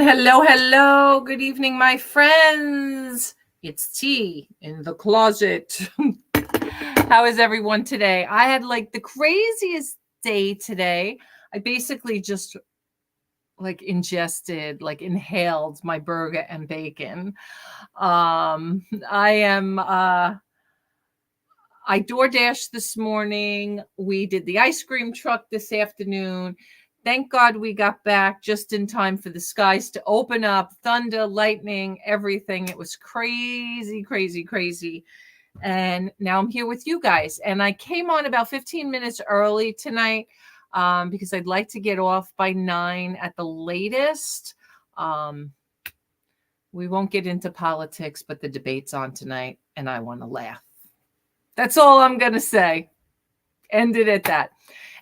everyone. Hello, hello. Good evening, my friends. It's tea in the closet. How is everyone today? I had like the craziest day today. I basically just inhaled my burger and bacon. I DoorDashed this morning. We did the ice cream truck this afternoon. Thank God we got back just in time for the skies to open up, thunder, lightning, everything. It was crazy, crazy, crazy. And now I'm here with you guys. And I came on about 15 minutes early tonight because I'd like to get off by 9 at the latest. We won't get into politics, but the debate's on tonight, and I want to laugh. That's all I'm going to say. End it at that.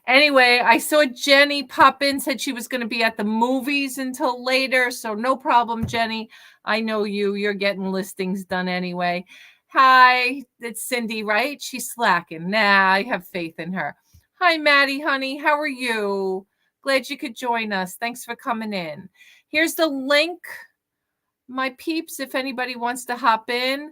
Anyway, I saw Jenny pop in, said she was going to be at the movies until later. So no problem, Jenny. I know you. You're getting listings done anyway. Hi, it's Cindy, right? She's slacking. Nah, I have faith in her. Hi, Maddie, honey. How are you? Glad you could join us. Thanks for coming in. Here's the link, my peeps, if anybody wants to hop in.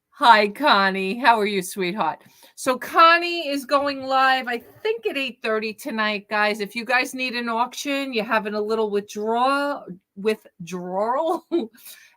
Hi, Connie. How are you, sweetheart? So Connie is going live, I think at 8:30 tonight, guys. If you guys need an auction, you're having a little withdrawal,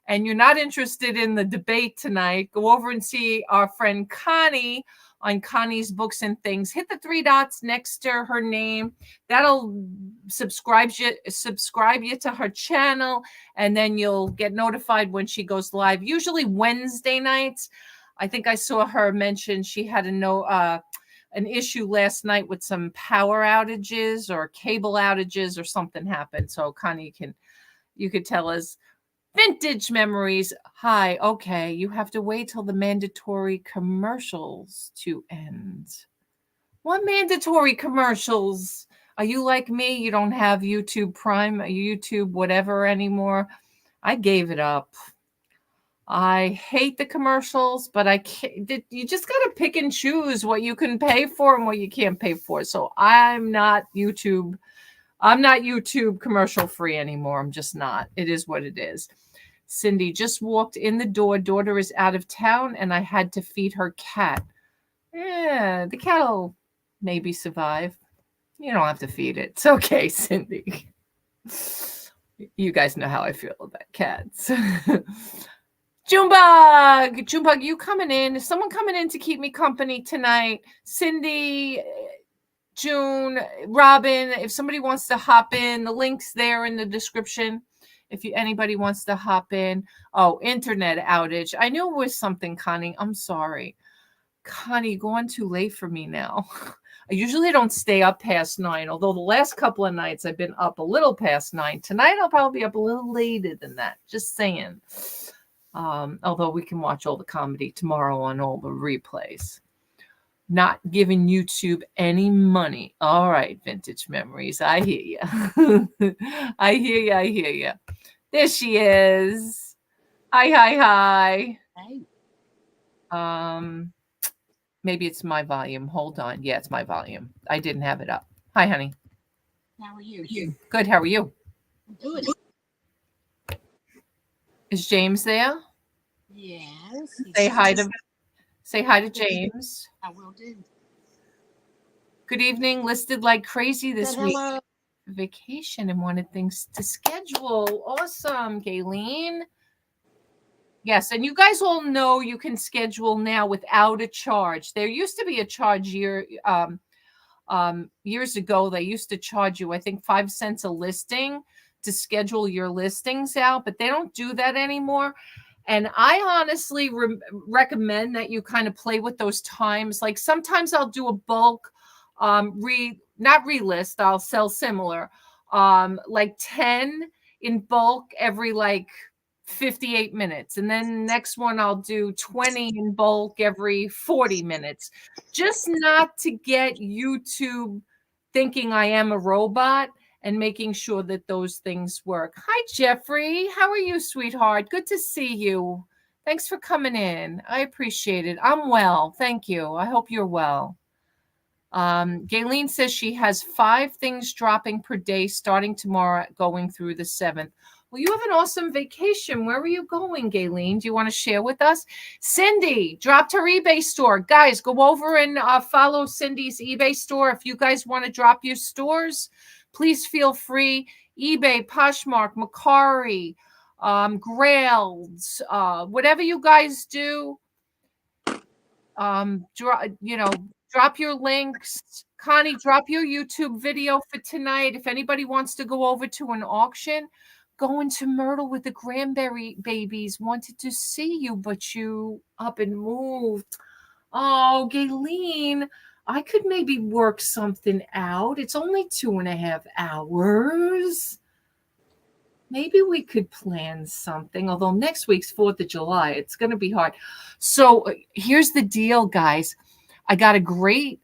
and you're not interested in the debate tonight, go over and see our friend Connie on Connie's Books and Things. Hit the 3 dots next to her name. That'll subscribe you to her channel, and then you'll get notified when she goes live, usually Wednesday nights. I think I saw her mention she had an issue last night with some power outages or cable outages or something happened. So Connie, you could tell us. Vintage memories. Hi. Okay. You have to wait till the mandatory commercials to end. What mandatory commercials? Are you like me? You don't have YouTube Prime, YouTube whatever anymore? I gave it up. I hate the commercials, but I can't. You just got to pick and choose what you can pay for and what you can't pay for. So I'm not YouTube commercial free anymore. I'm just not. It is what it is. Cindy just walked in the door. Daughter is out of town, and I had to feed her cat. Yeah, the cat will maybe survive. You don't have to feed it. It's okay, Cindy. You guys know how I feel about cats. Junebug, you coming in? Is someone coming in to keep me company tonight? Cindy, June, Robin, if somebody wants to hop in, the link's there in the description. If anybody wants to hop in. Oh, internet outage. I knew it was something, Connie. I'm sorry. Connie, going too late for me now. I usually don't stay up past 9, although the last couple of nights I've been up a little past 9. Tonight I'll probably be up a little later than that. Just saying. Although we can watch all the comedy tomorrow on all the replays. Not giving YouTube any money. All right, vintage memories. I hear you. I hear you. There she is. Hi. Maybe it's my volume. Hold on. Yeah, it's my volume. I didn't have it up. Hi, honey. How are you? Good. How are you? Good. Is James there? Yes. Say hi to James. I will do. Good evening. Listed like crazy this week. Hello. Vacation and wanted things to schedule. Awesome, Gayleen. Yes, and you guys all know you can schedule now without a charge. There used to be a charge years ago. They used to charge you, I think, 5 cents a listing to schedule your listings out, but they don't do that anymore. And I honestly recommend that you kind of play with those times. Like sometimes I'll do a bulk not relist, I'll sell similar, like 10 in bulk every like 58 minutes. And then next one, I'll do 20 in bulk every 40 minutes, just not to get YouTube thinking I am a robot and making sure that those things work. Hi, Jeffrey. How are you, sweetheart? Good to see you. Thanks for coming in. I appreciate it. I'm well. Thank you. I hope you're well. Gayleen says she has 5 things dropping per day starting tomorrow, going through the 7th. Well, you have an awesome vacation. Where are you going, Gayleen? Do you want to share with us? Cindy dropped her eBay store. Guys, go over and follow Cindy's eBay store. If you guys want to drop your stores, please feel free. eBay, Poshmark, Macari, Grails, whatever you guys do, drop your links. Connie, drop your YouTube video for tonight. If anybody wants to go over to an auction, going to Myrtle with the Granberry babies. Wanted to see you, but you up and moved. Oh, Gayleen, I could maybe work something out. It's only 2.5 hours. Maybe we could plan something, although next week's 4th of July. It's going to be hard. So here's the deal, guys. I got a great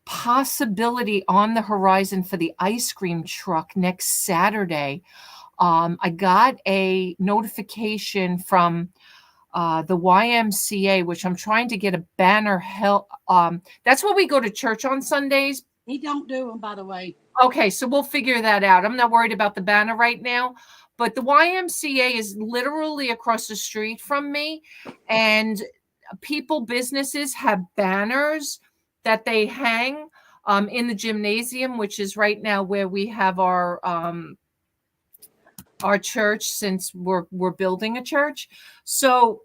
possibility on the horizon for the ice cream truck next Saturday. I got a notification from the YMCA, which I'm trying to get a banner held. That's where we go to church on Sundays. He don't do them, by the way. Okay, so we'll figure that out. I'm not worried about the banner right now, but the YMCA is literally across the street from me, and businesses have banners that they hang in the gymnasium, which is right now where we have our church, since we're building a church. So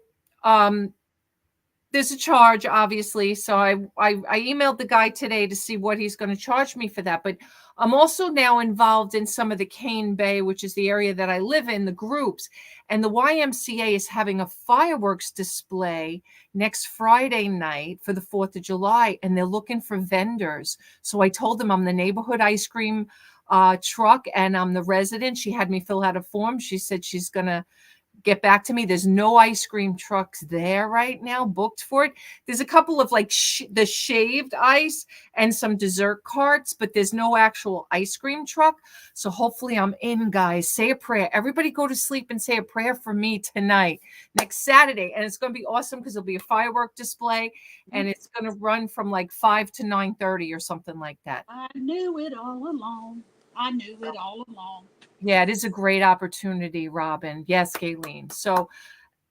there's a charge, obviously. So I emailed the guy today to see what he's going to charge me for that. But I'm also now involved in some of the Cane Bay, which is the area that I live in, the groups. And the YMCA is having a fireworks display next Friday night for the 4th of July. And they're looking for vendors. So I told them I'm the neighborhood ice cream truck and I'm the resident. She had me fill out a form. She said she's going to get back to me. There's no ice cream trucks there right now booked for it. There's a couple of like the shaved ice and some dessert carts, but there's no actual ice cream truck. So hopefully I'm in, guys. Say a prayer. Everybody go to sleep and say a prayer for me tonight, next Saturday. And it's going to be awesome because there'll be a firework display and it's going to run from like 5 to 9:30 or something like that. I knew it all along. I knew it all along. Yeah, it is a great opportunity, Robin. Yes, Gayleen. So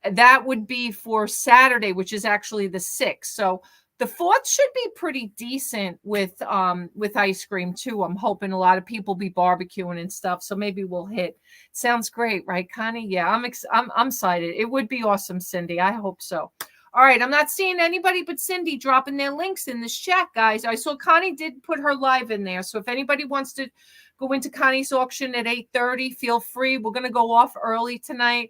that would be for Saturday, which is actually the 6th. So the 4th should be pretty decent with ice cream too. I'm hoping a lot of people be barbecuing and stuff. So maybe we'll hit. Sounds great, right, Connie? Yeah, I'm excited. It would be awesome, Cindy. I hope so. All right, I'm not seeing anybody but Cindy dropping their links in this chat, guys. I saw Connie did put her live in there. So if anybody wants to go into Connie's auction at 8:30, feel free. We're going to go off early tonight.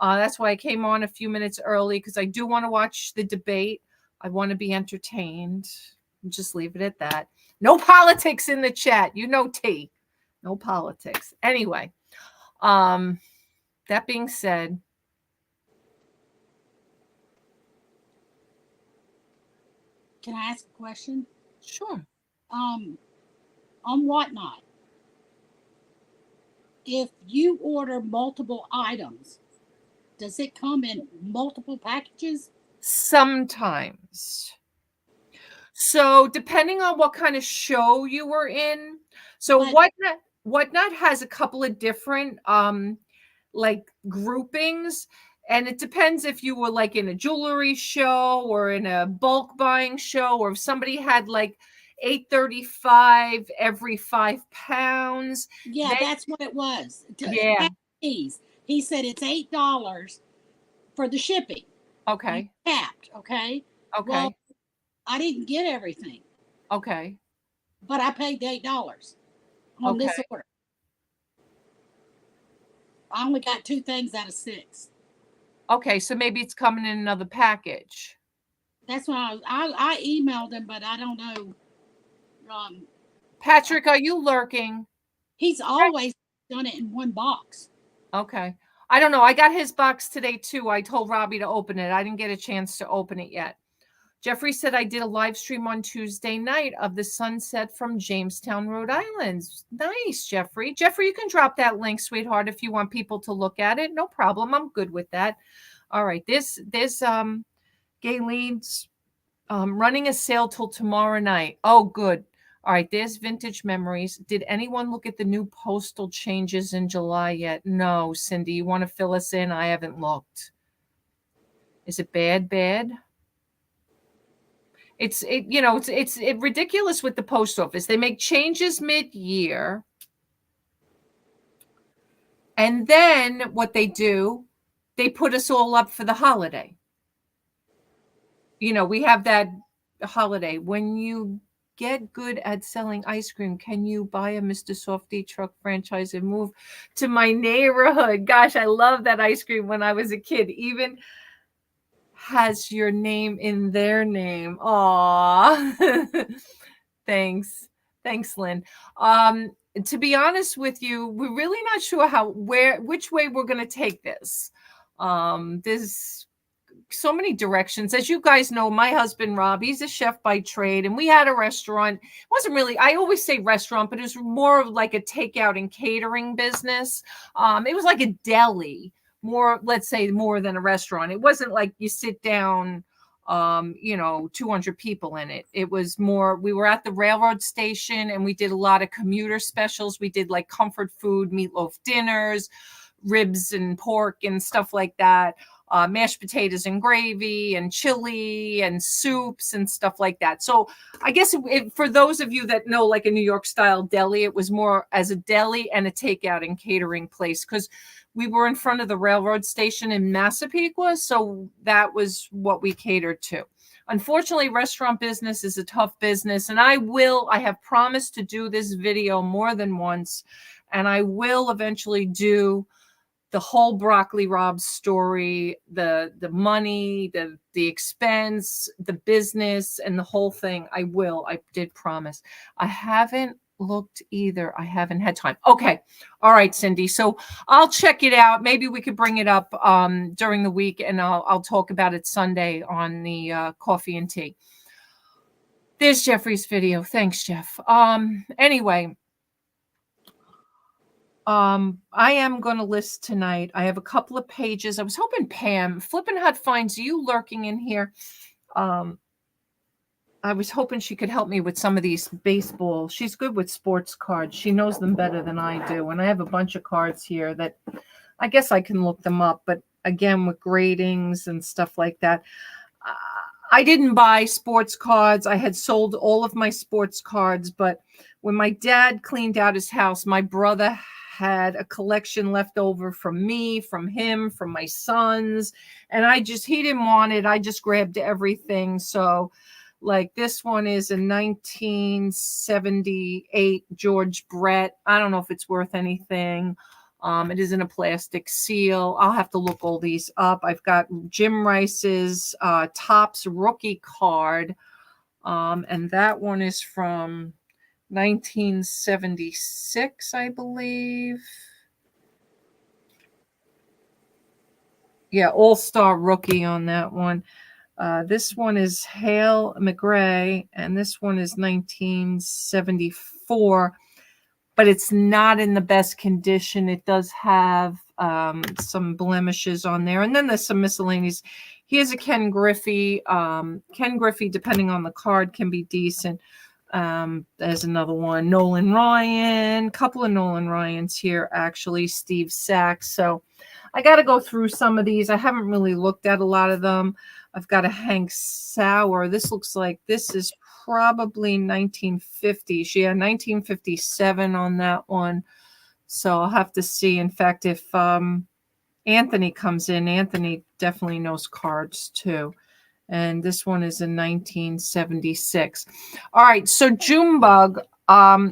That's why I came on a few minutes early, because I do want to watch the debate. I want to be entertained. Just leave it at that. No politics in the chat. You know, T. No politics. Anyway, that being said, Can I ask a question? sure. On Whatnot, if you order multiple items, does it come in multiple packages? Sometimes. So depending on what kind of show you were in. So Whatnot has a couple of different like groupings. And it depends if you were like in a jewelry show or in a bulk buying show, or if somebody had like $8.35 every 5 pounds. Yeah, that's what it was. Yeah. He said it's $8 for the shipping. Okay. Capped. Okay. Okay. Well, I didn't get everything. Okay. But I paid the $8 on this order. I only got 2 things out of 6. Okay, so maybe it's coming in another package. That's why I emailed him, but I don't know. Patrick, are you lurking? He's always done it in one box. Okay. I don't know. I got his box today too. I told Robbie to open it. I didn't get a chance to open it yet. Jeffrey said I did a live stream on Tuesday night of the sunset from Jamestown, Rhode Island. Nice, Jeffrey. Jeffrey, you can drop that link, sweetheart, if you want people to look at it. No problem. I'm good with that. All right. This Gayleen's Running a sale till tomorrow night. Oh, good. All right, there's vintage memories. Did anyone look at the new postal changes in July yet? No, Cindy, you want to fill us in? I haven't looked. Is it bad? Bad? It's ridiculous with the post office. They make changes mid-year. And then what they do, they put us all up for the holiday. We have that holiday. When you get good at selling ice cream, can you buy a Mr. Softy truck franchise and move to my neighborhood? Gosh, I love that ice cream when I was a kid. Even has your name in their name. Aw. Thanks. Thanks, Lynn. To be honest with you, we're really not sure which way we're going to take this. There's so many directions. As you guys know, my husband, Rob, he's a chef by trade, and we had a restaurant. It wasn't really, I always say restaurant, but it was more of like a takeout and catering business. It was like a deli, let's say more than a restaurant. It wasn't like you sit down, 200 people in it. It was more, we were at the railroad station and we did a lot of commuter specials. We did like comfort food, meatloaf dinners, ribs and pork and stuff like that. Mashed potatoes and gravy and chili and soups and stuff like that. So I guess for those of you that know like a New York style deli, it was more as a deli and a takeout and catering place because we were in front of the railroad station in Massapequa. So that was what we catered to. Unfortunately, restaurant business is a tough business. And I have promised to do this video more than once. And I will eventually do the whole Broccoli Rob story, the money, the expense, the business, and the whole thing. I did promise. I haven't looked either. I haven't had time. Okay. All right, Cindy. So I'll check it out. Maybe we could bring it up during the week and I'll talk about it Sunday on the coffee and tea. There's Jeffrey's video. Thanks, Jeff. Anyway, I am going to list tonight. I have a couple of pages. I was hoping Pam, Flippin' Hot finds you lurking in here. I was hoping she could help me with some of these baseball. She's good with sports cards. She knows them better than I do. And I have a bunch of cards here that I guess I can look them up. But again, with gradings and stuff like that. I didn't buy sports cards. I had sold all of my sports cards. But when my dad cleaned out his house, my brother had a collection left over from me, from him, from my sons. And he didn't want it. I just grabbed everything. So like this one is a 1978 George Brett. I don't know if it's worth anything. It is in a plastic seal. I'll have to look all these up. I've got Jim Rice's Topps rookie card. And that one is from 1976, I believe. Yeah, all-star rookie on that one. This one is Hale McRae, and this one is 1974, but it's not in the best condition. It does have some blemishes on there, and then there's some miscellaneous. Here's a Ken Griffey. Ken Griffey, depending on the card, can be decent. There's another one, Nolan Ryan, couple of Nolan Ryans here, actually, Steve Sachs. So I got to go through some of these. I haven't really looked at a lot of them. I've got a Hank Sauer. This looks like this is probably 1950s. Yeah, 1957 on that one. So I'll have to see. In fact, if Anthony comes in, Anthony definitely knows cards too. And this one is in 1976. All right, so Junebug,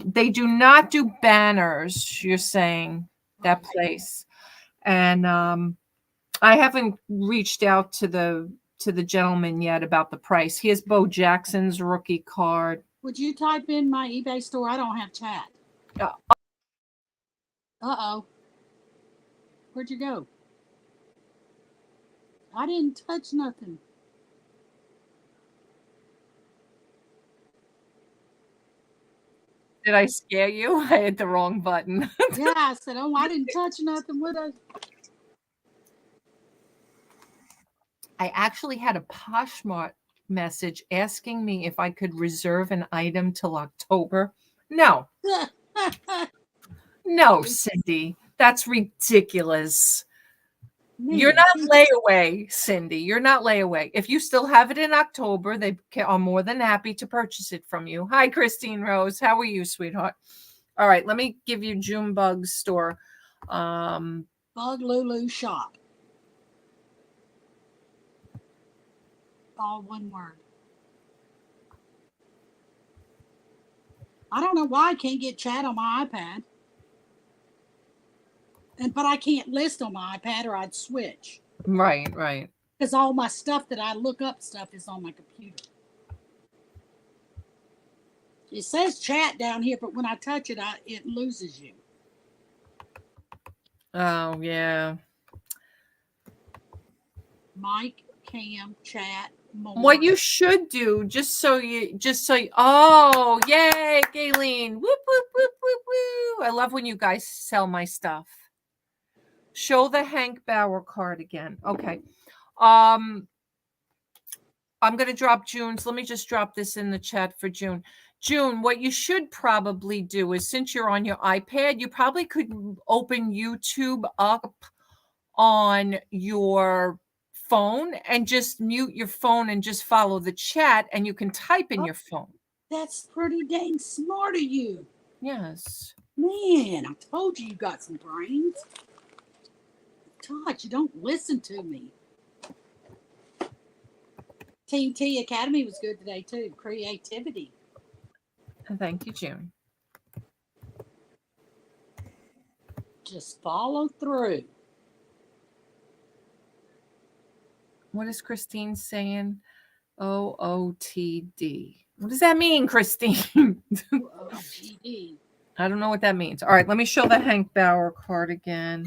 they do not do banners, you're saying, that place. And I haven't reached out to the gentleman yet about the price. Here's Bo Jackson's rookie card. Would you type in my eBay store? I don't have chat. Uh-oh. Where'd you go? I didn't touch nothing. Did I scare you? I hit the wrong button. Yeah, I said, oh, I didn't touch nothing. What I actually had a Poshmark message asking me if I could reserve an item till October. No, no, Cindy, that's ridiculous. You're Man, not layaway, Cindy. You're not layaway. If you still have it in October, they are more than happy to purchase it from you. Hi, Christine Rose. How are you, sweetheart? All right, let me give you Junebug's store. Bug Lulu shop. All one word. I don't know why I can't get chat on my iPad. But I can't list on my iPad or I'd switch. Right, right. Because all my stuff that I look up stuff is on my computer. It says chat down here, but when I touch it, it loses you. Oh, yeah. Mike, Cam, chat, more. What you should do, oh, yay, Gayleen. Whoop, whoop, whoop, whoop, whoop. I love when you guys sell my stuff. Show the Hank Bauer card again. Okay. I'm going to drop June's. Let me just drop this in the chat for June. June, what you should probably do is, since you're on your iPad, you probably could open YouTube up on your phone and just mute your phone and just follow the chat, and you can type in your phone. That's pretty dang smart of you. Yes. Man, I told you got some brains. Todd, you don't listen to me. Team T Academy was good today, too. Creativity. Thank you, June. Just follow through. What is Christine saying? OOTD. What does that mean, Christine? OOTD. I don't know what that means. All right, let me show the Hank Bauer card again.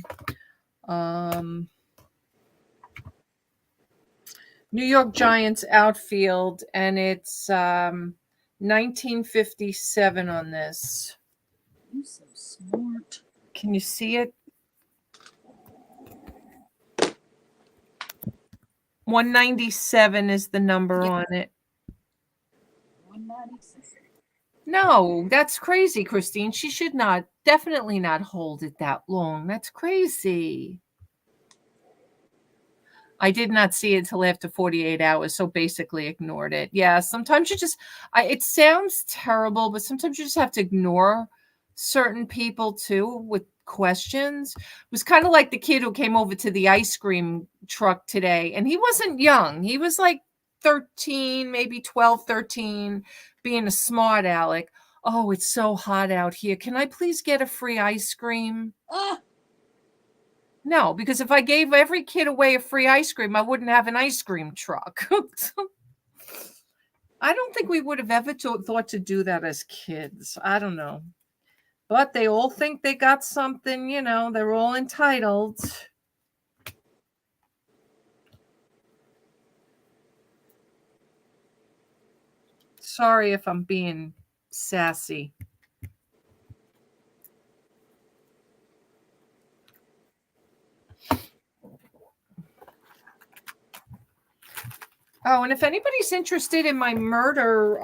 New York Giants outfield, and it's 1957 on this. You're so smart. Can you see it? 197 is the number on it. 197. No, that's crazy, Christine. She should definitely not hold it that long. That's crazy. I did not see it until after 48 hours, so basically ignored it. Yeah, sometimes you it sounds terrible, but sometimes you just have to ignore certain people too with questions. It was kind of like the kid who came over to the ice cream truck today, and he wasn't young. He was like 13, maybe 12, 13, being a smart aleck. Oh, it's so hot out here. Can I please get a free ice cream? No, because if I gave every kid away a free ice cream, I wouldn't have an ice cream truck. I don't think we would have ever thought to do that as kids. I don't know. But they all think they got something, they're all entitled. Sorry if I'm being sassy. Oh, and if anybody's interested in my murder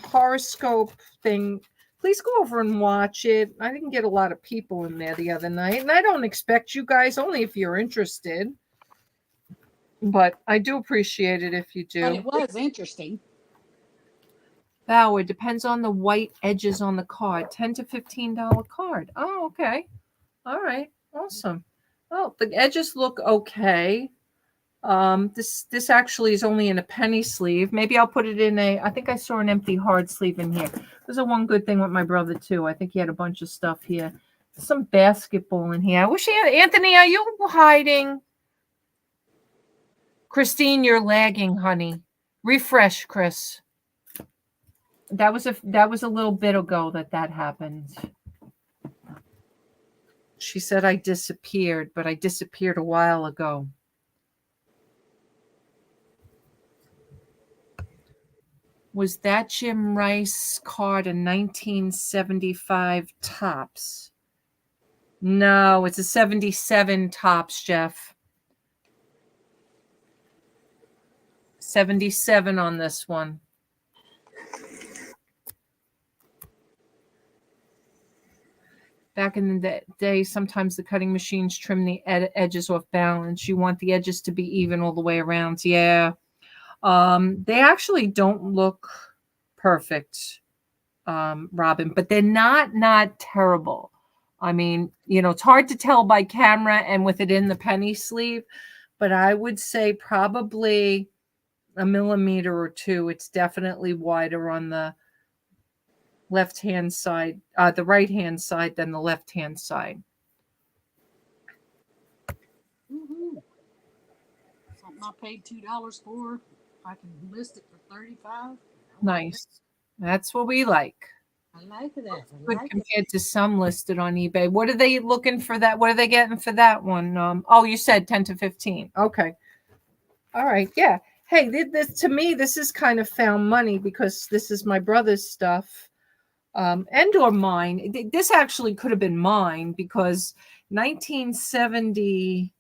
horoscope thing, please go over and watch it. I didn't get a lot of people in there the other night, and I don't expect you guys, only if you're interested. But I do appreciate it if you do. But it was interesting. Wow, it depends on the white edges on the card. $10 to $15 card. Oh, okay. All right. Awesome. Oh, the edges look okay. This actually is only in a penny sleeve. Maybe I'll put it in I think I saw an empty hard sleeve in here. There's a one good thing with my brother too. I think he had a bunch of stuff here. Some basketball in here. I wish he had. Anthony, are you hiding? Christine, you're lagging, honey. Refresh, Chris. That was a little bit ago that happened. She said I disappeared, but I disappeared a while ago. Was that Jim Rice card a 1975 Topps? No, it's a 77 Topps, Jeff. $77 on this one. Back in the day, sometimes the cutting machines trim the edges off balance. You want the edges to be even all the way around. Yeah. They actually don't look perfect, Robin, but they're not terrible. I mean, it's hard to tell by camera and with it in the penny sleeve, but I would say probably a millimeter or two. It's definitely wider on the left-hand side, the right-hand side than the left-hand side. Something I paid $2 for. I can list it for $35. Nice. That's what we like. I like that. Good compared to some listed on eBay. What are they looking for that? What are they getting for that one? Oh, you said 10 to 15. Okay. All right. Yeah. Hey, this to me, this is kind of found money because this is my brother's stuff. And or mine. This actually could have been mine because 1970.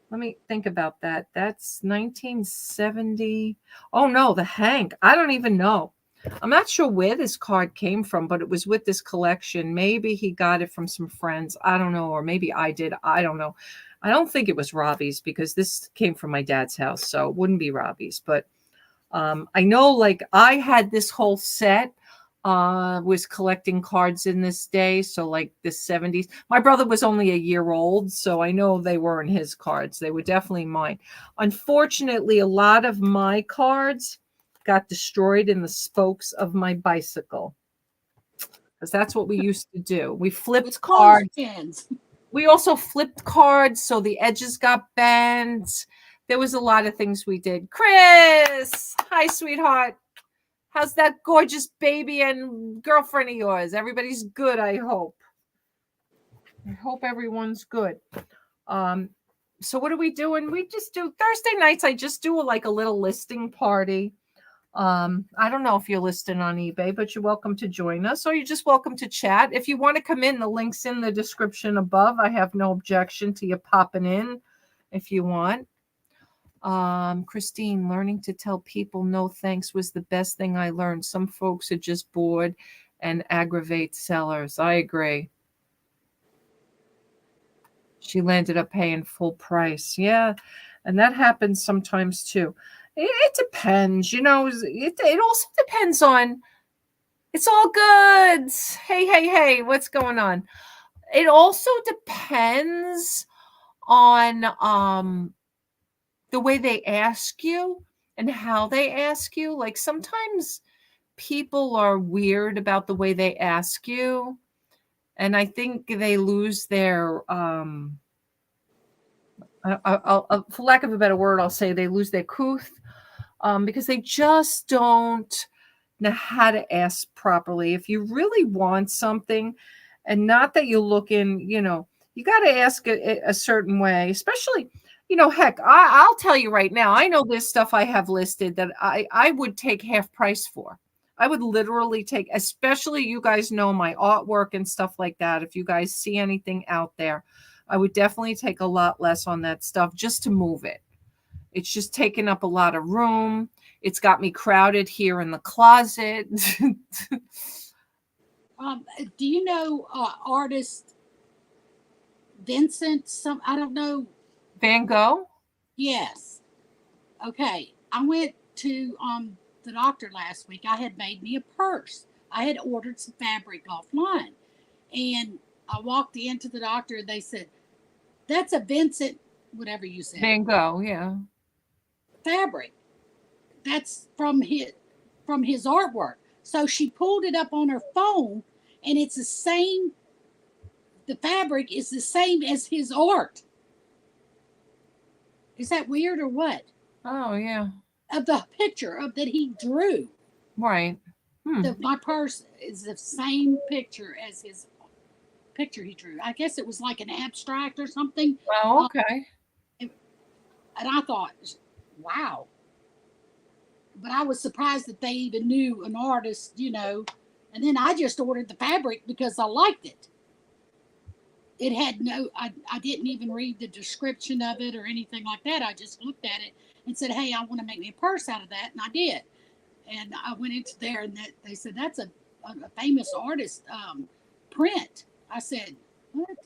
Let me think about that. That's 1970. Oh no, the Hank. I don't even know. I'm not sure where this card came from, but it was with this collection. Maybe he got it from some friends. I don't know. Or maybe I did. I don't know. I don't think it was Robbie's because this came from my dad's house. So it wouldn't be Robbie's. But I know like I had this whole set. Was collecting cards in this day. So like the 70s. My brother was only a year old. So I know they weren't his cards. They were definitely mine. Unfortunately, a lot of my cards got destroyed in the spokes of my bicycle. Because that's what we used to do. We flipped cards. We also flipped cards. So the edges got bent. There was a lot of things we did. Chris! Hi, sweetheart. How's that gorgeous baby and girlfriend of yours? Everybody's good, I hope. I hope everyone's good. So what are we doing? We just do Thursday nights. I just do like a little listing party. I don't know if you're listing on eBay, but you're welcome to join us, or you're just welcome to chat. If you want to come in, the link's in the description above. I have no objection to you popping in if you want. Christine, learning to tell people no thanks was the best thing I learned. Some folks are just bored and aggravate sellers. I agree. She landed up paying full price. Yeah. And that happens sometimes too. It depends, it also depends on, it's all good. Hey, what's going on? It also depends on, the way they ask you and how they ask you. Like sometimes people are weird about the way they ask you. And I think they lose their, for lack of a better word, I'll say they lose their couth because they just don't know how to ask properly. If you really want something and not that you're looking, you got to ask a certain way, especially, heck, I'll tell you right now, I know there's stuff I have listed that I would take half price for. I would literally take, especially you guys know my artwork and stuff like that. If you guys see anything out there, I would definitely take a lot less on that stuff just to move it. It's just taking up a lot of room. It's got me crowded here in the closet. Do you know artist Vincent? I don't know. Van Gogh? Yes. Okay. I went to the doctor last week. I had made me a purse. I had ordered some fabric offline. And I walked into the doctor and they said, that's a Vincent, whatever you said. Van Gogh, yeah. Fabric. That's from his artwork. So she pulled it up on her phone and it's the same. The fabric is the same as his art. Is that weird or what? Oh, yeah. Of the picture that he drew. Right. My purse is the same picture as his picture he drew. I guess it was like an abstract or something. Oh, okay. And I thought, wow. But I was surprised that they even knew an artist, And then I just ordered the fabric because I liked it. It had I didn't even read the description of it or anything like that. I just looked at it and said, "Hey, I want to make me a purse out of that," and I did. And I went into there, and they said that's a famous artist print. I said, "What?"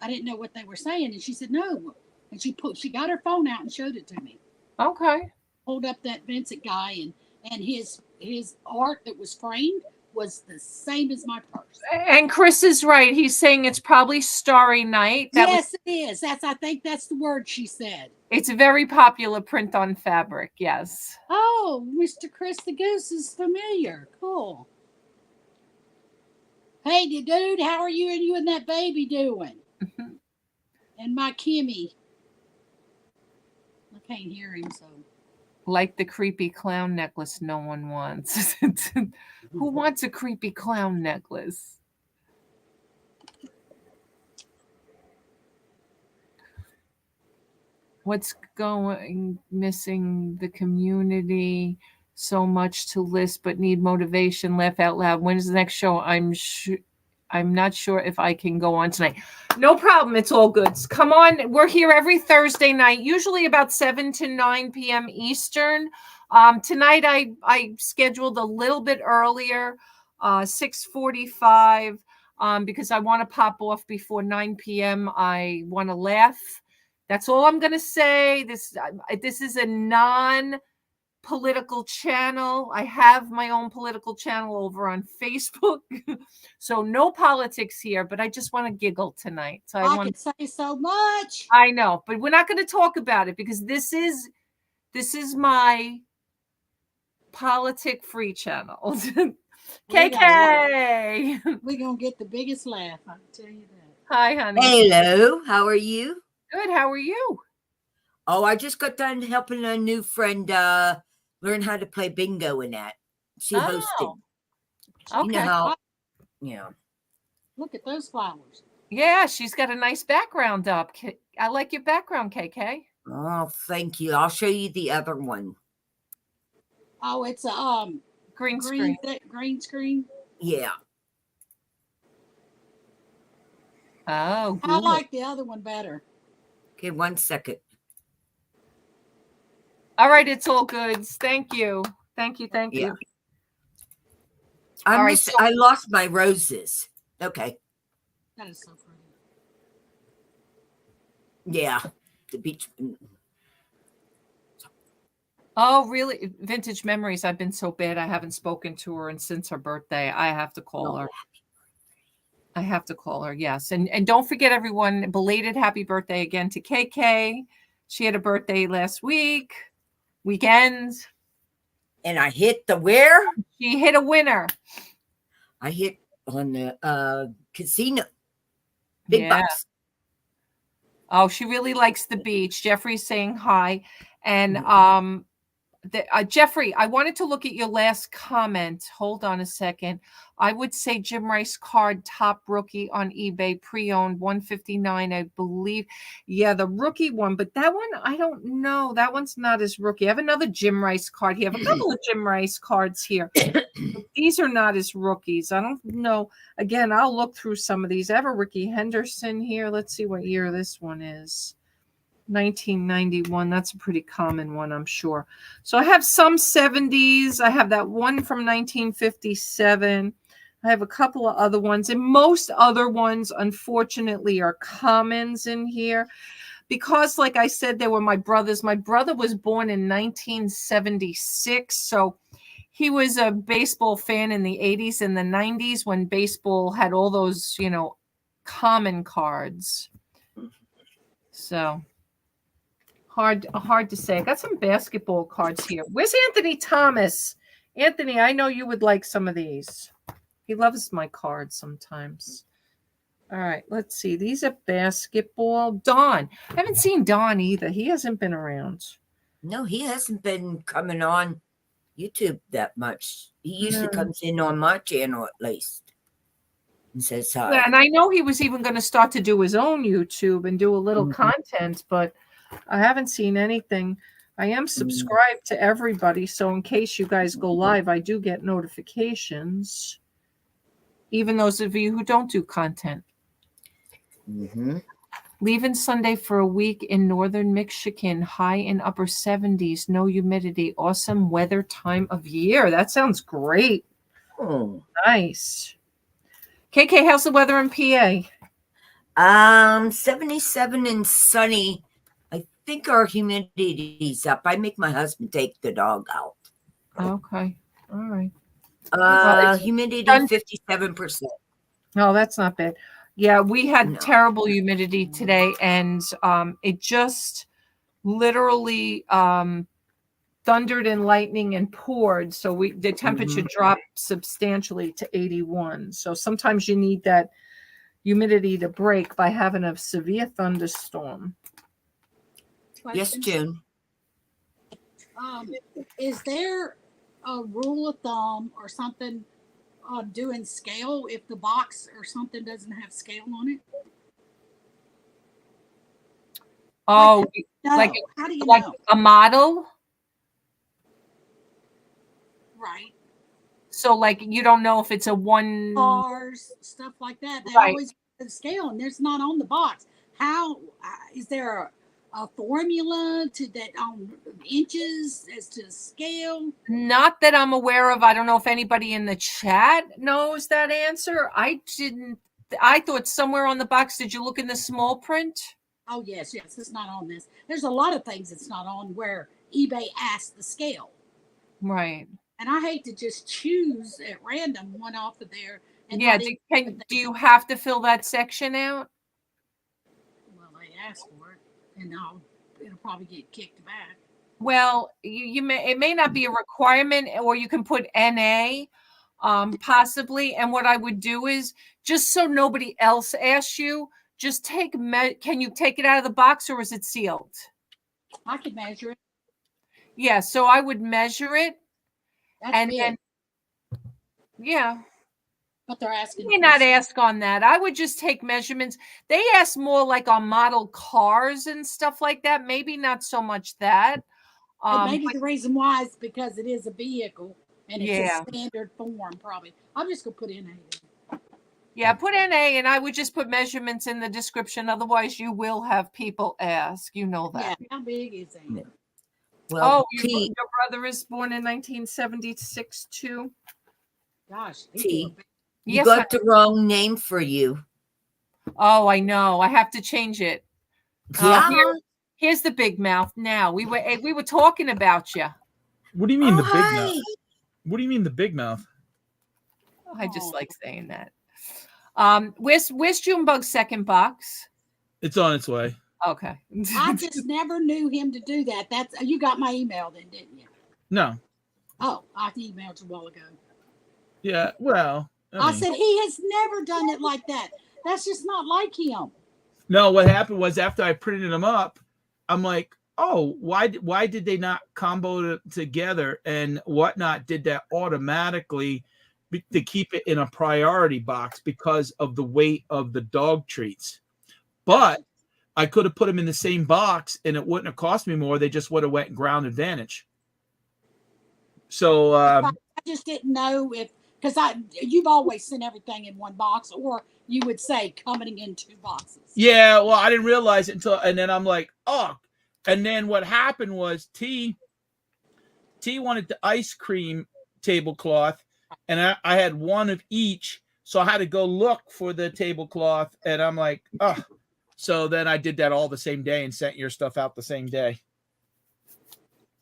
I didn't know what they were saying, and she said, "No," and she got her phone out and showed it to me. Okay. Pulled up that Vincent guy, and his art that was framed was the same as my purse. And Chris is right. He's saying it's probably Starry Night. Yes, it is. I think that's the word she said. It's a very popular print on fabric. Yes. Oh, Mr. Chris the Goose is familiar. Cool. Hey, dude, how are you and that baby doing? And my Kimmy. I can't hear him, so. Like the creepy clown necklace no one wants. Who wants a creepy clown necklace? What's going missing? The community so much to list, but need motivation. Laugh out loud. When is the next show? I'm not sure if I can go on tonight. No problem. It's all good. Come on. We're here every Thursday night, usually about 7 to 9 p.m. Eastern. Tonight I scheduled a little bit earlier, 6:45, because I want to pop off before 9 p.m. I want to laugh. That's all I'm going to say. This is a non-political channel. I have my own political channel over on Facebook. So no politics here, but I just want to giggle tonight. So I can say so much. I know, but we're not going to talk about it because this is my politic-free channel. KK. We're going to get the biggest laugh, I can tell you that. Hi, honey. Hello, how are you? Good, how are you? Oh, I just got done helping a new friend learn how to play bingo in that. She hosted. Okay. You know how, yeah. Look at those flowers. Yeah, she's got a nice background up. I like your background, KK. Oh, thank you. I'll show you the other one. Oh, it's a green screen. Green screen. Yeah. Oh, good. I like the other one better. Okay, 1 second. All right, it's all good. Thank you. Thank you. I lost my roses. Okay. That is so pretty. Yeah, the beach. Oh, really? Vintage memories. I've been so bad. I haven't spoken to her and since her birthday. I have to call her. I have to call her. Yes. And don't forget, everyone, belated happy birthday again to KK. She had a birthday last weekend. And I hit the where? She hit a winner. I hit on the casino. Big bucks. Oh, she really likes the beach. Jeffrey's saying hi. And Jeffrey, I wanted to look at your last comment. Hold on a second. I would say Jim Rice card, top rookie on eBay, pre-owned, $159, I believe. Yeah, the rookie one, but that one, I don't know. That one's not as rookie. I have another Jim Rice card here. I have a couple of Jim Rice cards here. These are not as rookies. I don't know. Again, I'll look through some of these. I have a Ricky Henderson here. Let's see what year this one is. 1991. That's a pretty common one, I'm sure. So I have some 70s. I have that one from 1957. I have a couple of other ones, and most other ones, unfortunately, are commons in here because, like I said, they were my brother's. My brother was born in 1976, so he was a baseball fan in the 80s and the 90s when baseball had all those, common cards. So hard to say. I got some basketball cards here. Where's Anthony Thomas? Anthony, I know you would like some of these. He loves my cards sometimes. All right, let's see. These are basketball. Don. I haven't seen Don either. He hasn't been around. No, he hasn't been coming on YouTube that much. He usually comes in on my channel at least and says hi. Yeah, and I know he was even going to start to do his own YouTube and do a little content, but I haven't seen anything. I am subscribed to everybody, so in case you guys go live, I do get notifications. Even those of you who don't do content. Leaving Sunday for a week in northern Michigan, high in upper 70s, no humidity, awesome weather time of year. That sounds great. Oh. Nice. KK, how's the weather in PA? 77 and sunny. I think our humidity's up. I make my husband take the dog out. Okay. All right. Humidity 57%. No, that's not bad. Yeah, we had terrible humidity today, and it just literally thundered and lightning and poured. So the temperature dropped substantially to 81. So sometimes you need that humidity to break by having a severe thunderstorm. Yes, June. Is there a rule of thumb or something on doing scale if the box or something doesn't have scale on it? Oh, like how do you like know? A model? Right. So like you don't know if it's a one cars, stuff like that. They always put the scale and there's not on the box. How is there a formula to that on inches as to scale? Not that I'm aware of. I don't know if anybody in the chat knows that answer. I didn't. I thought somewhere on the box. Did you look in the small print? Oh yes, it's not on this. There's a lot of things it's not on where eBay asks the scale. Right. And I hate to just choose at random one off of there. And yeah. Do you have to fill that section out? Well, they ask for it, and it'll probably get kicked back. Well, it may not be a requirement, or you can put NA, possibly. And what I would do is, just so nobody else asks you, just can you take it out of the box, or is it sealed? I can measure it. Yeah, so I would measure it. That's big. Then, yeah. But they're asking. They may not ask on that. I would just take measurements. They ask more like on model cars and stuff like that. Maybe not so much that. And maybe the reason why is because it is a vehicle and it's a standard form, probably. I'm just going to put NA. Yeah, put NA, and I would just put measurements in the description. Otherwise, you will have people ask. You know that. Yeah, how big is it? Yeah. Well, your brother is born in 1976 too. Gosh, T, you got the wrong name for you. Oh, I know. I have to change it. Yeah. Here's the big mouth. Now we were talking about you. What do you mean the big mouth? What do you mean the big mouth? I just like saying that. Where's Junebug's second box? It's on its way. Okay. I just never knew him to do that. You got my email then, didn't you? No. Oh, I emailed you a while ago. Yeah, well. I said he has never done it like that. That's just not like him. No, what happened was after I printed them up, I'm like, oh, why did they not combo it together and Whatnot did that automatically to keep it in a priority box because of the weight of the dog treats. But I could have put them in the same box and it wouldn't have cost me more. They just would have went ground advantage. So I just didn't know because you've always sent everything in one box, or you would say coming in two boxes. Yeah, well, I didn't realize it and then I'm like, oh. And then what happened was T wanted the ice cream tablecloth, and I had one of each, so I had to go look for the tablecloth, and I'm like, oh. So then I did that all the same day and sent your stuff out the same day.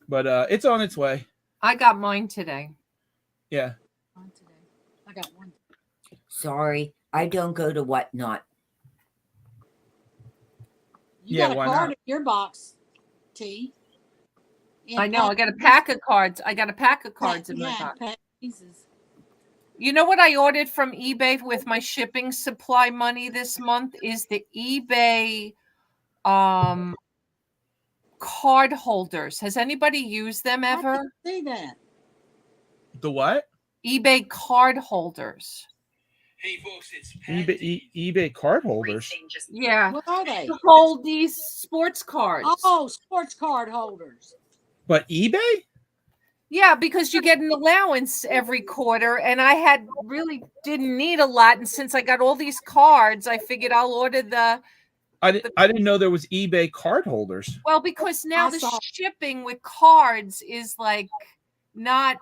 But it's on its way. I got mine today. Yeah. I got one. Sorry, I don't go to Whatnot. You got a card in your box, T. I know. I got a pack of cards. in my box. Pieces. You know what I ordered from eBay with my shipping supply money this month is the eBay card holders. Has anybody used them ever? I didn't see that. The what? eBay card holders. Hey folks, it's eBay card holders. Yeah. What are they? To hold these sports cards. Oh, sports card holders. But eBay? Yeah, because you get an allowance every quarter, and I really didn't need a lot. And since I got all these cards, I figured I'll order the I didn't know there was eBay card holders. Well, because now I the saw- shipping with cards is like not.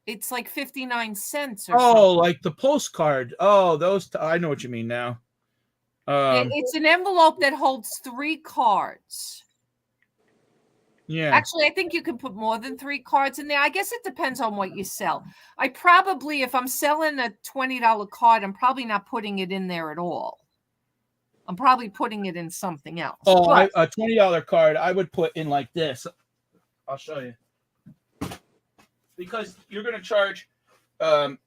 It's like 59 cents or something. Oh, like the postcard. Oh, those. I know what you mean now. It's an envelope that holds 3 cards. Yeah. Actually, I think you can put more than 3 cards in there. I guess it depends on what you sell. I probably, if I'm selling a $20 card, I'm probably not putting it in there at all. I'm probably putting it in something else. Oh, But a $20 card I would put in like this. I'll show you. Because you're going to charge,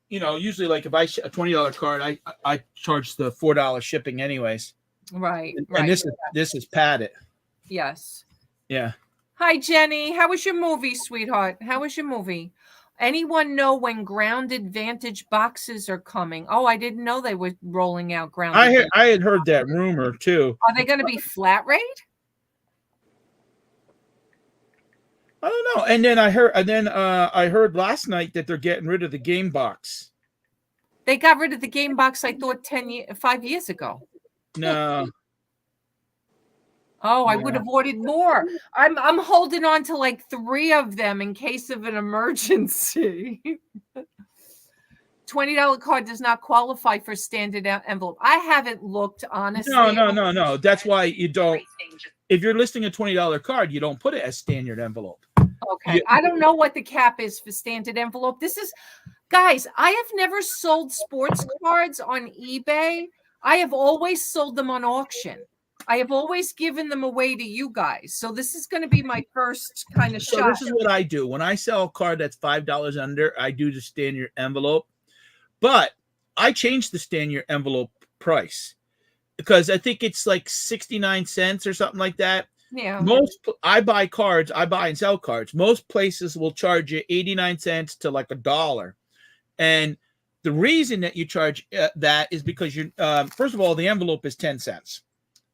usually like if I a $20 card, I charge the $4 shipping anyways. right. And this is padded. Yes. Yeah. Hi, Jenny. How was your movie, sweetheart? How was your movie? Anyone know when Grounded Vantage boxes are coming? Oh, I didn't know they were rolling out Grounded. I had heard that rumor too. Are they going to be flat rate? I don't know. And then I heard last night that they're getting rid of the game box. They got rid of the game box, I thought 5 years ago. No. Oh, I would have ordered more. I'm holding on to like 3 of them in case of an emergency. $20 card does not qualify for standard envelope. I haven't looked, honestly. No. That's why you don't. If you're listing a $20 card, you don't put it as standard envelope. Okay. I don't know what the cap is for standard envelope. Guys, I have never sold sports cards on eBay. I have always sold them on auction. I have always given them away to you guys. So this is going to be my first kind of So shot. this is what I do. When I sell a card that's $5 under, I do the standard envelope. But I changed the standard envelope price because I think it's like 69 cents or something like that. Yeah. I buy and sell cards. Most places will charge you 89 cents to like $1. And the reason that you charge that is because you're first of all, the envelope is 10 cents.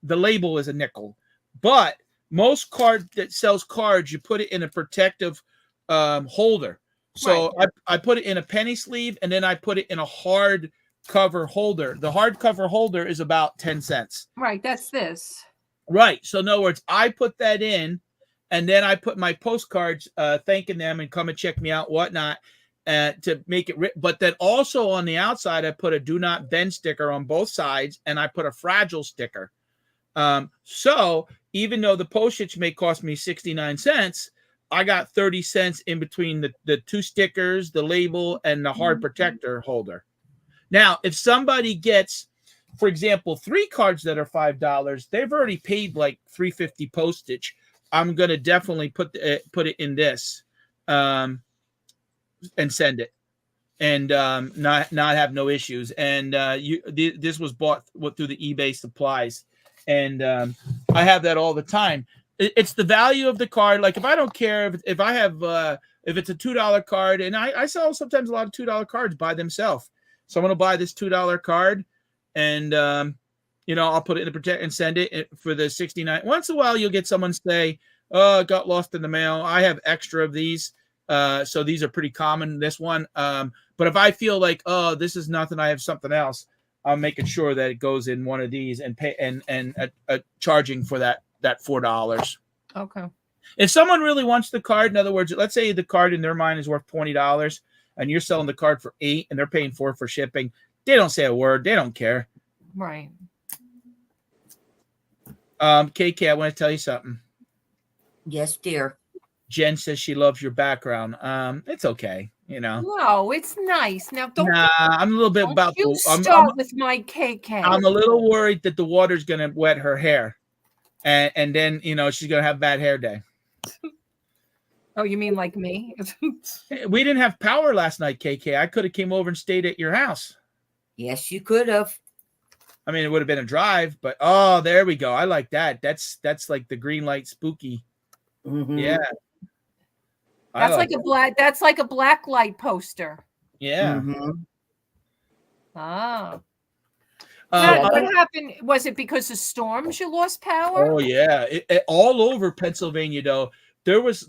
The label is a nickel. But most card that sells cards, you put it in a protective holder. So right. I put it in a penny sleeve, and then I put it in a hard cover holder. The hard cover holder is about 10 cents. Right, that's this. Right. So in other words, I put that in, and then I put my postcards thanking them and come and check me out, whatnot, to make it. But then also on the outside, I put a do not bend sticker on both sides, and I put a fragile sticker. So even though the postage may cost me 69 cents, I got 30 cents in between the 2 stickers, the label, and the hard protector holder. Now, if somebody gets, for example, 3 cards that are $5, they've already paid like $3.50 postage. I'm going to definitely put it in this and send it and not have no issues. And this was bought through the eBay supplies. And I have that all the time. It's the value of the card. Like if I don't care if I have if it's a $2 card, and I sell sometimes a lot of $2 cards by themselves. Someone will buy this $2 card, and I'll put it in the protect and send it for the 69. Once in a while, you'll get someone say, "Oh, it got lost in the mail." I have extra of these, so these are pretty common. This one, but if I feel like, oh, this is nothing, I have something else, I'm making sure that it goes in one of these and pay and charging for that $4. Okay. If someone really wants the card, in other words, let's say the card in their mind is worth $20 and you're selling the card for $8 and they're paying $4 for shipping, they don't say a word. They don't care. Right. KK, I want to tell you something. Yes, dear. Jen says she loves your background. It's okay. No, it's nice. Now, I'm a little bit about. You start with my KK. I'm a little worried that the water's gonna wet her hair, and then she's gonna have bad hair day. Oh, you mean like me? We didn't have power last night, KK. I could have came over and stayed at your house. Yes, you could have. I mean, it would have been a drive, but there we go. I like that. That's like the green light spooky. Mm-hmm. Yeah. That's like a black light poster. Yeah. Mm-hmm. Ah. What happened? Was it because of storms you lost power? Oh yeah. All over Pennsylvania though. There was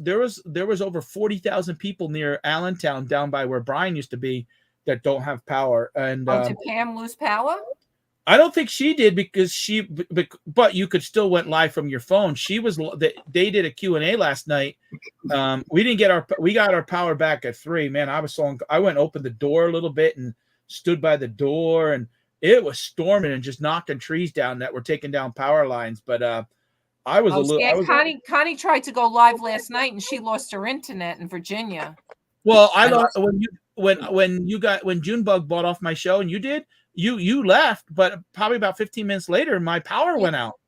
over 40,000 people near Allentown down by where Brian used to be that don't have power. And did Pam lose power? I don't think she did because but you could still went live from your phone. They did a Q&A last night. We got our power back at 3. Man, I went and opened the door a little bit and stood by the door, and it was storming and just knocking trees down that were taking down power lines. But I was Connie tried to go live last night and she lost her internet in Virginia. Well, when Junebug bought off my show and you left, but probably about 15 minutes later, my power went out.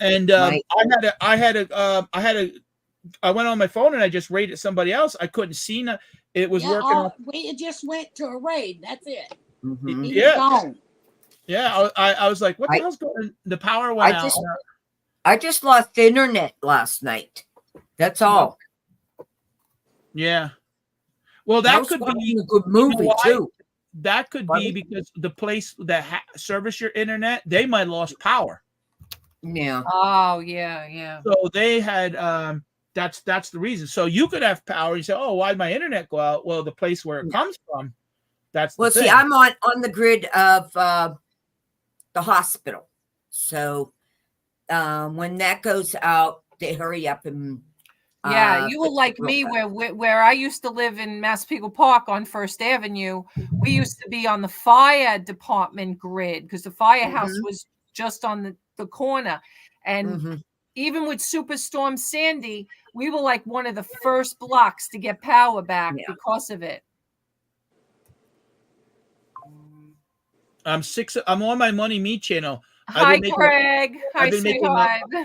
And I went on my phone and I just raided somebody else. I couldn't see it was working. It just went to a raid. That's it. Mm-hmm. Yeah. I was like, what the hell's going on? The power went out. I just lost internet last night. That's all. Yeah. Well, that could be a good movie too. That could be because the place that service your internet, they might have lost power. Yeah. Oh, yeah. So they had that's the reason. So you could have power. You say, oh, why'd my internet go out? Well, the place where it comes from. That's the thing. See, I'm on the grid of the hospital. So when that goes out, they hurry up and you were like me where I used to live in Massapequa Park on First Avenue. We used to be on the fire department grid because the firehouse was just on the corner. And even with Superstorm Sandy, we were like one of the first blocks to get power back because of it. I'm on my Money Me channel. Hi, Craig. I've been making a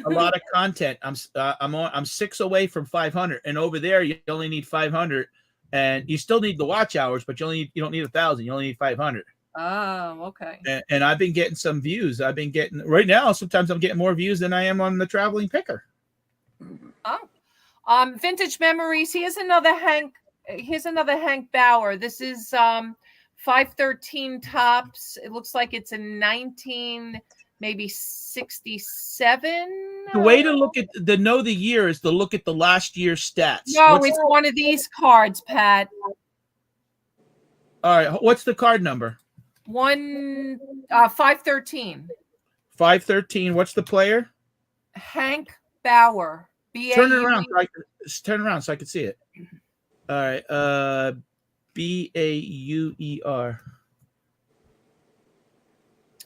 lot of content. I'm 6 away from 500, and over there you only need 500, and you still need the watch hours, but you don't need 1,000. You only need 500. Oh, okay. And I've been getting some views. I've been getting right now. Sometimes I'm getting more views than I am on the traveling picker. Oh, vintage memories. Here's another Hank Bauer. This is 513 tops. It looks like it's a 19. Maybe 67. The way to look at the year is to look at the last year's stats. No, it's one of these cards, Pat. All right, what's the card number? 513. 513. What's the player? Hank Bauer. Turn it around. Turn around so I can see it. All right. Bauer.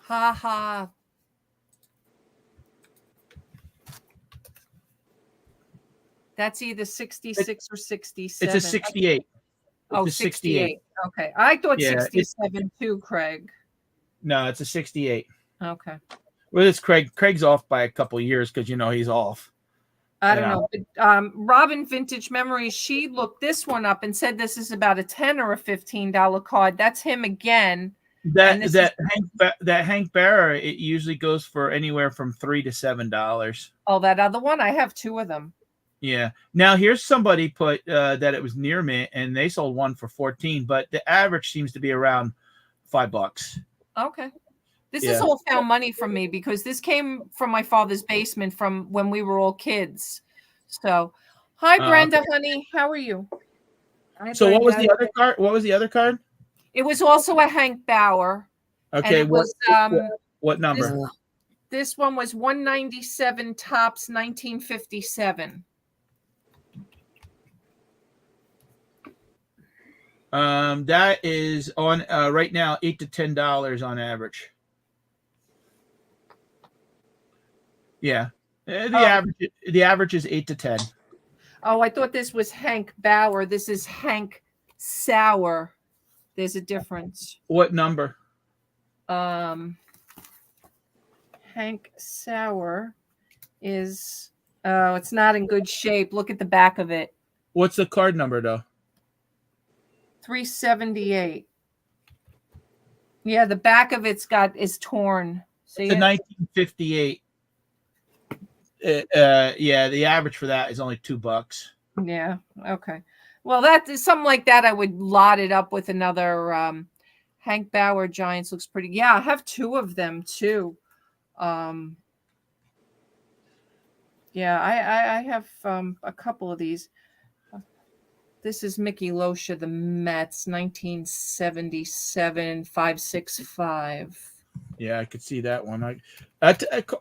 Ha ha. That's either 66 or 67. It's a 68. Oh, 68. Okay. I thought 67 too, Craig. No, it's a 68. Okay. Well, it's Craig. Craig's off by a couple of years because he's off. I don't know. But, Robin Vintage Memories, she looked this one up and said this is about a $10 or a $15 card. That's him again. That Hank Bauer, it usually goes for anywhere from $3 to $7. Oh, that other one? I have 2 of them. Yeah. Now here's somebody put that it was near mint and they sold one for 14, but the average seems to be around $5. Okay. This is all found money from me because this came from my father's basement from when we were all kids. So, hi Brenda, honey, how are you? Hi, so Brenda. what was the other card? What was the other card? It was also a Hank Bauer. Okay, what number? This one was 197 tops, 1957. That is on right now $8 to $10 on average. Yeah, the average is 8 to 10. Oh, I thought this was Hank Bauer. This is Hank Sauer. There's a difference. What number? Hank Sauer is it's not in good shape. Look at the back of it. What's the card number though? 378. Yeah, the back of it's is torn. See it's a 1958. Yeah, the average for that is only $2. Yeah. Okay. Well, that is something like that. I would lot it up with another Hank Bauer Giants. Looks pretty. Yeah, I have 2 of them too. Yeah, I have a couple of these. This is Mickey Losha, the Mets, 1977, 565. Yeah, I could see that one.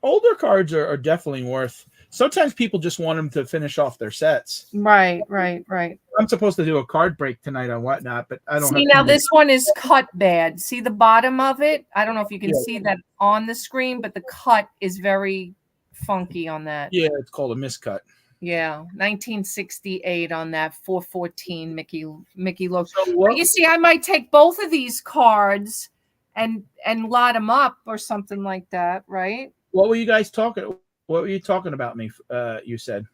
Older cards are definitely worth. Sometimes people just want them to finish off their sets. Right. I'm supposed to do a card break tonight on Whatnot, but I don't See, have now time. this one is cut bad. See the bottom of it? I don't know if you can Yeah. see that on the screen, but the cut is very funky on that. Yeah, it's called a miscut. Yeah, 1968 on that 414 Mickey Loach. So But what, you see, I might take both of these cards and lot them up or something like that, right? what were you guys talking? What were you talking about me? You said.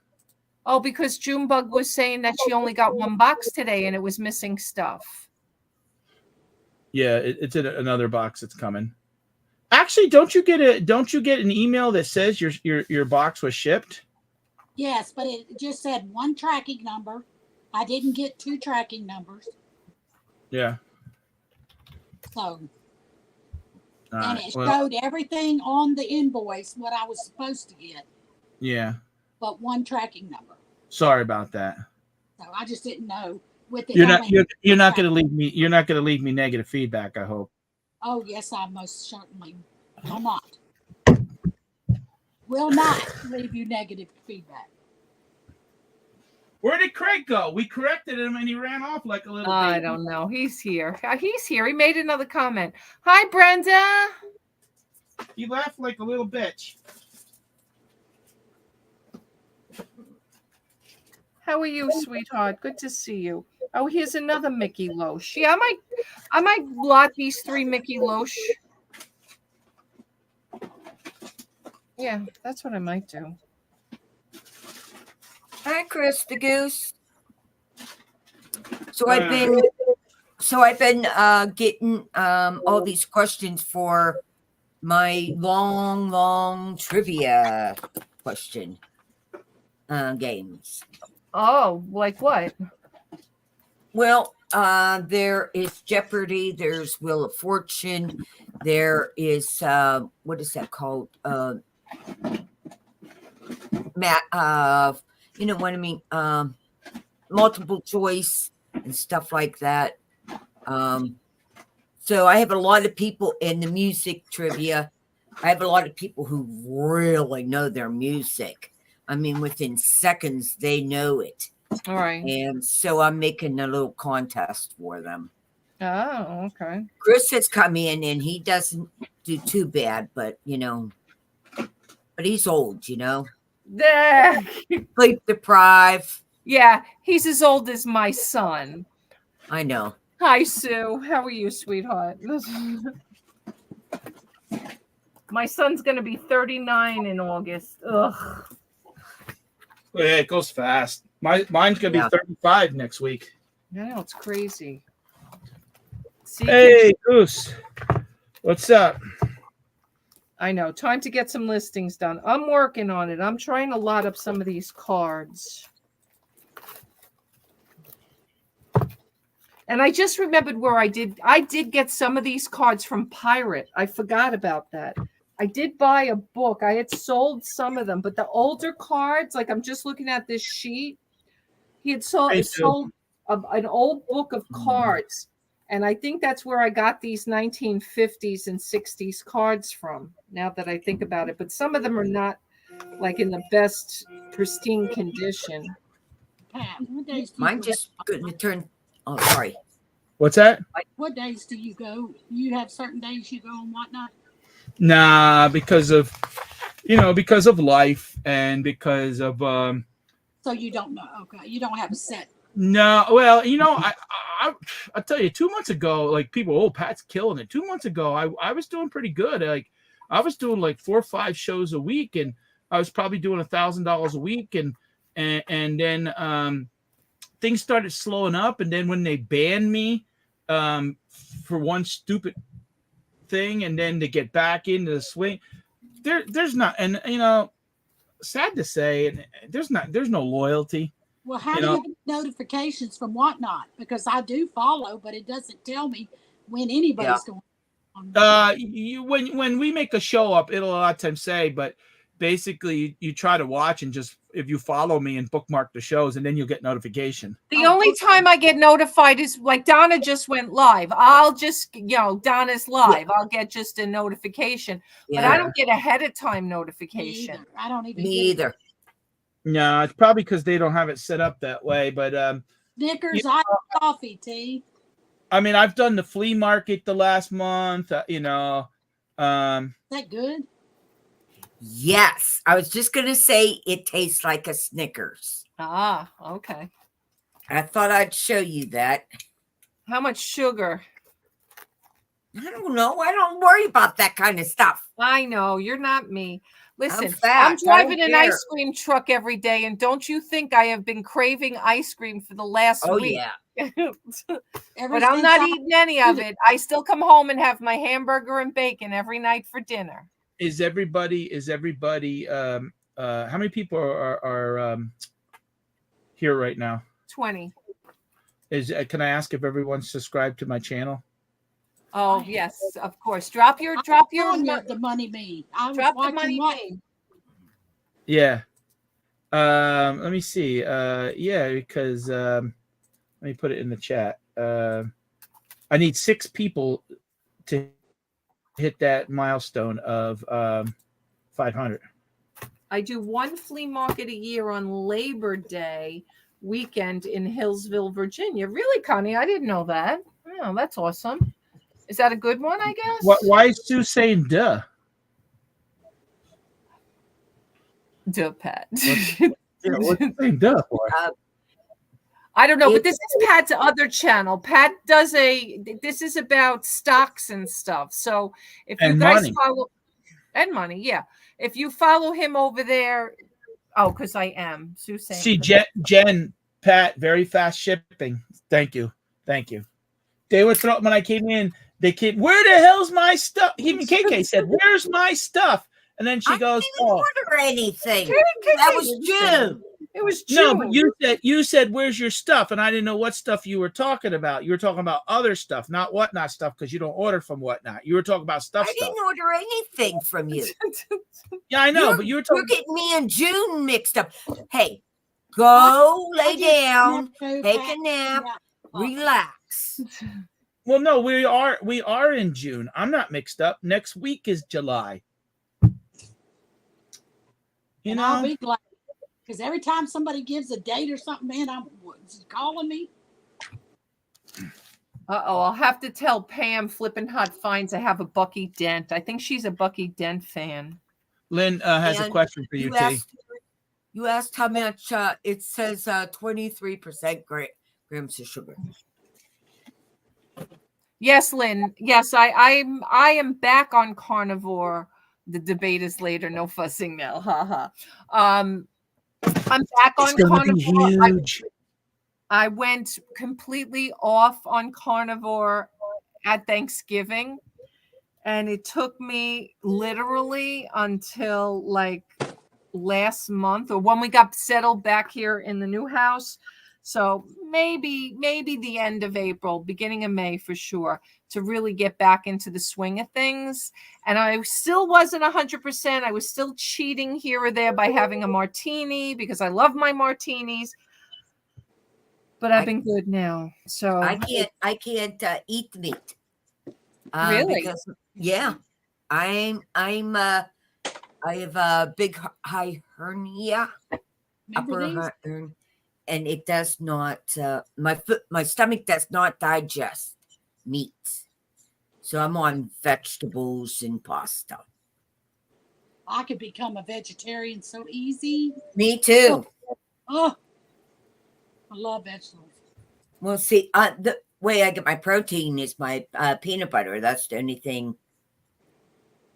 Oh, because Junebug was saying that she only got one box today and it was missing stuff. Yeah, it's in another box that's coming. Actually, don't you get an email that says your box was shipped? Yes, but it just said one tracking number. I didn't get 2 tracking numbers. Yeah. So, All and right. it Well, showed everything on the invoice, what I was supposed to get, yeah. but one tracking number. Sorry about that. So I just didn't know with the You're not only- you're not going to leave me. You're not going to leave me negative feedback. I hope. Oh, yes, I most certainly will not. Will not leave you negative feedback. Where did Craig go? We corrected him and he ran off like a little. I baby. don't know. He's here. He's here. He made another comment. Hi, Brenda. He laughed like a little bitch. How are you, sweetheart? Good to see you. Oh, here's another Mickey Loach. Yeah, I might blot these 3 Mickey Loach. Yeah, that's what I might do. Hi, Chris the Goose. So I've been getting all these questions for my long trivia question games. Oh, like what? Well, there is Jeopardy. There's Wheel of Fortune. There is what is that called? You know what I mean? Multiple choice and stuff like that. So I have a lot of people in the music trivia. I have a lot of people who really know their music. I mean, within seconds, they know it. All right. And so I'm making a little contest for them. Oh, okay. Chris has come in and he doesn't do too bad, but but he's old, There. sleep deprived. Yeah, he's as old as my son. I know. Hi, Sue. How are you, sweetheart? My son's going to be 39 in August. Ugh. Yeah, it goes fast. Mine's gonna be Yeah. 35 next week. I know, it's crazy. See, Hey, Goose, what's up? I know. Time to get some listings done. I'm working on it. I'm trying to lot up some of these cards. And I just remembered where I did get some of these cards from Pirate. I forgot about that. I did buy a book. I had sold some of them, but the older cards, like I'm just looking at this sheet, he had sold an old book of cards. And I think that's where I got these 1950s and 60s cards from, now that I think about it. But some of them are not like in the best pristine condition. Pat, what days do you Mine go? just couldn't turn. Oh, sorry. What's that? What days do you go? You have certain days you go and whatnot? Nah, because of life and because of So you don't know. Okay. You don't have a set. no. Well, I'll tell you, 2 months ago, like people, oh, Pat's killing it. 2 months ago, I was doing pretty good. Like I was doing like 4 or 5 shows a week, and I was probably doing $1,000 a week, and then things started slowing up, and then when they banned me for one stupid thing, and then to get back into the swing, there's not, and sad to say, and there's no loyalty. Well, how do you get notifications from whatnot? Because I do follow, but it doesn't tell me when anybody's going on. When we make a show up, it'll a lot of times say, but basically you try to watch and just if you follow me and bookmark the shows, and then you'll get notification. The only time I get notified is like Donna just went live. I'll just, Donna's live. I'll get just a notification, but I don't get ahead of time notification. I don't even. Me either. No, it's probably because they don't have it set up that way. But Snickers, iced coffee, T. I mean, I've done the flea market the last month. Is that good? Yes, I was just gonna say it tastes like a Snickers. Ah, okay. I thought I'd show you that. How much sugar? I don't know. I don't worry about that kind of stuff. I know you're not me. Listen, fat. I'm driving I an don't care. ice cream truck every day, and don't you think I have been craving ice cream for the last week? Yeah. But I'm not eating any of it. I still come home and have my hamburger and bacon every night for dinner. Is everybody how many people are here right now? 20. Can I ask if everyone's subscribed to my channel? Oh yes, of course. Drop your the money me. I was drop the watching money what? me. Yeah. Let me see. Yeah, because let me put it in the chat. I need 6 people to hit that milestone of 500. I do one flea market a year on Labor Day weekend in Hillsville, Virginia. Really, Connie? I didn't know that. Oh, that's awesome. Is that a good one, I guess? Why is Sue saying duh? Duh, Pat. What's she saying duh for? I don't know, but this is Pat's other channel. Pat does this is about stocks and stuff. So if you guys follow money, yeah. If you follow him over there, because I am. Sue saying. See, Jen, Pat, very fast shipping. Thank you. They were throwing when I came in. They came. Where the hell's my stuff? Even KK said, "Where's my stuff?" And then she goes, "I didn't order anything. KK That was June." It was June. No, but you said, "Where's your stuff?" And I didn't know what stuff you were talking about. You were talking about other stuff, not Whatnot stuff, because you don't order from Whatnot. You were talking about stuff. I didn't order anything from you. Yeah, I know, but you were talking. You're getting me and June mixed up. Hey, go lay down, take a nap, relax. Well, no, we are in June. I'm not mixed up. Next week is July. I'll be glad. Because every time somebody gives a date or something, man, I'm calling me. I'll have to tell Pam Flippin' Hot Finds I have a Bucky Dent. I think she's a Bucky Dent fan. Lynn has a question for you, T. You asked how much it says 23% grams of sugar. Yes, Lynn. Yes, I am back on carnivore. The debate is later. No fussing now. Ha ha. I'm back on carnivore. I went completely off on carnivore at Thanksgiving, and it took me literally until like last month or when we got settled back here in the new house. So maybe the end of April, beginning of May for sure, to really get back into the swing of things. And I still wasn't 100%. I was still cheating here or there by having a martini because I love my martinis. But I've been good now. So I can't eat the meat. Really? Because, yeah, I have a big high hernia, upper hernia. And it does not, my stomach does not digest meat. So I'm on vegetables and pasta. I could become a vegetarian so easy. Me too. Oh, I love vegetables. Well, see, the way I get my protein is my peanut butter. That's the only thing.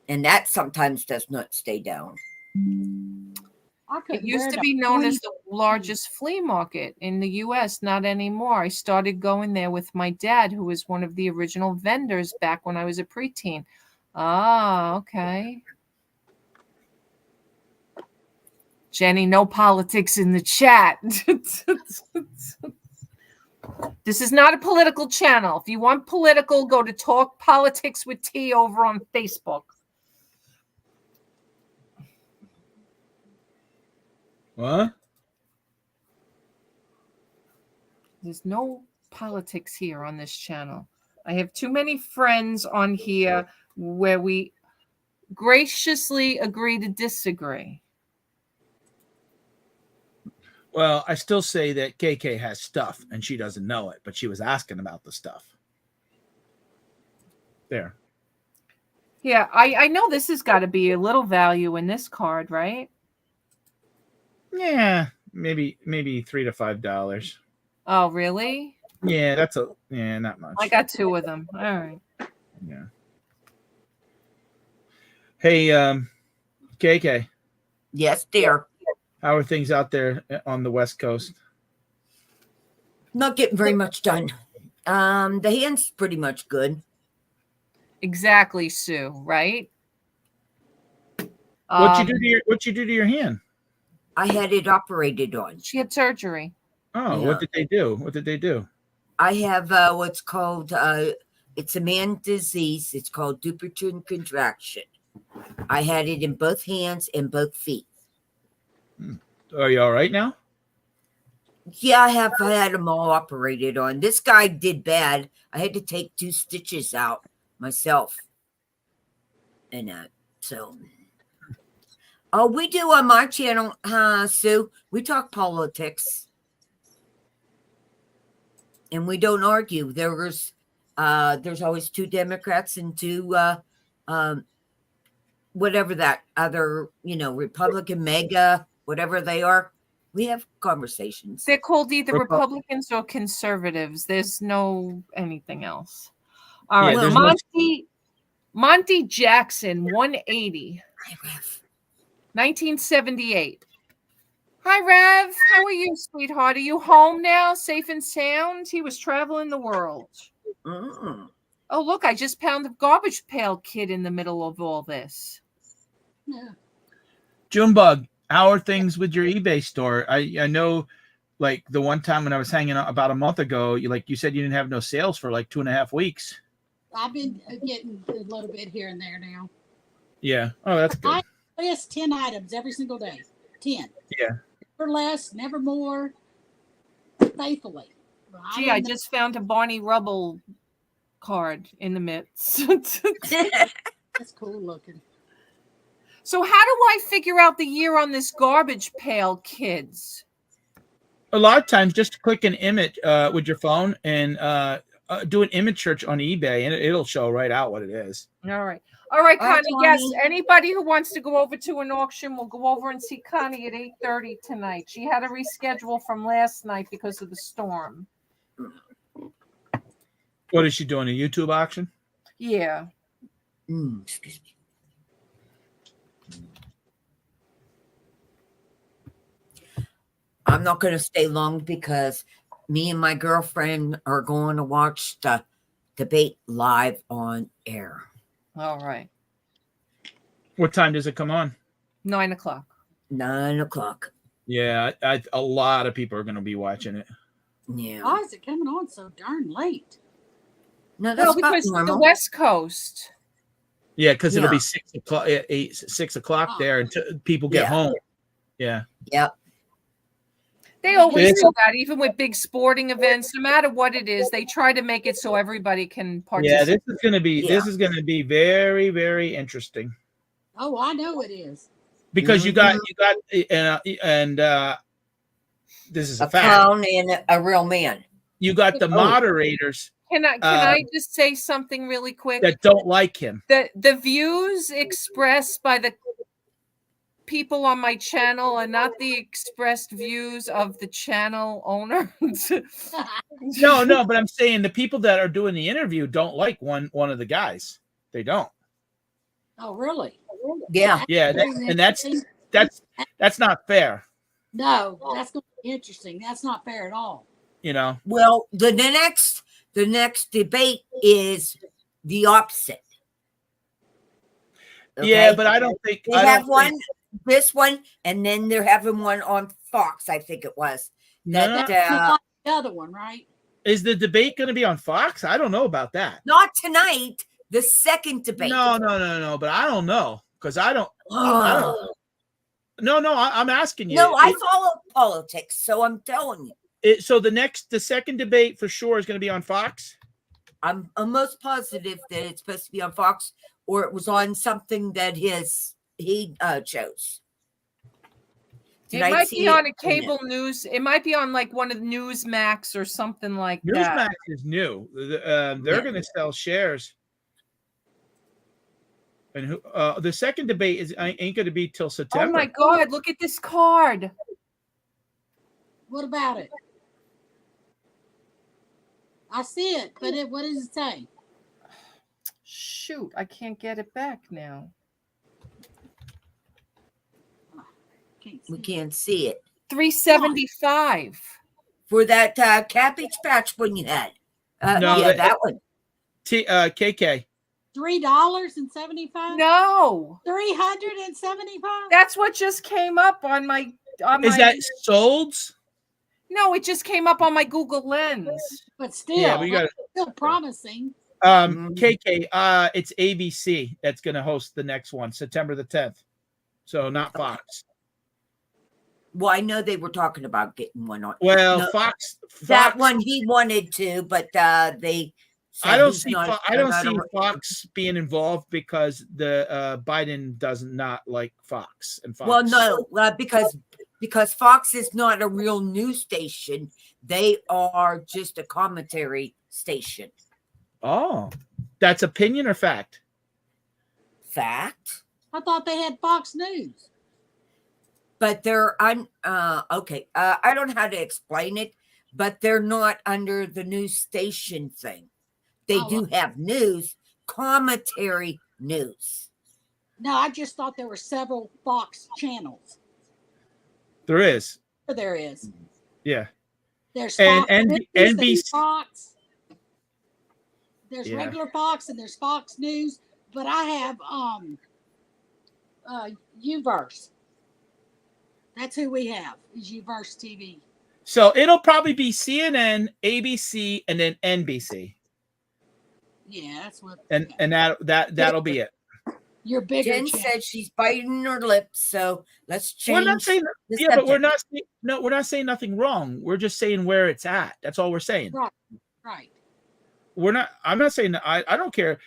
And that sometimes does not stay down. It used to be known as the largest flea market in the U.S. Not anymore. I started going there with my dad, who was one of the original vendors back when I was a preteen. Ah, okay. Jenny, no politics in the chat. This is not a political channel. If you want political, go to Talk Politics with T over on Facebook. What? There's no politics here on this channel. I have too many friends on here where we graciously agree to disagree. Well, I still say that KK has stuff and she doesn't know it, but she was asking about the stuff. There. Yeah, I know this has got to be a little value in this card, right? Yeah, maybe $3 to $5. Oh, really? Yeah, not much. I got 2 of them. All right. Yeah. Hey, KK. Yes, dear. How are things out there on the West Coast? Not getting very much done. The hand's pretty much good. Exactly, Sue, right? What you do to your hand? I had it operated on. She had surgery. Oh, Yeah. What did they do? What did they do? I have what's called it's a man disease. It's called Dupuytren contraction. I had it in both hands and both feet. Are you all right now? Yeah, I had them all operated on. This guy did bad. I had to take 2 stitches out myself. And so we do on my channel, Sue. We talk politics. And we don't argue. There's always 2 Democrats and 2 whatever that other, Republican mega, whatever they are. We have conversations. They're called either Republicans or conservatives. There's no anything else. All right. Well, Monty Jackson, 180. Hi, Rev. 1978. Hi, Rev. How are you, sweetheart? Are you home now, safe and sound? He was traveling the world. Mm. Oh, look, I just found the garbage pail kid in the middle of all this. Yeah. Junebug, how are things with your eBay store? I know, like the one time when I was hanging out about a month ago, you said you didn't have no sales for like 2.5 weeks. I've been getting a little bit here and there now. Yeah. Oh, that's good. I list 10 items every single day. 10. Yeah. Never less, never more. Faithfully. Well, Gee, I just found a Barney Rubble card in the midst. That's cool looking. So how do I figure out the year on this garbage pail, kids? A lot of times, just click an image with your phone and do an image search on eBay, and it'll show right out what it is. All right. All right, Connie. Yes, Connie. anybody who wants to go over to an auction will go over and see Connie at 8:30 tonight. She had to reschedule from last night because of the storm. What is she doing? A YouTube auction? Yeah. Excuse me. I'm not going to stay long because me and my girlfriend are going to watch the debate live on air. All right. What time does it come on? 9 o'clock. 9 o'clock. Yeah, a lot of people are going to be watching it. Yeah. Why is it coming on so darn late? No, that's No, about because normal. the West Coast. Yeah, because it'll Yeah. be 6 o'clock, 6 o'clock there until people get Yeah. home. Yeah. Yep. They always It's- do that, even with big sporting events. No matter what it is, they try to make it so everybody can participate. Yeah, this is gonna be very, very interesting. Oh, I know it is. Because you got and this is a A fact. clown and a real man. You got the moderators Can I just say something really quick? that don't like him. The views expressed by the people on my channel are not the expressed views of the channel owner. No, but I'm saying the people that are doing the interview don't like one of the guys. They don't. Oh, really? Yeah. Yeah, that's not fair. No, that's going to be interesting. That's not fair at all. You know. Well, the next debate is the opposite. Yeah, Okay? but I don't think They have this one, and then they're having one on Fox, I think it was. That Not like the other one, right? Is the debate going to be on Fox? I don't know about that. not tonight, the second debate. No. But I don't know because I don't. Oh. No, I'm asking you. No, I follow politics, so I'm telling you. So the second debate for sure is going to be on Fox. I'm almost positive that it's supposed to be on Fox, or it was on something that he chose. It might be on a cable news. It might be on like one of the Newsmax or something like that. Newsmax is new. They're going to sell shares. And the second debate ain't going to be till September. Oh my God! Look at this card. What about it? I see it, but what does it say? Shoot, I can't get it back now. We can't see it. $3.75 for that cabbage patch one you had. No, yeah, that one. KK. $3.75? No, $375. That's what just came up on my. Is that sold? No, it just came up on my Google Lens. But still, yeah, we got still promising. KK, it's ABC that's going to host the next one, September the 10th. So not Fox. Well, I know they were talking about getting one on. Well, no, Fox that one he wanted to, but they. I don't see Fox being involved because the Biden does not like Fox and Fox. Well, no, because Fox is not a real news station. They are just a commentary station. Oh, that's opinion or fact? Fact. I thought they had Fox News. But they're okay. I don't know how to explain it, but they're not under the news station thing. They do have news, commentary news. No, I just thought there were several Fox channels. There is. There is. Yeah. There's and Fox, NBC. Fox. There's regular Fox and there's Fox News, but I have Uverse. That's who we have. Is Uverse TV. So it'll probably be CNN, ABC, and then NBC. Yeah, that's what. And that'll be it. You're bigger. Jen said she's biting her lips, so let's change. We're not saying but we're not saying nothing wrong. We're just saying where it's at. That's all we're saying. Right. I'm not saying that I don't care.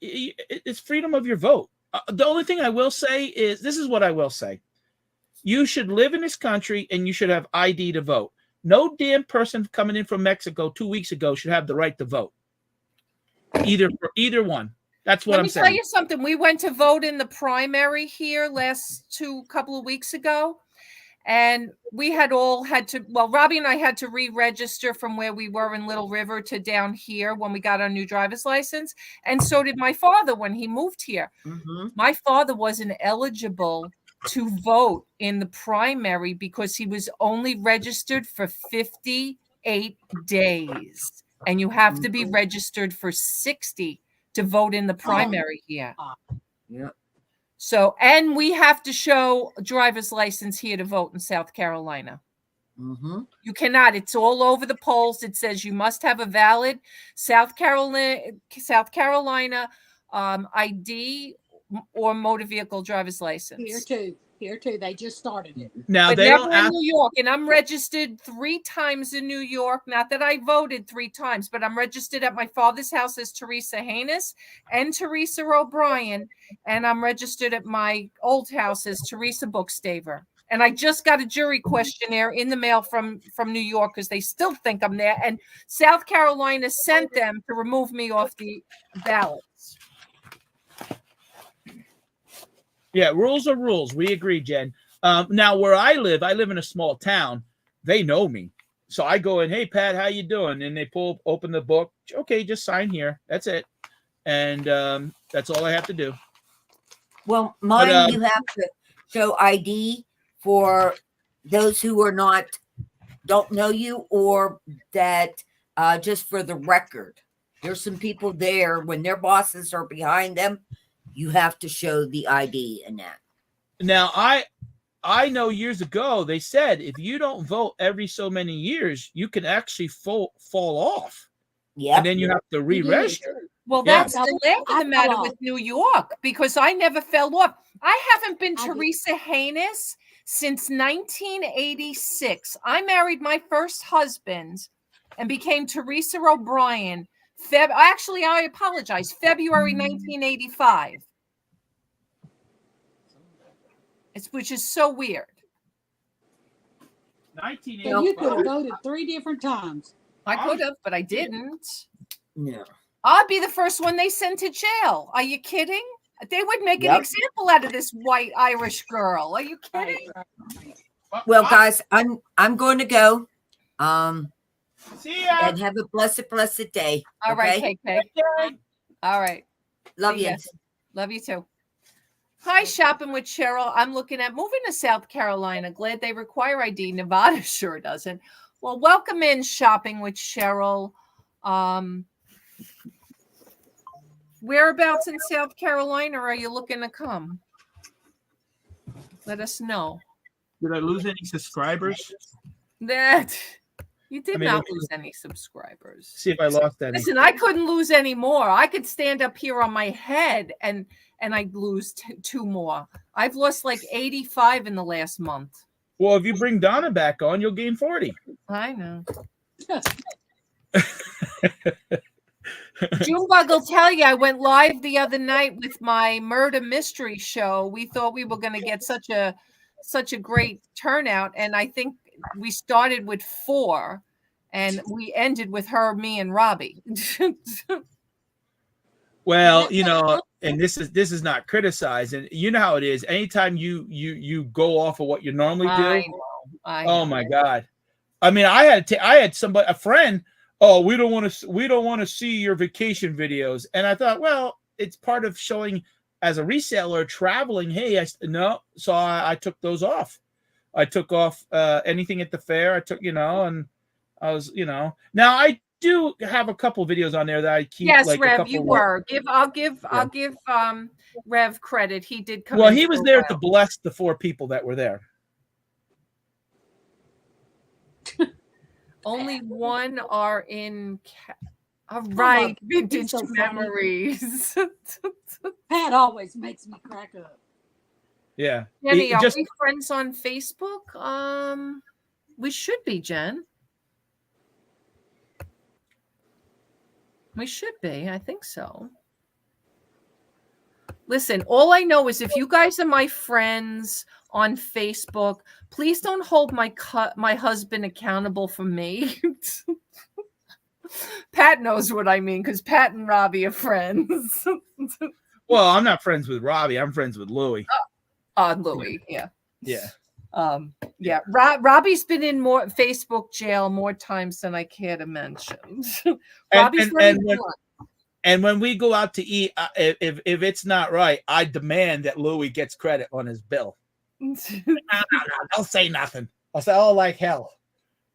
It's freedom of your vote. The only thing I will say is this is what I will say. You should live in this country and you should have ID to vote. No damn person coming in from Mexico 2 weeks ago should have the right to vote. Either one. That's what I'm saying. Let me tell you something. We went to vote in the primary here couple of weeks ago. And we had to, Robbie and I had to re-register from where we were in Little River to down here when we got our new driver's license. And so did my father when he moved here. Mm-hmm. My father wasn't eligible to vote in the primary because he was only registered for 58 days. And you have to be registered for 60 to vote in the primary here. Yeah. So, and we have to show a driver's license here to vote in South Carolina. Mm-hmm. You cannot. It's all over the polls. It says you must have a valid South Carolina ID or motor vehicle driver's license. Here too. They just started it. Now but they never don't in New York, and I'm registered 3 times in New York. Not that I voted 3 times, but I'm registered at my father's house as Teresa Haynes and Teresa O'Brien, and I'm registered at my old house as Teresa Bookstaver. And I just got a jury questionnaire in the mail from New York because they still think I'm there. And South Carolina sent them to remove me off the ballots. Yeah, rules are rules. We agree, Jen. Now, where I live in a small town. They know me. So I go in, hey, Pat, how you doing? And they open the book. Okay, just sign here. That's it. And that's all I have to do. Well, mine, you have to show ID for those who are don't know you or that just for the record. There's some people there when their bosses are behind them. You have to show the ID in that. Now, I know years ago they said if you don't vote every so many years, you can actually fall off. Yeah, and then you have to re-register. Well, Yeah. that's the laugh of I the matter fell with off. New York because I never fell off. I haven't been I did. Teresa Haynes since 1986. I married my first husband and became Teresa O'Brien. Actually, I apologize. February 1985. Which is so weird. So you could 1985. have voted 3 different times. I could have, but I didn't. No. I'd be the first one they sent to jail. Are you kidding? They would make an Yep. example out of this white Irish girl. Are you kidding? Well, guys, I'm going to go. See ya. And have a blessed day. All right, okay? KK. All right. Love See you. ya. Love you too. Hi, shopping with Cheryl. I'm looking at moving to South Carolina. Glad they require ID. Nevada sure doesn't. Well, welcome in shopping with Cheryl. Whereabouts in South Carolina are you looking to come? Let us know. Did I lose any subscribers? That you did I mean, not lose any subscribers. See if I lost any. Listen, I couldn't lose any more. I could stand up here on my head and I'd lose 2 more. I've lost like 85 in the last month. Well, if you bring Donna back on, you'll gain 40. I know. Junebug will tell you I went live the other night with my murder mystery show. We thought we were going to get such a great turnout, and I think we started with 4 and we ended with her, me, and Robbie. Well, you know, and this is not criticizing. You know how it is. Anytime you go off of what you normally do. I know. Oh my God. I mean, I had somebody, a friend. Oh, we don't want to see your vacation videos. And I thought, well, it's part of showing as a reseller traveling. Hey, no. So I took those off. I took off anything at the fair. I took, and I was, now I do have a couple videos on there that I keep. Yes, like Rev, you were. I'll give Rev credit. He did come. Well, he was there to bless the 4 people that were there. Only 1 are in. All right, vintage so funny. memories. Pat always makes me crack up. Yeah. Jenny, are we friends on Facebook? We should be, Jen. We should be. I think so. Listen, all I know is if you guys are my friends on Facebook, please don't hold my husband accountable for me. Pat knows what I mean because Pat and Robbie are friends. Well, I'm not friends with Robbie. I'm friends with Louie. Louie, yeah. Yeah. Yeah. Robbie's been in more Facebook jail more times than I care to mention. Robbie's and when we go out to eat, if it's not right, I demand that Louie gets credit on his bill. No, don't say nothing. I'll say, oh, like hell.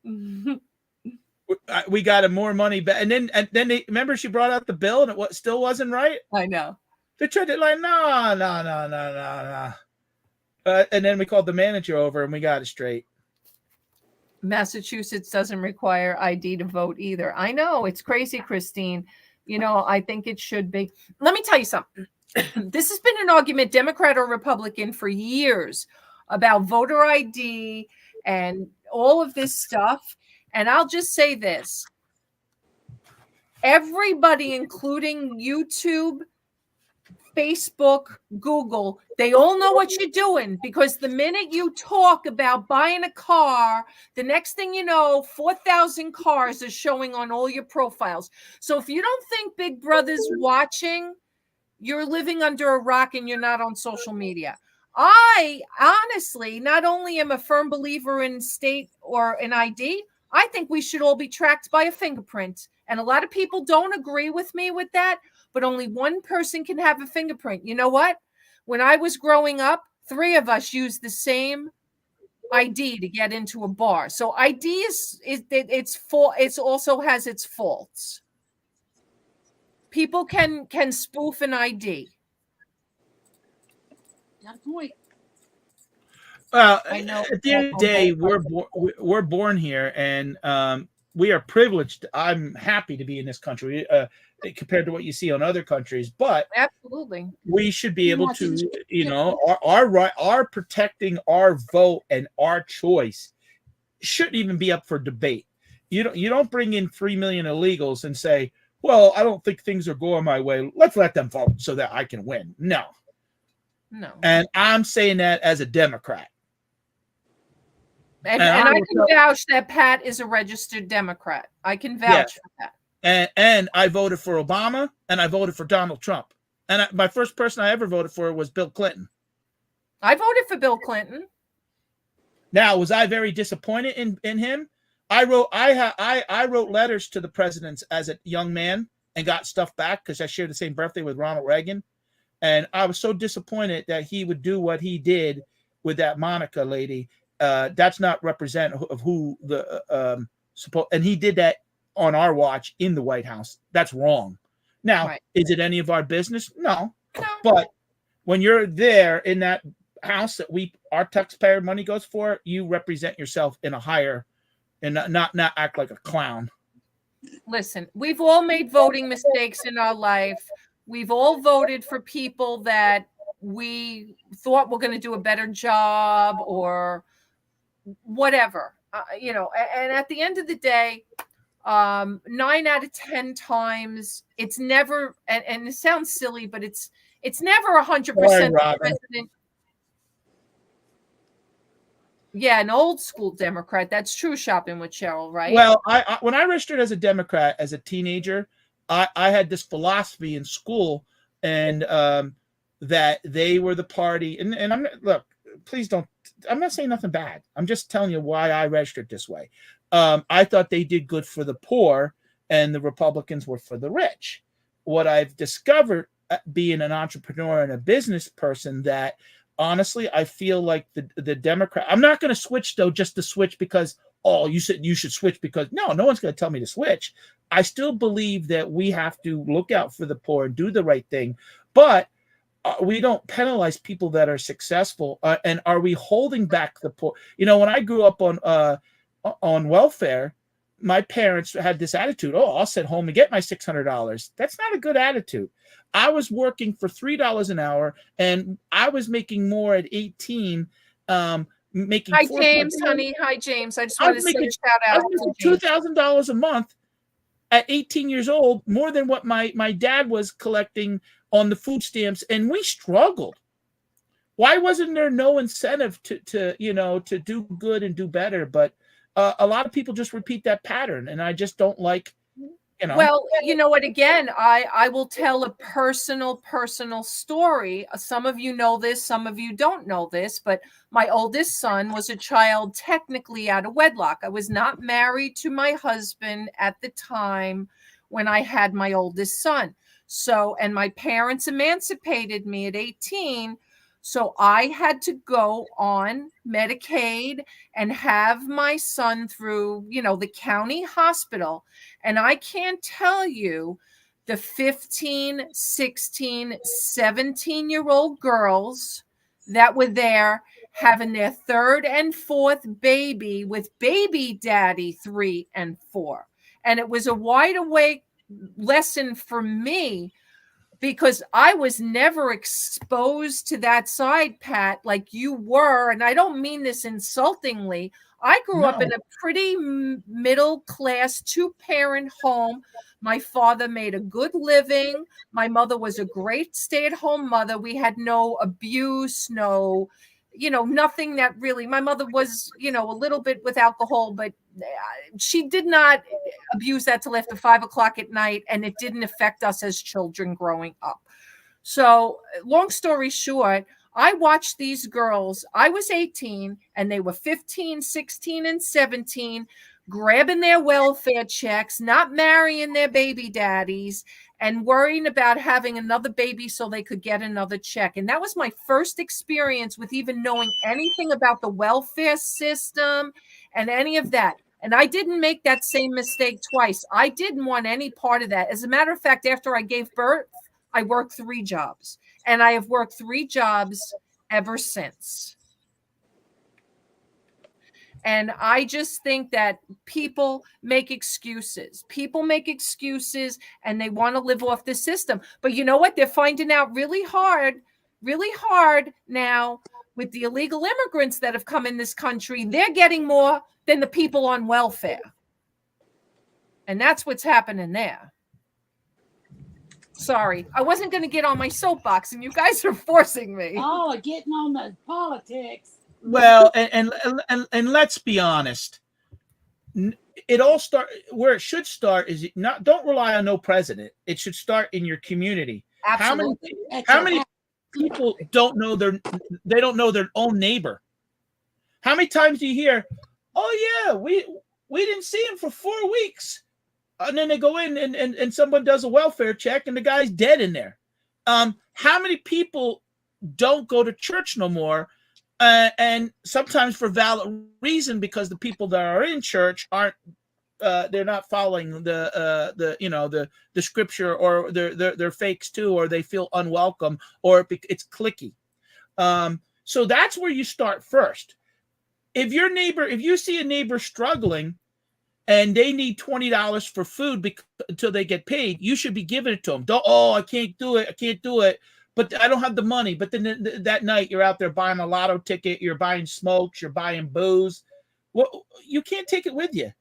We got him more money back, and then remember she brought out the bill, and it still wasn't right. I know. They tried to no. And then we called the manager over, and we got it straight. Massachusetts doesn't require ID to vote either. I know, it's crazy, Christine. I think it should be. Let me tell you something. This has been an argument, Democrat or Republican, for years about voter ID and all of this stuff. And I'll just say this. Everybody, including YouTube, Facebook, Google, they all know what you're doing because the minute you talk about buying a car, the next thing you know, 4,000 cars are showing on all your profiles. So if you don't think Big Brother's watching, you're living under a rock and you're not on social media. I honestly not only am a firm believer in state or an ID, I think we should all be tracked by a fingerprint. And a lot of people don't agree with me with that, but only one person can have a fingerprint. You know what? When I was growing up, 3 of us used the same ID to get into a bar. So ID it also has its faults. People can spoof an ID. Got a point. Well, I know. at the end of the day, we're born here, and we are privileged. I'm happy to be in this country compared to what you see on other countries, but Absolutely. we should be able Watch to, it. you know, our right, our protecting our vote and our choice shouldn't even be up for debate. You don't bring in 3 million illegals and say, well, I don't think things are going my way. Let's let them vote so that I can win. No. And I'm saying that as a Democrat. And I can vouch that Pat is a registered Democrat. I can vouch for that. And I voted for Obama, and I voted for Donald Trump. And my first person I ever voted for was Bill Clinton. I voted for Bill Clinton. Now, was I very disappointed in him? I wrote letters to the presidents as a young man and got stuff back because I shared the same birthday with Ronald Reagan. And I was so disappointed that he would do what he did with that Monica lady. That's not representative of who the and he did that on our watch in the White House. That's wrong. Now, Is it any of our business? No. But when you're there in that house that our taxpayer money goes for, you represent yourself in a higher and not act like a clown. Listen, we've all made voting mistakes in our life. We've all voted for people that we thought were going to do a better job or whatever, and at the end of the day, 9 out of 10 times, it's never, and it sounds silly, but it's never 100% the president. Yeah, an old school Democrat. That's true. Shopping with Cheryl, right? Well, I when I registered as a Democrat as a teenager, I had this philosophy in school, and that they were the party. And please don't. I'm not saying nothing bad. I'm just telling you why I registered this way. I thought they did good for the poor, and the Republicans were for the rich. What I've discovered being an entrepreneur and a business person, that honestly, I feel like the Democrat. I'm not going to switch though, just to switch because you said you should switch because no one's going to tell me to switch. I still believe that we have to look out for the poor and do the right thing, but we don't penalize people that are successful. And are we holding back the poor? When I grew up on welfare, my parents had this attitude: oh, I'll sit home and get my $600. That's not a good attitude. I was working for $3 an hour, and I was making more at 18. Making Hi, James, honey. Hi, James. I just want to say a shout out. I was making $2,000 a month at 18 years old, more than what my dad was collecting on the food stamps, and we struggled. Why wasn't there no incentive to do good and do better? But a lot of people just repeat that pattern, and I just don't like. Well, you know what? Again, I will tell a personal story. Some of you know this, some of you don't know this, but my oldest son was a child technically out of wedlock. I was not married to my husband at the time when I had my oldest son. So, and my parents emancipated me at 18. So I had to go on Medicaid and have my son through, the county hospital. And I can't tell you the 15, 16, 17-year-old girls that were there having their third and fourth baby with baby daddy 3 and 4. And it was a wide awake lesson for me, because I was never exposed to that side, Pat, like you were. And I don't mean this insultingly. I grew up in a pretty middle class 2-parent home. My father made a good living. My mother was a great stay-at-home mother. We had no abuse, nothing that really, my mother was, a little bit with alcohol, but she did not abuse that till after 5 o'clock at night. And it didn't affect us as children growing up. So long story short, I watched these girls. I was 18 and they were 15, 16, and 17, grabbing their welfare checks, not marrying their baby daddies, and worrying about having another baby so they could get another check. And that was my first experience with even knowing anything about the welfare system and any of that. And I didn't make that same mistake twice. I didn't want any part of that. As a matter of fact, after I gave birth, I worked 3 jobs. And I have worked 3 jobs ever since. And I just think that people make excuses. People make excuses and they want to live off the system. But you know what? They're finding out really hard now with the illegal immigrants that have come in this country. They're getting more than the people on welfare. And that's what's happening there. Sorry, I wasn't going to get on my soapbox and you guys are forcing me. Oh, getting on the politics. Well, and let's be honest. It all start where it should start is not. Don't rely on no president. It should start in your community. Absolutely. How many people don't know they don't know their own neighbor? How many times do you hear, "Oh yeah, we didn't see him for 4 weeks," and then they go in and someone does a welfare check and the guy's dead in there. How many people don't go to church no more? And sometimes for valid reason, because the people that are in church aren't, they're not following the scripture, or they're fakes too, or they feel unwelcome, or it's cliquey. So that's where you start first. If you see a neighbor struggling and they need $20 for food until they get paid, you should be giving it to them. I can't do it. But I don't have the money. But then that night you're out there buying a lotto ticket, you're buying smokes, you're buying booze. Well, you can't take it with you.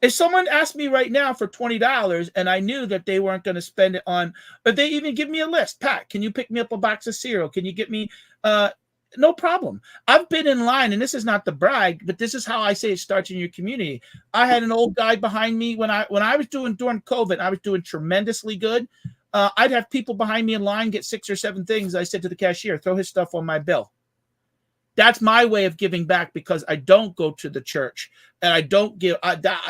If someone asked me right now for $20 and I knew that they weren't going to spend it on, but they even give me a list, Pat, can you pick me up a box of cereal? Can you get me, no problem. I've been in line, and this is not the brag, but this is how I say it starts in your community. I had an old guy behind me when I was doing during COVID, I was doing tremendously good. I'd have people behind me in line get 6 or 7 things. I said to the cashier, throw his stuff on my bill. That's my way of giving back, because I don't go to the church and I don't give.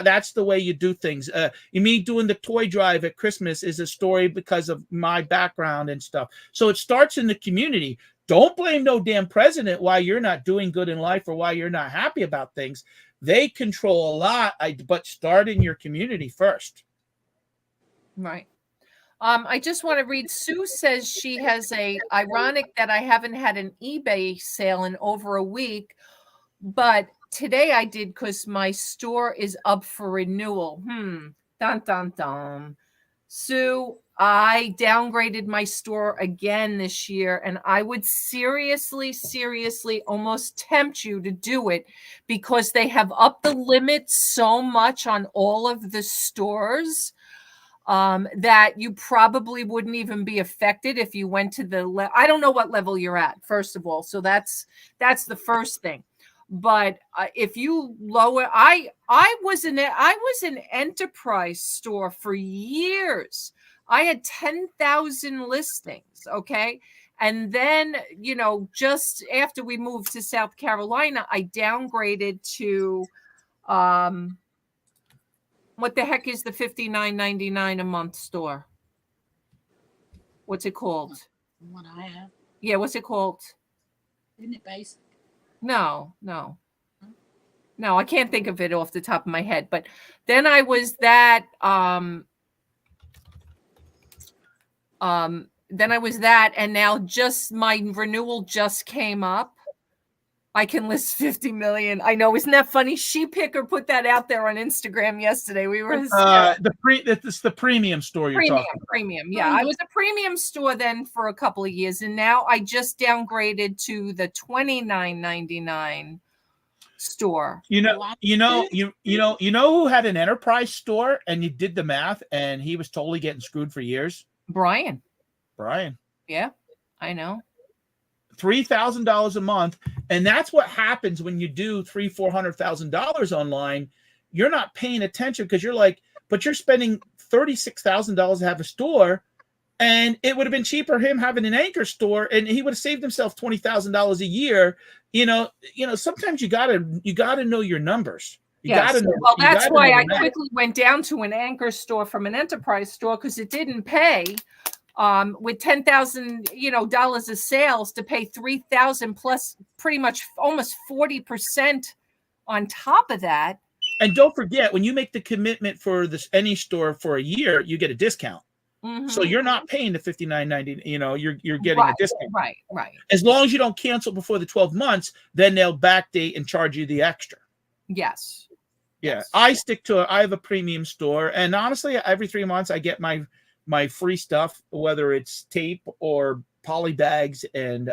That's the way you do things. Me doing the toy drive at Christmas is a story because of my background and stuff. So it starts in the community. Don't blame no damn president why you're not doing good in life or why you're not happy about things. They control a lot, but start in your community first. Right. I just want to read. Sue says she has ironic that I haven't had an eBay sale in over a week, but today I did because my store is up for renewal. Dun, dun, dun. Sue, I downgraded my store again this year, and I would seriously almost tempt you to do it, because they have upped the limit so much on all of the stores that you probably wouldn't even be affected if you went to the I don't know what level you're at, first of all. So that's the first thing. But if you lower, I was an enterprise store for years. I had 10,000 listings. Okay. And then, just after we moved to South Carolina, I downgraded to, what the heck is the $59.99 a month store? What's it called? What I have. Yeah, what's it called? Isn't it basic? No, I can't think of it off the top of my head. But then I was that, and now just my renewal just came up. I can list 50 million. I know, isn't that funny? She Picker put that out there on Instagram yesterday. We were it's the premium store you're talking about. Premium. Yeah, I was a premium store then for a couple of years, and now I just downgraded to the $29.99 store. You know who had an enterprise store, and you did the math, and he was totally getting screwed for years? Brian. Yeah, I know. $3,000 a month, and that's what happens when you do $400,000 online. You're not paying attention because you're like, but you're spending $36,000 to have a store, and it would have been cheaper him having an anchor store, and he would have saved himself $20,000 a year. Sometimes you gotta know your numbers. Yes. Well, that's why I quickly went down to an anchor store from an enterprise store, because it didn't pay. With $10,000, dollars of sales, to pay $3,000 plus pretty much almost 40% on top of that. And don't forget, when you make the commitment for any store for a year, you get a discount. Mm-hmm. So you're not paying the $59.90. You're getting a discount. Right. As long as you don't cancel before the 12 months, then they'll backdate and charge you the extra. Yes. Yeah, Yes. I stick to it. I have a premium store, and honestly, every 3 months I get my free stuff, whether it's tape or poly bags. And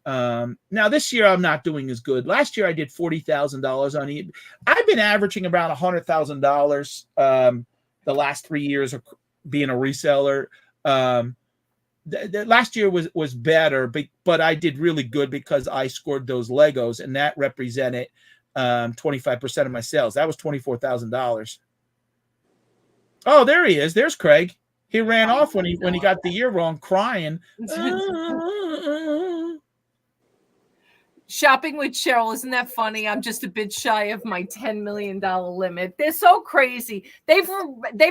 now this year I'm not doing as good. Last year I did $40,000 on eBay. I've been averaging around $100,000 the last 3 years of being a reseller. The last year was better, but I did really good because I scored those Legos, and that represented 25% of my sales. That was $24,000. Oh, there he is. There's Craig. He ran off when he got the year wrong, crying. Shopping with Cheryl, isn't that funny? I'm just a bit shy of my $10 million limit. They're so crazy. They've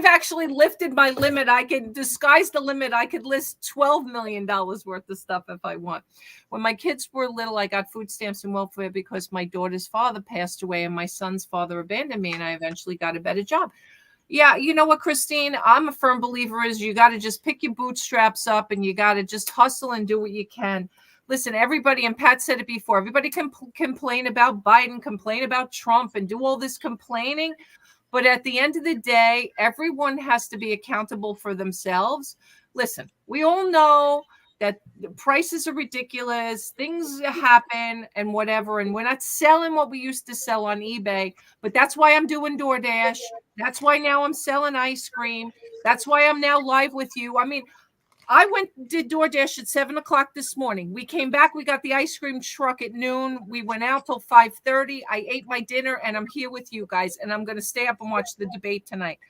actually lifted my limit. I can disguise the limit. I could list $12 million worth of stuff if I want. When my kids were little, I got food stamps and welfare because my daughter's father passed away and my son's father abandoned me, and I eventually got a better job. Yeah, you know what, Christine? I'm a firm believer is you got to just pick your bootstraps up and you got to just hustle and do what you can. Listen, everybody, and Pat said it before, everybody can complain about Biden, complain about Trump, and do all this complaining. But at the end of the day, everyone has to be accountable for themselves. Listen, we all know that the prices are ridiculous, things happen and whatever, and we're not selling what we used to sell on eBay, but that's why I'm doing DoorDash. That's why now I'm selling ice cream. That's why I'm now live with you. I mean, I did DoorDash at 7:00 this morning. We came back. We got the ice cream truck at noon. We went out till 5:30. I ate my dinner, and I'm here with you guys. And I'm going to stay up and watch the debate tonight.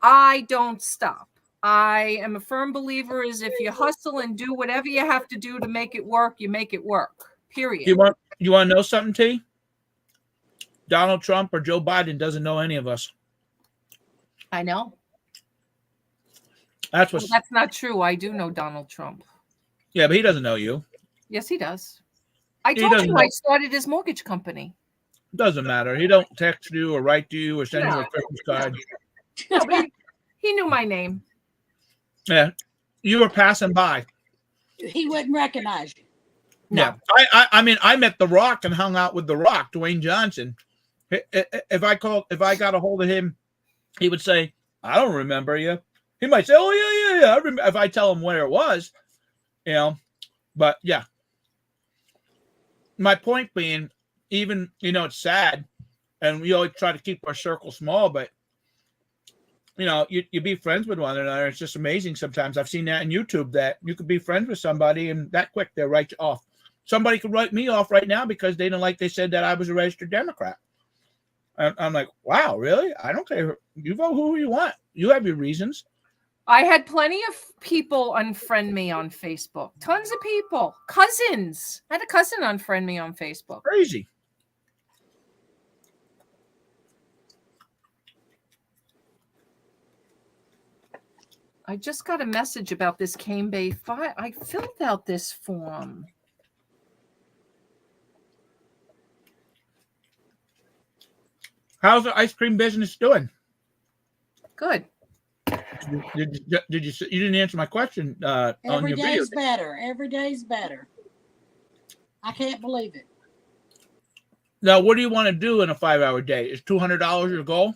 I don't stop. I am a firm believer is if you hustle and do whatever you have to do to make it work, you make it work. Period. You want to know something, T? Donald Trump or Joe Biden doesn't know any of us. I know. That's not true. I do know Donald Trump. Yeah, but he doesn't know you. Yes, he does. I told you I started his mortgage company. Doesn't matter. He don't text you or write to you or send you a Christmas card. No, but he knew my name. Yeah, you were passing by. He wouldn't recognize you. No. Yeah, I mean, I met The Rock and hung out with The Rock, Dwayne Johnson. If I got a hold of him, he would say, "I don't remember you." He might say, "Oh yeah. I remember." If I tell him where it was, you know. But yeah, my point being, even it's sad, and we always try to keep our circle small, but you be friends with one another. It's just amazing sometimes. I've seen that on YouTube that you could be friends with somebody and that quick they'll write you off. Somebody could write me off right now because they said that I was a registered Democrat. I'm like, wow, really? I don't care. You vote who you want. You have your reasons. I had plenty of people unfriend me on Facebook. Tons of people. Cousins. I had a cousin unfriend me on Facebook. Crazy. I just got a message about this Cane Bay file. I filled out this form. How's the ice cream business doing? Good. Did you didn't answer my question on your video? Every day's better. Every day's better. I can't believe it. Now, what do you want to do in a 5-hour day? Is $200 your goal?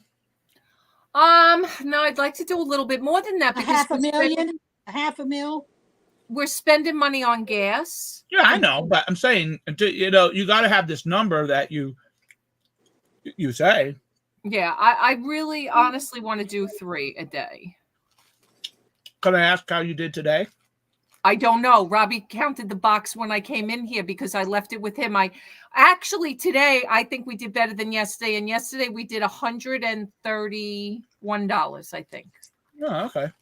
No, I'd like to do a little bit more than that. Because $500,000. We're spending money on gas. Yeah, I know, but I'm saying, you got to have this number that you say. Yeah, I really honestly want to do 3 a day. Can I ask how you did today? I don't know. Robbie counted the box when I came in here because I left it with him. Today, I think we did better than yesterday. And yesterday we did $131, I think. Oh, okay.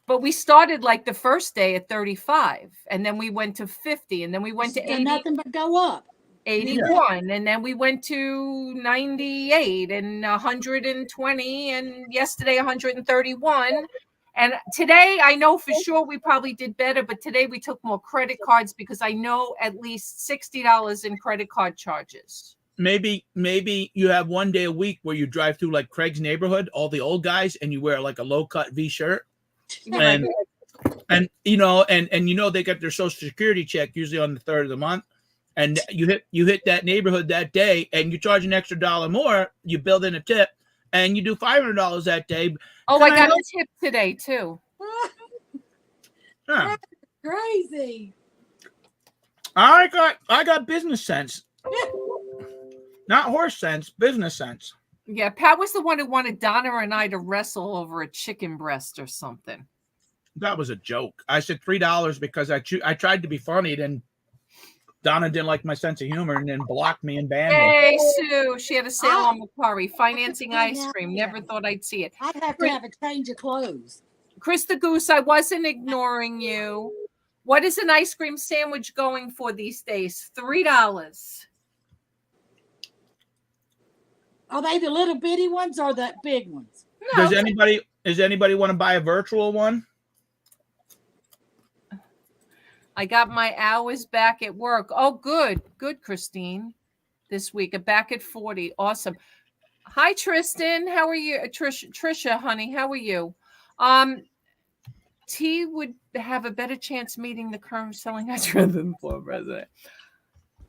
But we started like the first day at 35, and then we went to 50, and then we went to 80. Nothing but go up. 81, and then we went to 98 and 120, and yesterday 131. And today, I know for sure we probably did better, but today we took more credit cards because I know at least $60 in credit card charges. Maybe you have one day a week where you drive through like Craig's neighborhood, all the old guys, and you wear like a low-cut V shirt. And they get their Social Security check usually on the 3rd of the month. and you hit that neighborhood that day, and you charge an extra $1 more, you build in a tip, and you do $500 that day. Oh, Can I I got help? a tip today too. Huh. Crazy. I got business sense, not horse sense, business sense. Yeah, Pat was the one who wanted Donna and I to wrestle over a chicken breast or something. That was a joke. I said $3 because I tried to be funny, then Donna didn't like my sense of humor and then blocked me and banned me. Hey, Sue. She had a sale on Macquarie. Financing Yeah, ice cream. Never thought I'd see it. I'd have to have a change of clothes. Chris the Goose, I wasn't ignoring you. What is an ice cream sandwich going for these days? $3. Are they the little bitty ones or the big ones? No. Does anybody want to buy a virtual one? I got my hours back at work. Oh, good. Good, Christine. This week, back at 40. Awesome. Hi, Tristan. How are you? Trisha, honey, how are you? T would have a better chance meeting the current selling ice cream than the floor president.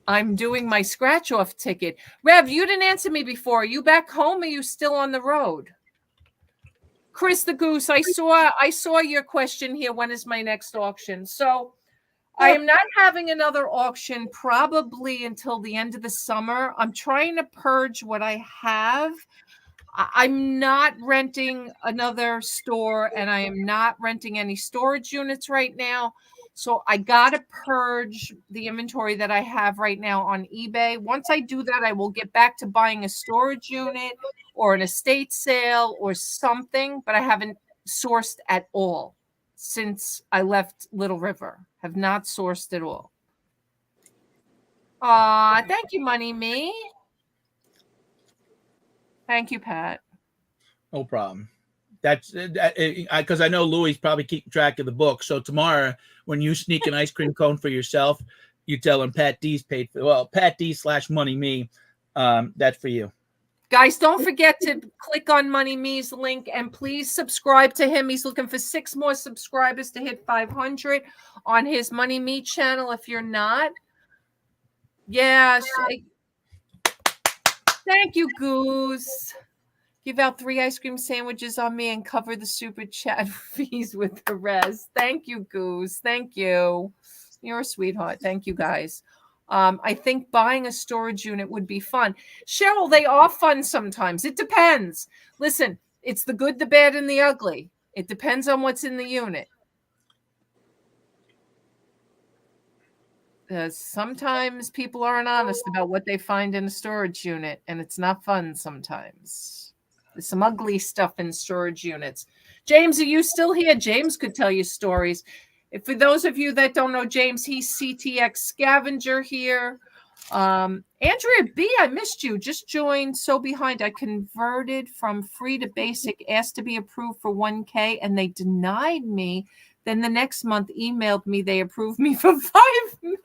I'm doing my scratch off ticket. Rev, you didn't answer me before. Are you back home or are you still on the road? Chris the Goose, I saw your question here. When is my next auction? So I am not having another auction probably until the end of the summer. I'm trying to purge what I have. I'm not renting another store, and I am not renting any storage units right now. So I got to purge the inventory that I have right now on eBay. Once I do that, I will get back to buying a storage unit or an estate sale or something, but I haven't sourced at all since I left Little River. Have not sourced at all. Thank you, Money Me. Thank you, Pat. No problem. That's because I know Louie's probably keeping track of the book. So tomorrow, when you sneak an ice cream cone for yourself, you tell him Pat D's paid for. Well, Pat D / Money Me. That's for you. Guys, don't forget to click on Money Me's link and please subscribe to him. He's looking for 6 more subscribers to hit 500 on his Money Me channel. If you're not, yes. Thank you, Goose. Give out 3 ice cream sandwiches on me and cover the super chat fees with the rest. Thank you, Goose. Thank you. You're a sweetheart. Thank you, guys. I think buying a storage unit would be fun. Cheryl, they are fun sometimes. It depends. Listen, it's the good, the bad, and the ugly. It depends on what's in the unit. Sometimes people aren't honest about what they find in a storage unit, and it's not fun sometimes. There's some ugly stuff in storage units. James, are you still here? James could tell you stories. For those of you that don't know James, he's CTX Scavenger here. Andrea B, I missed you. Just joined. So behind. I converted from free to basic, asked to be approved for 1K, and they denied me. Then the next month emailed me. They approved me for 5 million.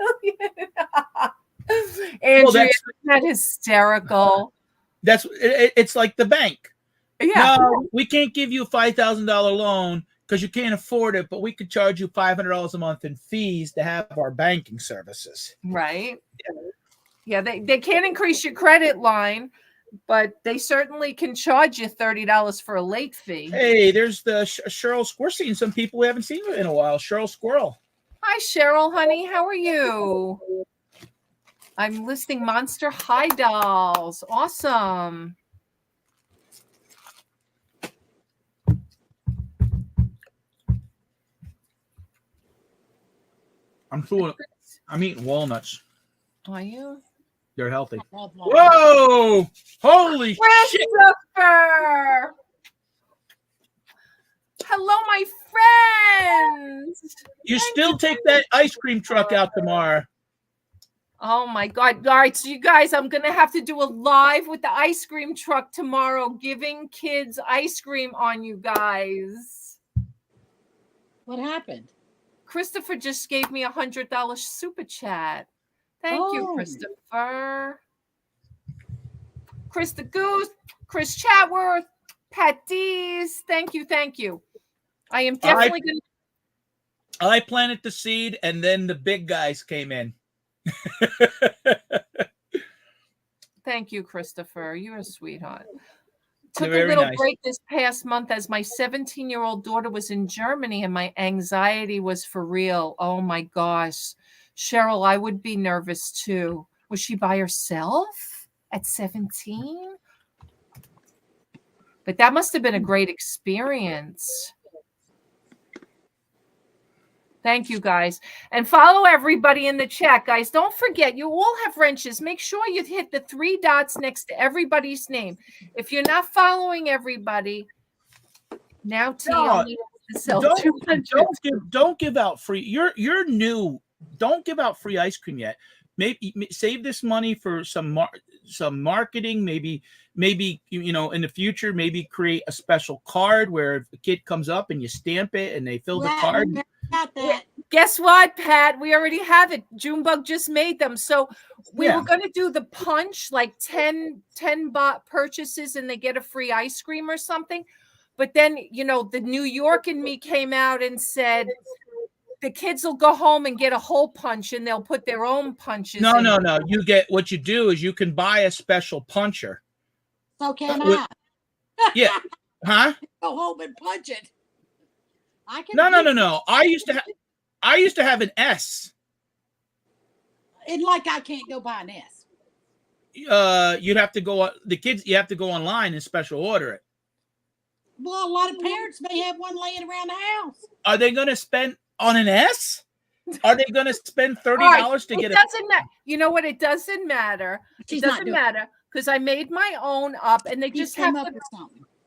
Andrea, isn't that hysterical? It's like the bank. Yeah. No, we can't give you a $5,000 loan because you can't afford it, but we could charge you $500 a month in fees to have our banking services. Right. Yeah, they can't increase your credit line, but they certainly can charge you $30 for a late fee. Hey, there's the Cheryl. We're seeing some people we haven't seen in a while. Cheryl Squirrel. Hi, Cheryl, honey. How are you? I'm listing Monster High dolls. Awesome. I'm eating walnuts. Are you? They're healthy. Whoa! Holy shit! Hello, my friends. You still take that ice cream truck out tomorrow. Oh my God. All right. So you guys, I'm going to have to do a live with the ice cream truck tomorrow, giving kids ice cream on you guys. What happened? Christopher just gave me $100 super chat. Thank you, Christopher. Chris the Goose, Chris Chatworth, Pat D's. Thank you. Thank you. I am definitely going to. I planted the seed and then the big guys came in. Thank you, Christopher. You're a sweetheart. They're Took a very little nice. break this past month as my 17-year-old daughter was in Germany and my anxiety was for real. Oh my gosh. Cheryl, I would be nervous too. Was she by herself at 17? But that must have been a great experience. Thank you, guys. And follow everybody in the chat, guys. Don't forget, you all have wrenches. Make sure you hit the 3 dots next to everybody's name. If you're not following everybody, now T only has to sell 200. Don't give out free. You're new. Don't give out free ice cream yet. Maybe save this money for some marketing. Maybe in the future, maybe create a special card where if a kid comes up and you stamp it and they fill the card. Got that. Guess what, Pat? We already have it. Junebug just made them. So we were going to do the punch, like 10 bot purchases and they get a free ice cream or something. But then, the New York in me came out and said, the kids will go home and get a hole punch and they'll put their own punches. No. You get, what you do is you can buy a special puncher. So can I? Yeah. Huh? Go home and punch it. I can. No. I used to have an S. And I can't go buy an S. You'd have to go. The kids, you have to go online and special order it. Well, a lot of parents may have one laying around the house. Are they going to spend on an S? Are they going to spend $30 to get it? Doesn't matter. You know what? It doesn't matter. It doesn't matter because I made my own up, and they just have to.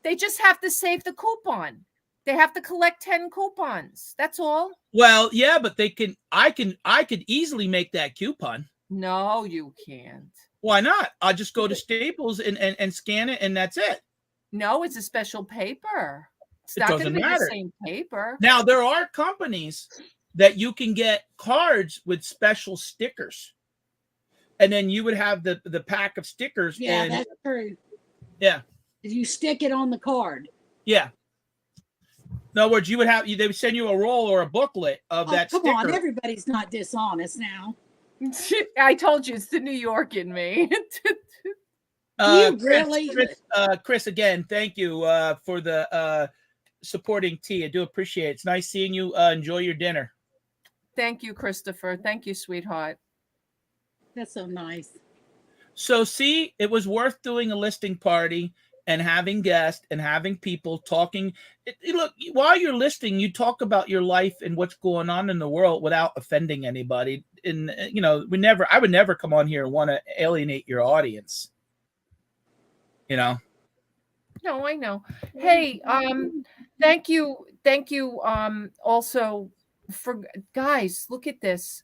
They just have to save the coupon. They have to collect 10 coupons. That's all. Well, yeah, but they can. I could easily make that coupon. No, you can't. Why not? I'll just go to Staples and scan it, and that's it. No, it's a special paper. It's It not going to doesn't be matter. the same paper. Now, there are companies that you can get cards with special stickers. And then you would have the pack of stickers. Yeah, and, that's true. Yeah. You stick it on the card. Yeah. In other words, they would send you a roll or a booklet of that come sticker. on, everybody's not dishonest now. I told you it's the New York in me. Chris, again, thank you for the supporting T. I do appreciate it. It's nice seeing you. Enjoy your dinner. Thank you, Christopher. Thank you, sweetheart. That's so nice. So, see, it was worth doing a listing party and having guests and having people talking. Look, while you're listing, you talk about your life and what's going on in the world without offending anybody. And I would never come on here and want to alienate your audience. No, I know. Hey, thank you. Also for guys, look at this.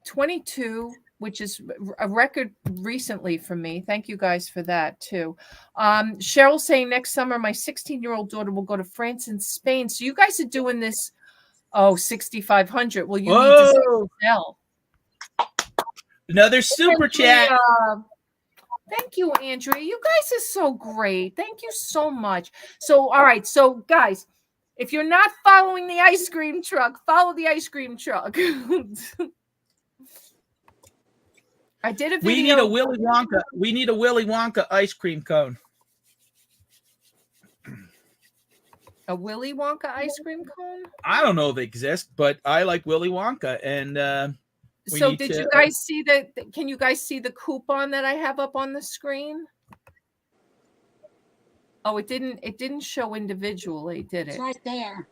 22, which is a record recently for me. Thank you guys for that too. Cheryl saying next summer, my 16-year-old daughter will go to France and Spain. So you guys are doing this. Oh, 6,500. Well, you need to sell. Another super chat. Thank you, Andrea. You guys are so great. Thank you so much. So, all right. So, guys, if you're not following the ice cream truck, follow the ice cream truck. I did a video. We need a Willy Wonka ice cream cone. A Willy Wonka ice cream cone? I don't know if they exist, but I like Willy Wonka. And so did you guys see can you guys see the coupon that I have up on the screen? Oh, it didn't show individually, did it? It's right there.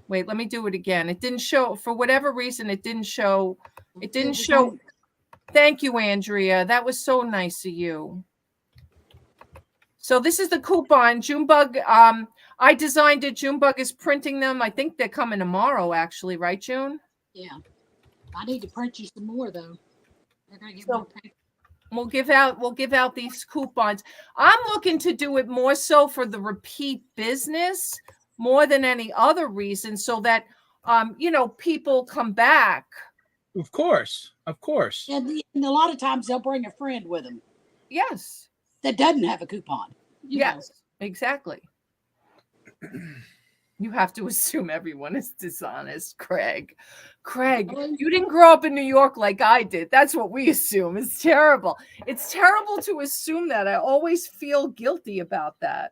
Wait, let me do it again. It didn't show, for whatever reason, it didn't show. It didn't show. Thank you, Andrea. That was so nice of you. So this is the coupon. Junebug, I designed it. Junebug is printing them. I think they're coming tomorrow, actually, right, June? Yeah. I need to print you some more, though. They're gonna get more paper. We'll give out these coupons. I'm looking to do it more so for the repeat business more than any other reason, so that people come back. Of course. And a lot of times they'll bring a friend with them. Yes. That doesn't have a coupon. Yes, exactly. You have to assume everyone is dishonest, Craig. Craig, you didn't grow up in New York like I did. That's what we assume. It's terrible. It's terrible to assume that. I always feel guilty about that.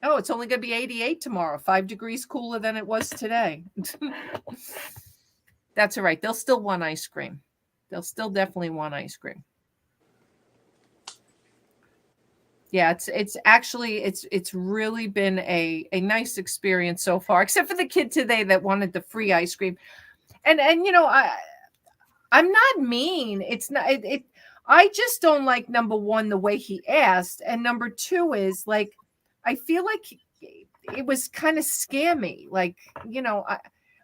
Oh, it's only going to be 88 tomorrow, 5 degrees cooler than it was today. That's all right. They'll still want ice cream. They'll still definitely want ice cream. Yeah, it's really been a nice experience so far, except for the kid today that wanted the free ice cream. And you know, I'm not mean. It's not it I just don't like, number one, the way he asked, and number two is like I feel like it was kind of scammy. Like, you know,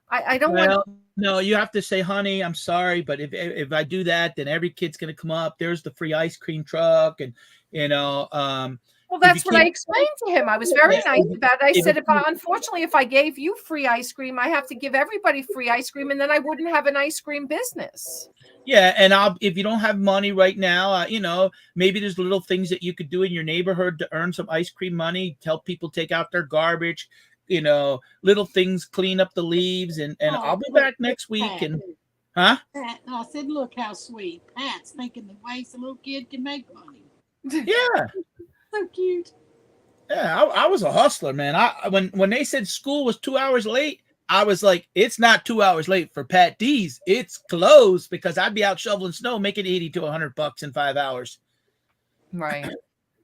I don't want. No, you have to say, honey, I'm sorry, but if I do that, then every kid's gonna come up. There's the free ice cream truck, and you know. Well, that's what I explained to him. I was very nice about it. I said, unfortunately, if I gave you free ice cream, I have to give everybody free ice cream, and then I wouldn't have an ice cream business. Yeah, and if you don't have money right now, you know, maybe there's little things that you could do in your neighborhood to earn some ice cream money. Help people take out their garbage. You know, little things, clean up the leaves, and I'll be back next week. And Pat, I said, look how sweet. Pat's thinking the ways a little kid can make money. Yeah. So cute. Yeah, I was a hustler, man. When they said school was 2 hours late, I was like, it's not 2 hours late for Pat D's. It's closed, because I'd be out shoveling snow, making $80 to $100 in 5 hours. Right.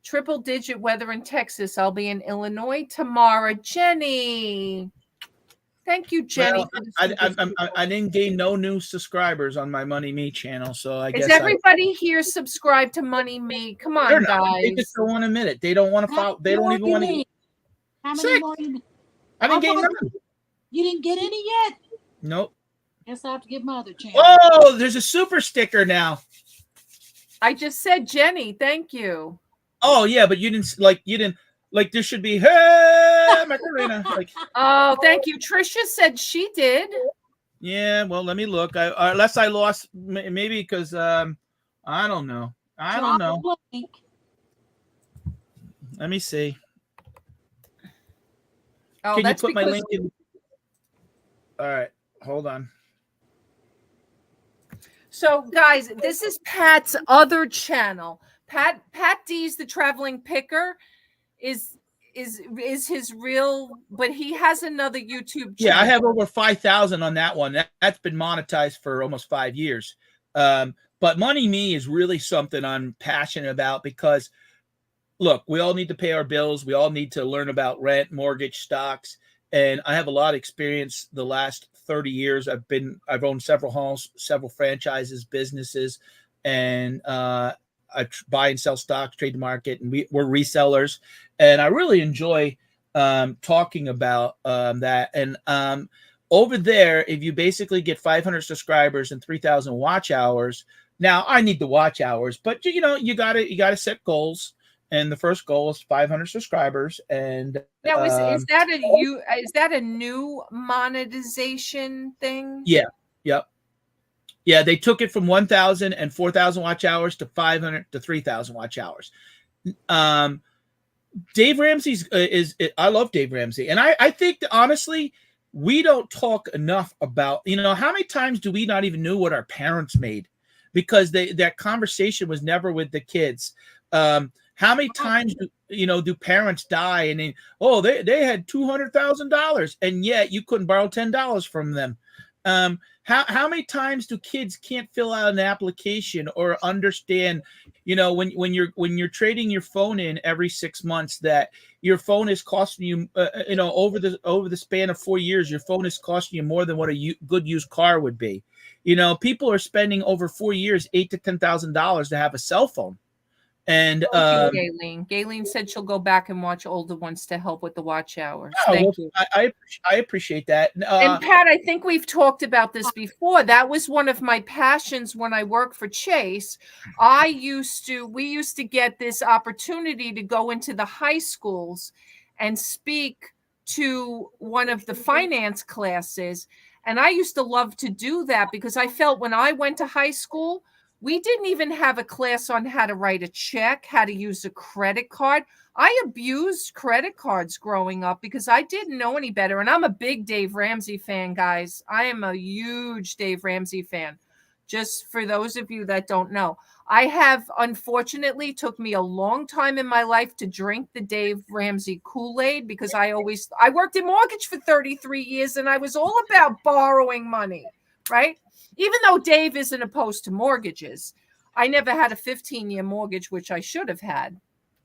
Triple digit weather in Texas. I'll be in Illinois tomorrow. Jenny. Thank you, Jenny. Well, I didn't gain no new subscribers on my Money Me channel, so I guess. Is everybody here subscribed to Money Me? Come on, guys. They just don't want to admit it. They don't want to follow. They don't even want to. How many more? I didn't get none. You didn't get any yet? Nope. Guess I have to get my other channel. Oh, there's a super sticker now. I just said Jenny. Thank you. Oh yeah, but you didn't like there should be, hey Macarena. Like, oh, thank you. Trisha said she did. Yeah, well, let me look. Unless I lost, maybe because I don't know. I don't know. Let me see. Oh, Can you put my link in? All right, hold on. So, guys, this is Pat's other channel. Pat D's the Traveling Picker is his real, but he has another YouTube channel. Yeah, I have over 5,000 on that one. That's been monetized for almost 5 years. But Money Me is really something I'm passionate about, because look, we all need to pay our bills. We all need to learn about rent, mortgage, stocks. And I have a lot of experience the last 30 years. I've owned several homes, several franchises, businesses, and I buy and sell stocks, trade the market, and we're resellers. And I really enjoy talking about that. And over there, if you basically get 500 subscribers and 3,000 watch hours, now I need the watch hours, but you know, you gotta set goals. And the first goal is 500 subscribers. And now, is that a new monetization thing? Yeah. Yep. Yeah, they took it from 1,000 and 4,000 watch hours to 500 to 3,000 watch hours. Dave Ramsey's I love Dave Ramsey, and I think that, honestly, we don't talk enough about, you know, how many times do we not even know what our parents made, because that conversation was never with the kids. How many times do parents die and they had $200,000 and yet you couldn't borrow $10 from them? How many times do kids can't fill out an application or understand, you know, when you're trading your phone in every 6 months, that your phone is costing you, over the span of 4 years, your phone is costing you more than what a good used car would be. You know, people are spending over 4 years, $8,000 to $10,000 to have a cell phone. And Gayleen said she'll go back and watch older ones to help with the watch hours. Oh, Thank you. I appreciate that. And Pat, I think we've talked about this before. That was one of my passions when I worked for Chase. We used to get this opportunity to go into the high schools and speak to one of the finance classes. And I used to love to do that, because I felt when I went to high school, We didn't even have a class on how to write a check, how to use a credit card. I abused credit cards growing up because I didn't know any better. And I'm a big Dave Ramsey fan, guys. I am a huge Dave Ramsey fan. Just for those of you that don't know, I have, unfortunately, took me a long time in my life to drink the Dave Ramsey Kool-Aid because I worked in mortgage for 33 years and I was all about borrowing money, right? Even though Dave isn't opposed to mortgages, I never had a 15-year mortgage, which I should have had.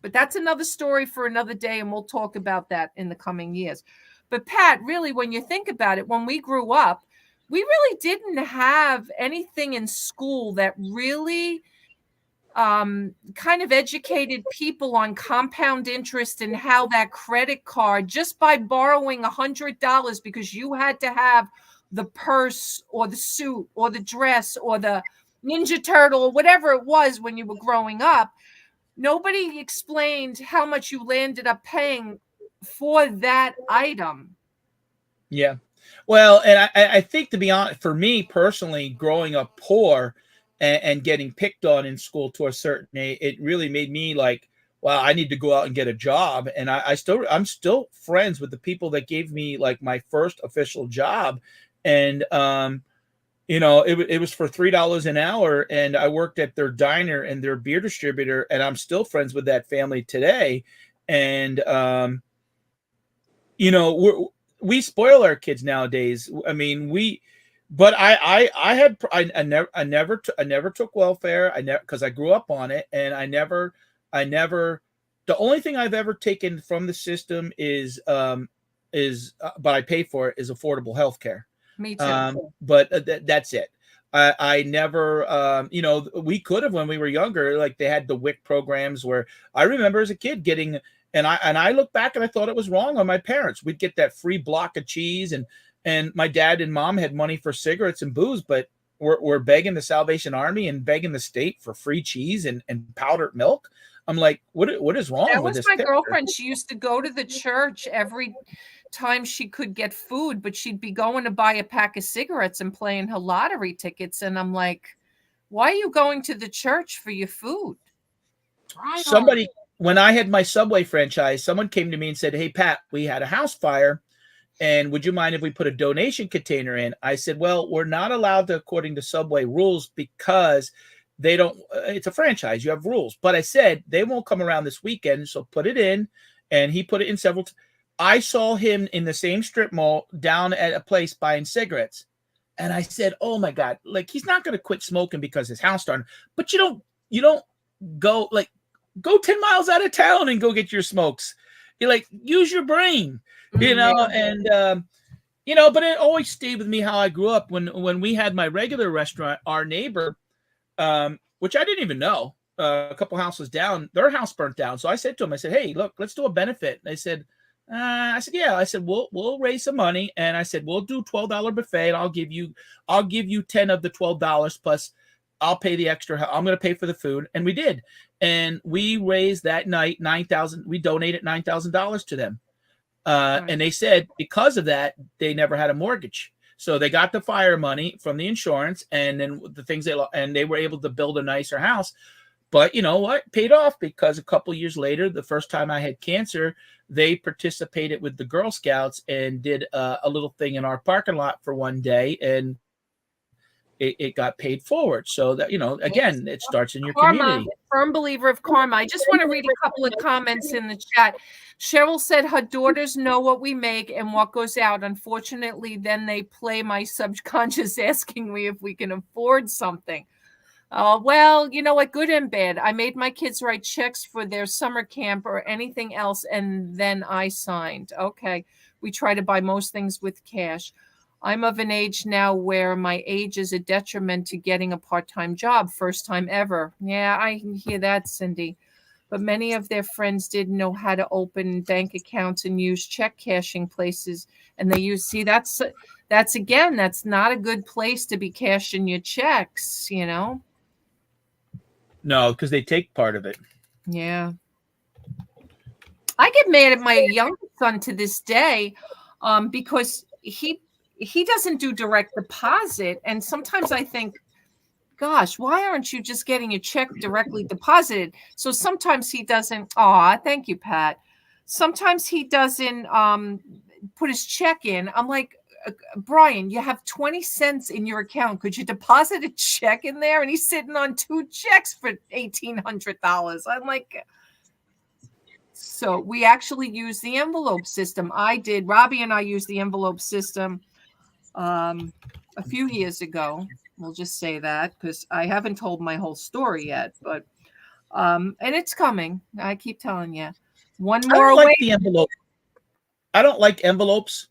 But that's another story for another day, and we'll talk about that in the coming years. But Pat, really, when you think about it, when we grew up, we really didn't have anything in school that really kind of educated people on compound interest and how that credit card, just by borrowing $100 because you had to have the purse or the suit or the dress or the Ninja Turtle or whatever it was when you were growing up, nobody explained how much you landed up paying for that item. Yeah. Well, and I think, to be honest, for me personally, growing up poor and getting picked on in school to a certain age, it really made me like, wow, I need to go out and get a job. And I'm still friends with the people that gave me like my first official job. And, it was for $3 an hour, and I worked at their diner and their beer distributor, and I'm still friends with that family today. And, we spoil our kids nowadays. I mean, but I never took welfare. Because I grew up on it, and I never, the only thing I've ever taken from the system is, but I pay for it, is affordable health care. Me too. But that's it. I never, we could have when we were younger. Like, they had the WIC programs where I remember as a kid getting, and I look back and I thought it was wrong on my parents. We'd get that free block of cheese, and my dad and mom had money for cigarettes and booze, but we're begging the Salvation Army and begging the state for free cheese and powdered milk. I'm like, what is wrong with this? That was my girlfriend. She used to go to the church every time she could get food, but she'd be going to buy a pack of cigarettes and playing her lottery tickets. And I'm like, why are you going to the church for your food? Somebody, when I had my Subway franchise, someone came to me and said, hey, Pat, we had a house fire, and would you mind if we put a donation container in? I said, well, we're not allowed to, according to Subway rules, because they don't, it's a franchise, you have rules. But I said, they won't come around this weekend, so put it in. And he put it in several I saw him in the same strip mall down at a place buying cigarettes. And I said, oh my God, like, he's not going to quit smoking because his house started. But you don't go 10 miles out of town and go get your smokes. You like, use your brain, and, but it always stayed with me how I grew up. When we had my regular restaurant, our neighbor, which I didn't even know, a couple houses down, their house burnt down. So I said to him, I said, hey, look, let's do a benefit. And they said, yeah. I said, we'll raise some money, and I said, we'll do $12 buffet, and I'll give you 10 of the $12 plus I'll pay the extra. I'm going to pay for the food, and we did, and we raised that night $9,000. We donated $9,000 to them, and they said because of that they never had a mortgage, so they got the fire money from the insurance, and then the things they were able to build a nicer house. But you know what? Paid off, because a couple years later, the first time I had cancer, they participated with the Girl Scouts and did a little thing in our parking lot for one day, and it got paid forward. So that, again, it starts in your community. Firm believer of karma. I just want to read a couple of comments in the chat. Cheryl said her daughters know what we make and what goes out. Unfortunately, then they play my subconscious asking me if we can afford something. Well, you know what? Good and bad. I made my kids write checks for their summer camp or anything else, and then I signed. Okay. We try to buy most things with cash. I'm of an age now where my age is a detriment to getting a part-time job. First time ever. Yeah, I hear that, Cindy. But many of their friends didn't know how to open bank accounts and use check cashing places. And they that's not a good place to be cashing your checks, No, because they take part of it. Yeah. I get mad at my youngest son to this day because he doesn't do direct deposit. And sometimes I think, gosh, why aren't you just getting a check directly deposited? So sometimes he doesn't. Aw, thank you, Pat. Sometimes he doesn't put his check in. I'm like, Brian, you have 20 cents in your account. Could you deposit a check in there? And he's sitting on 2 checks for $1,800. I'm like, so we actually use the envelope system. Robbie and I used the envelope system a few years ago. We'll just say that because I haven't told my whole story yet, but and it's coming. I keep telling you. One more away. The envelope. I don't like envelopes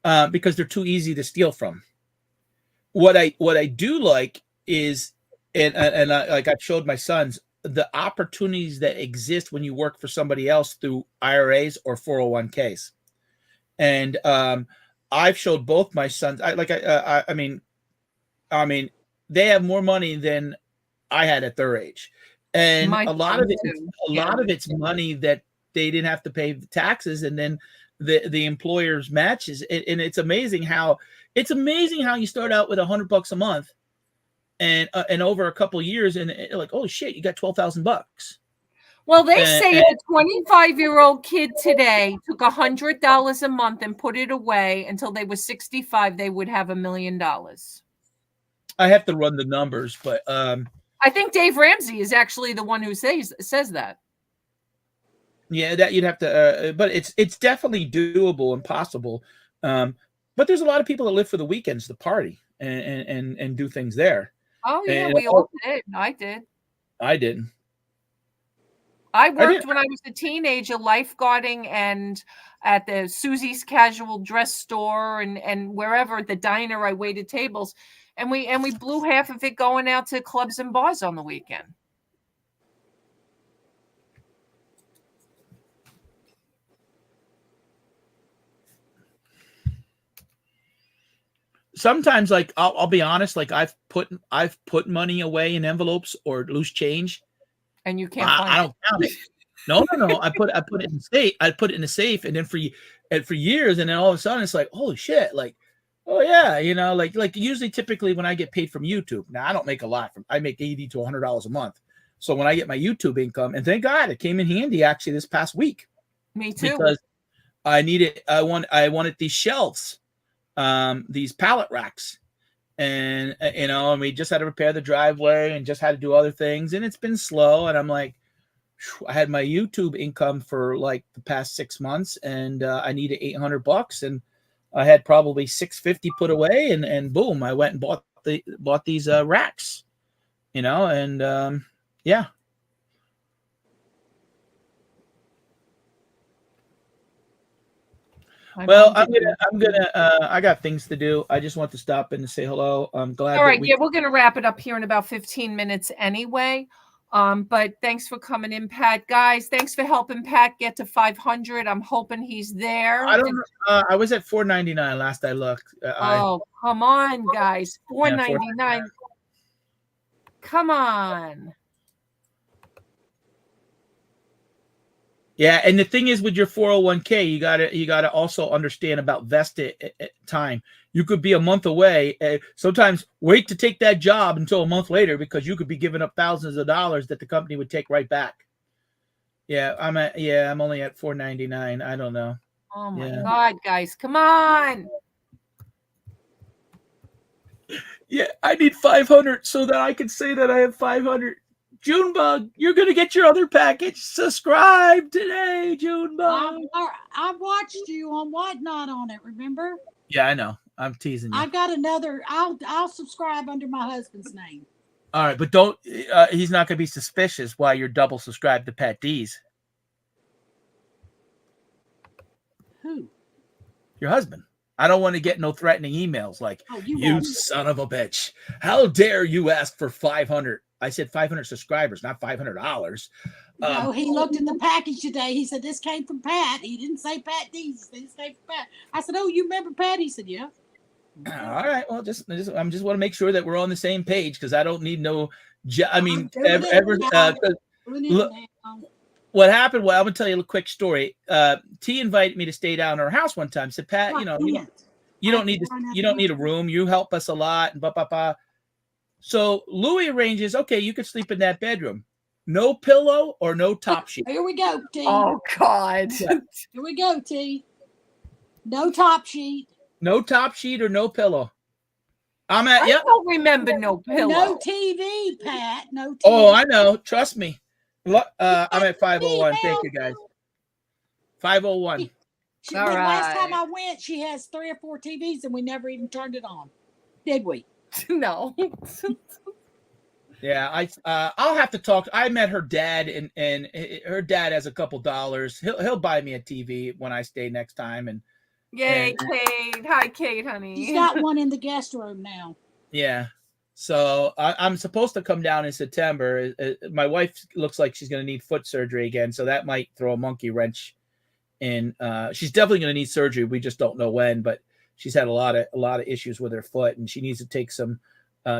because they're too easy to steal from. What I do like is, and like I've showed my sons, the opportunities that exist when you work for somebody else through IRAs or 401ks. And I've showed both my sons. I mean, they have more money than I had at their age, and a lot of it's money that they didn't have to pay the taxes, and then the employer's matches. And it's amazing how you start out with $100 a month, and over a couple of years, and like, oh shit, you got $12,000. Well, they say if a 25-year-old kid today took $100 a month and put it away until they were 65, they would have $1 million. I have to run the numbers, but I think Dave Ramsey is actually the one who says that. Yeah, that you'd have to, but it's definitely doable and possible. But there's a lot of people that live for the weekends to party and do things there. Oh yeah, we all did. I did. I didn't. I worked when I was a teenager, lifeguarding and at the Susie's Casual Dress store and wherever at the diner. I waited tables, and we blew half of it going out to clubs and bars on the weekend. Sometimes, like I'll be honest, like I've put money away in envelopes or loose change. And you can't. I don't count it. No. I put it in the safe. I put it in the safe, and then for years, and then all of a sudden, it's like, holy shit! Like, oh yeah, like usually, typically, when I get paid from YouTube, now I don't make a lot I make $80 to $100 a month. So when I get my YouTube income, and thank God it came in handy actually this past week. Me too. Because I wanted these shelves, these pallet racks. And, and we just had to repair the driveway and just had to do other things. And it's been slow. And I'm like, I had my YouTube income for like the past 6 months, and I needed $800, and I had probably $650 put away, and boom, I went and bought these racks, and yeah. Well, I'm gonna. I got things to do. I just want to stop and say hello. I'm glad. All right, we're gonna wrap it up here in about 15 minutes anyway. But thanks for coming in, Pat. Guys, thanks for helping Pat get to 500. I'm hoping he's there. I don't know. I was at 499 last I looked. Come on, guys. 499. Come on. Yeah, and the thing is with your 401k, you gotta also understand about vested time. You could be a month away. Sometimes wait to take that job until a month later, because you could be giving up thousands of dollars that the company would take right back. Yeah, I'm only at 499. I don't know. Oh my God, guys, come on. Yeah, I need 500 so that I can say that I have 500. Junebug, you're going to get your other package. Subscribe today, Junebug. I watched you on Whatnot on it, remember? Yeah, I know. I'm teasing you. I got another. I'll subscribe under my husband's name. All right, but don't. He's not going to be suspicious while you're double subscribed to Pat D's. Who? Your husband. I don't want to get no threatening emails like, you son of a bitch. How dare you ask for 500? I said 500 subscribers, not $500. No, he looked at the package today. He said, this came from Pat. He didn't say Pat D. He said, this came from Pat. I said, oh, you remember Pat? He said, yeah. All right. Well, just want to make sure that we're on the same page, because I don't need no. What happened? Well, I'm gonna tell you a quick story. T invited me to stay down at her house one time. Said, Pat, you don't need a room. You help us a lot, and blah blah blah. So Louis arranges, okay, you could sleep in that bedroom. No pillow or no top sheet. Here we go, T. Oh God. Yeah. Here we go, T. No top sheet. No top sheet or no pillow. I'm at, I yep. don't remember no pillow. No TV, Pat. No TV. Oh, I know. Trust me. I'm at 501. Thank now. you, guys. 501. All Last time right. I went, she has 3 or 4 TVs, and we never even turned it on, did we? No. Yeah, I'll have to talk. I met her dad, and her dad has a couple dollars. He'll buy me a TV when I stay next time, and Yay, Kate. Hi, Kate, honey. She's got one in the guest room now. yeah. So I'm supposed to come down in September. My wife looks like she's going to need foot surgery again, so that might throw a monkey wrench in. She's definitely going to need surgery. We just don't know when, but she's had a lot of issues with her foot, and she needs to take some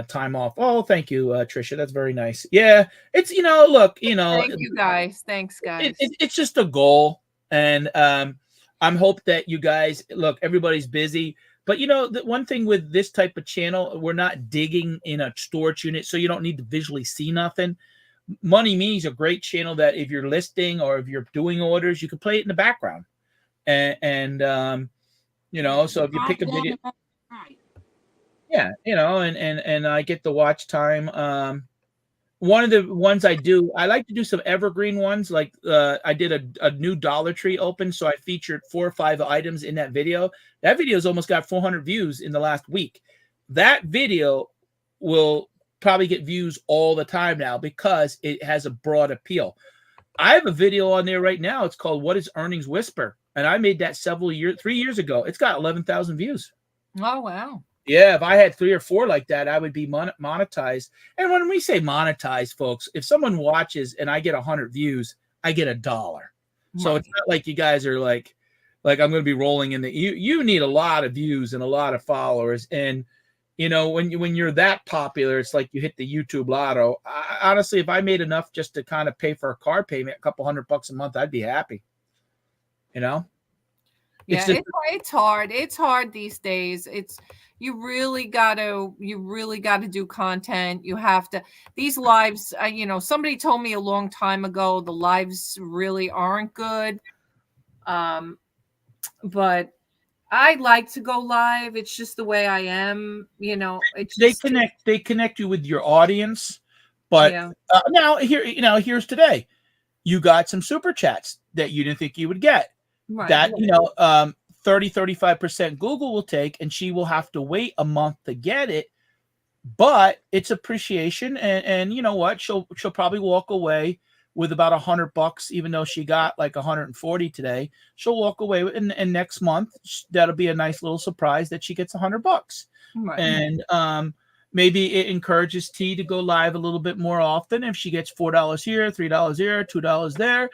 time off. Oh, thank you, Trisha. That's very nice. Yeah, it's look, Thank you, guys. Thanks, guys. It's just a goal, and I'm hope that you guys look. Everybody's busy. But the one thing with this type of channel, we're not digging in a storage unit, so you don't need to visually see nothing. Money Me is a great channel that if you're listing or if you're doing orders, you can play it in the background. And so if you pick a video, Right. yeah, and I get the watch time. One of the ones I like to do some evergreen ones. Like I did a new Dollar Tree open, so I featured 4 or 5 items in that video. That video's almost got 400 views in the last week. That video will probably get views all the time now because it has a broad appeal. I have a video on there right now. It's called "What Is Earnings Whisper," and I made that 3 years ago. It's got 11,000 views. Oh, wow. Yeah, if I had 3 or 4 like that, I would be monetized. And when we say monetized, folks, if someone watches and I get 100 views, I get $1. So it's not like you guys are like I'm going to be rolling in the. You need a lot of views and a lot of followers, and when you're that popular, it's like you hit the YouTube lotto. Honestly, if I made enough just to kind of pay for a car payment, a couple $100 a month, I'd be happy. Yeah, it's hard. It's hard these days. You really gotta do content. You have to, these lives, somebody told me a long time ago, the lives really aren't good. But I like to go live. It's just the way I am, they connect you with your audience. But now here's today. You got some super chats that you didn't think you would get. Right. That 30-35% Google will take, and she will have to wait a month to get it. But it's appreciation, and you know what? She'll probably walk away with about $100, even though she got like 140 today. She'll walk away and next month that'll be a nice little surprise that she gets $100. Right. And maybe it encourages T to go live a little bit more often. If she gets $4 here, $3 here, $2 there,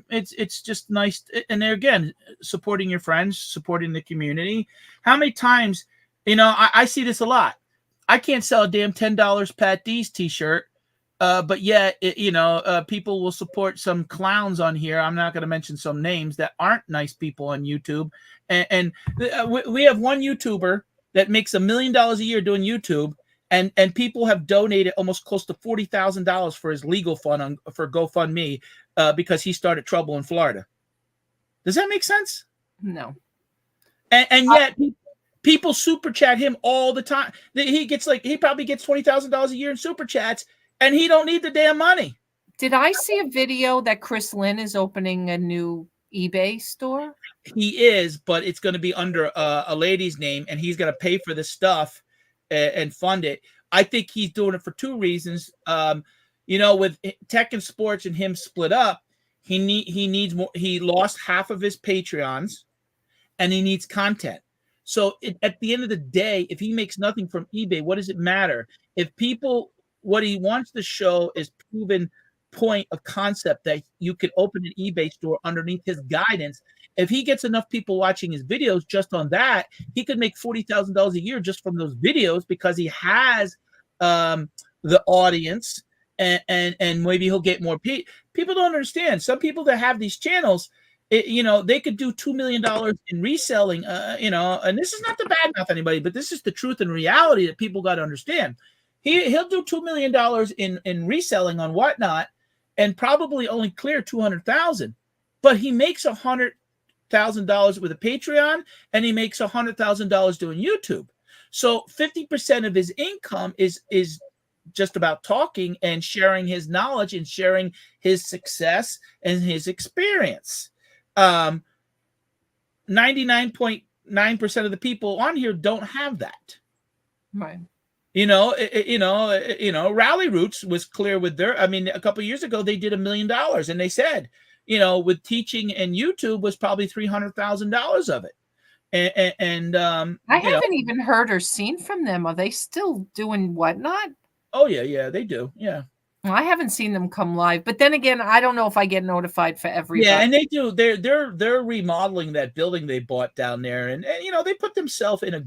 it's just nice. And there again, supporting your friends, supporting the community. How many times, I see this a lot. I can't sell a damn $10 Pat D's t-shirt. But yet, people will support some clowns on here. I'm not going to mention some names that aren't nice people on YouTube. And we have one YouTuber that makes $1 million a year doing YouTube, and people have donated almost close to $40,000 for his legal fund for GoFundMe because he started trouble in Florida. Does that make sense? No. And yet people super chat him all the time. He probably gets $20,000 a year in super chats. And he don't need the damn money. Did I see a video that Chris Lynn is opening a new eBay store? He is, but it's going to be under a lady's name, and he's going to pay for the stuff and fund it. I think he's doing it for 2 reasons. With tech and sports and him split up, he needs more. He lost half of his Patreons, and he needs content. So at the end of the day, if he makes nothing from eBay, what does it matter? If people... What he wants to show is proven point of concept that you can open an eBay store underneath his guidance. If he gets enough people watching his videos just on that, he could make $40,000 a year just from those videos because he has the audience, and maybe he'll get more people. Don't understand. Some people that have these channels, they could do $2 million in reselling, and this is not to badmouth anybody, but this is the truth and reality that people got to understand. He'll do $2 million in reselling on Whatnot, and probably only clear 200,000. But he makes $100,000 with a Patreon, and he makes $100,000 doing YouTube. So 50% of his income is just about talking and sharing his knowledge and sharing his success and his experience. 99.9% of the people on here don't have that. Right. Rally Roots was clear with their, a couple of years ago, they did $1 million, and they said, with teaching and YouTube was probably $300,000 of it. And I haven't even heard or seen from them. Are they still doing Whatnot? Oh yeah, they do. Yeah. Well, I haven't seen them come live, but then again, I don't know if I get notified for everybody. Yeah, and they do. They're remodeling that building they bought down there, and they put themselves in a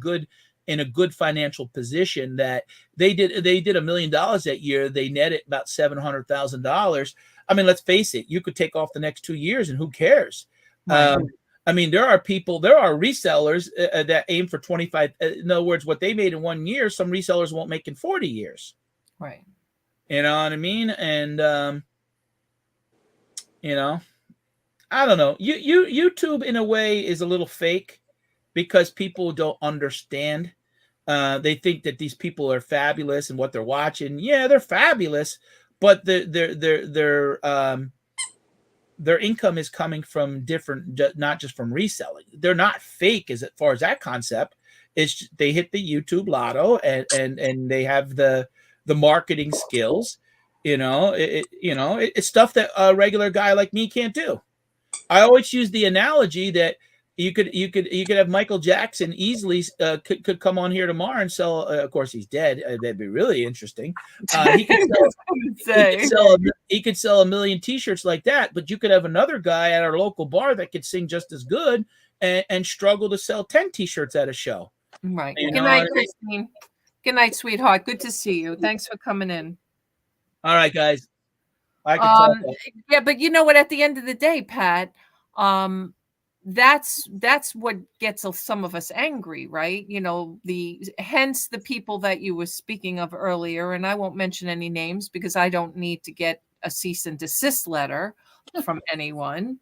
good financial position that they did $1 million that year. They netted about $700,000. Let's face it, you could take off the next 2 years and who cares? Right. There are resellers that aim for 25. In other words, what they made in 1 year, some resellers won't make in 40 years. Right. You know what I mean? And I don't know. YouTube in a way is a little fake because people don't understand. They think that these people are fabulous and what they're watching. Yeah, they're fabulous, but their income is coming from different, not just from reselling. They're not fake as far as that concept. It's they hit the YouTube lotto and they have the marketing skills. It's stuff that a regular guy like me can't do. I always use the analogy that you could have Michael Jackson easily could come on here tomorrow and sell. Of course, he's dead. That'd be really interesting. He could sell 1 million T-shirts like that. But you could have another guy at our local bar that could sing just as good and struggle to sell 10 T-shirts at a show. Right. Good night, Christine. Good night, sweetheart. Good to see you. Thanks for coming in. All right, guys. I can talk. Yeah, but you know what? At the end of the day, Pat, that's what gets some of us angry, right? Hence the people that you were speaking of earlier, and I won't mention any names because I don't need to get a cease and desist letter from anyone.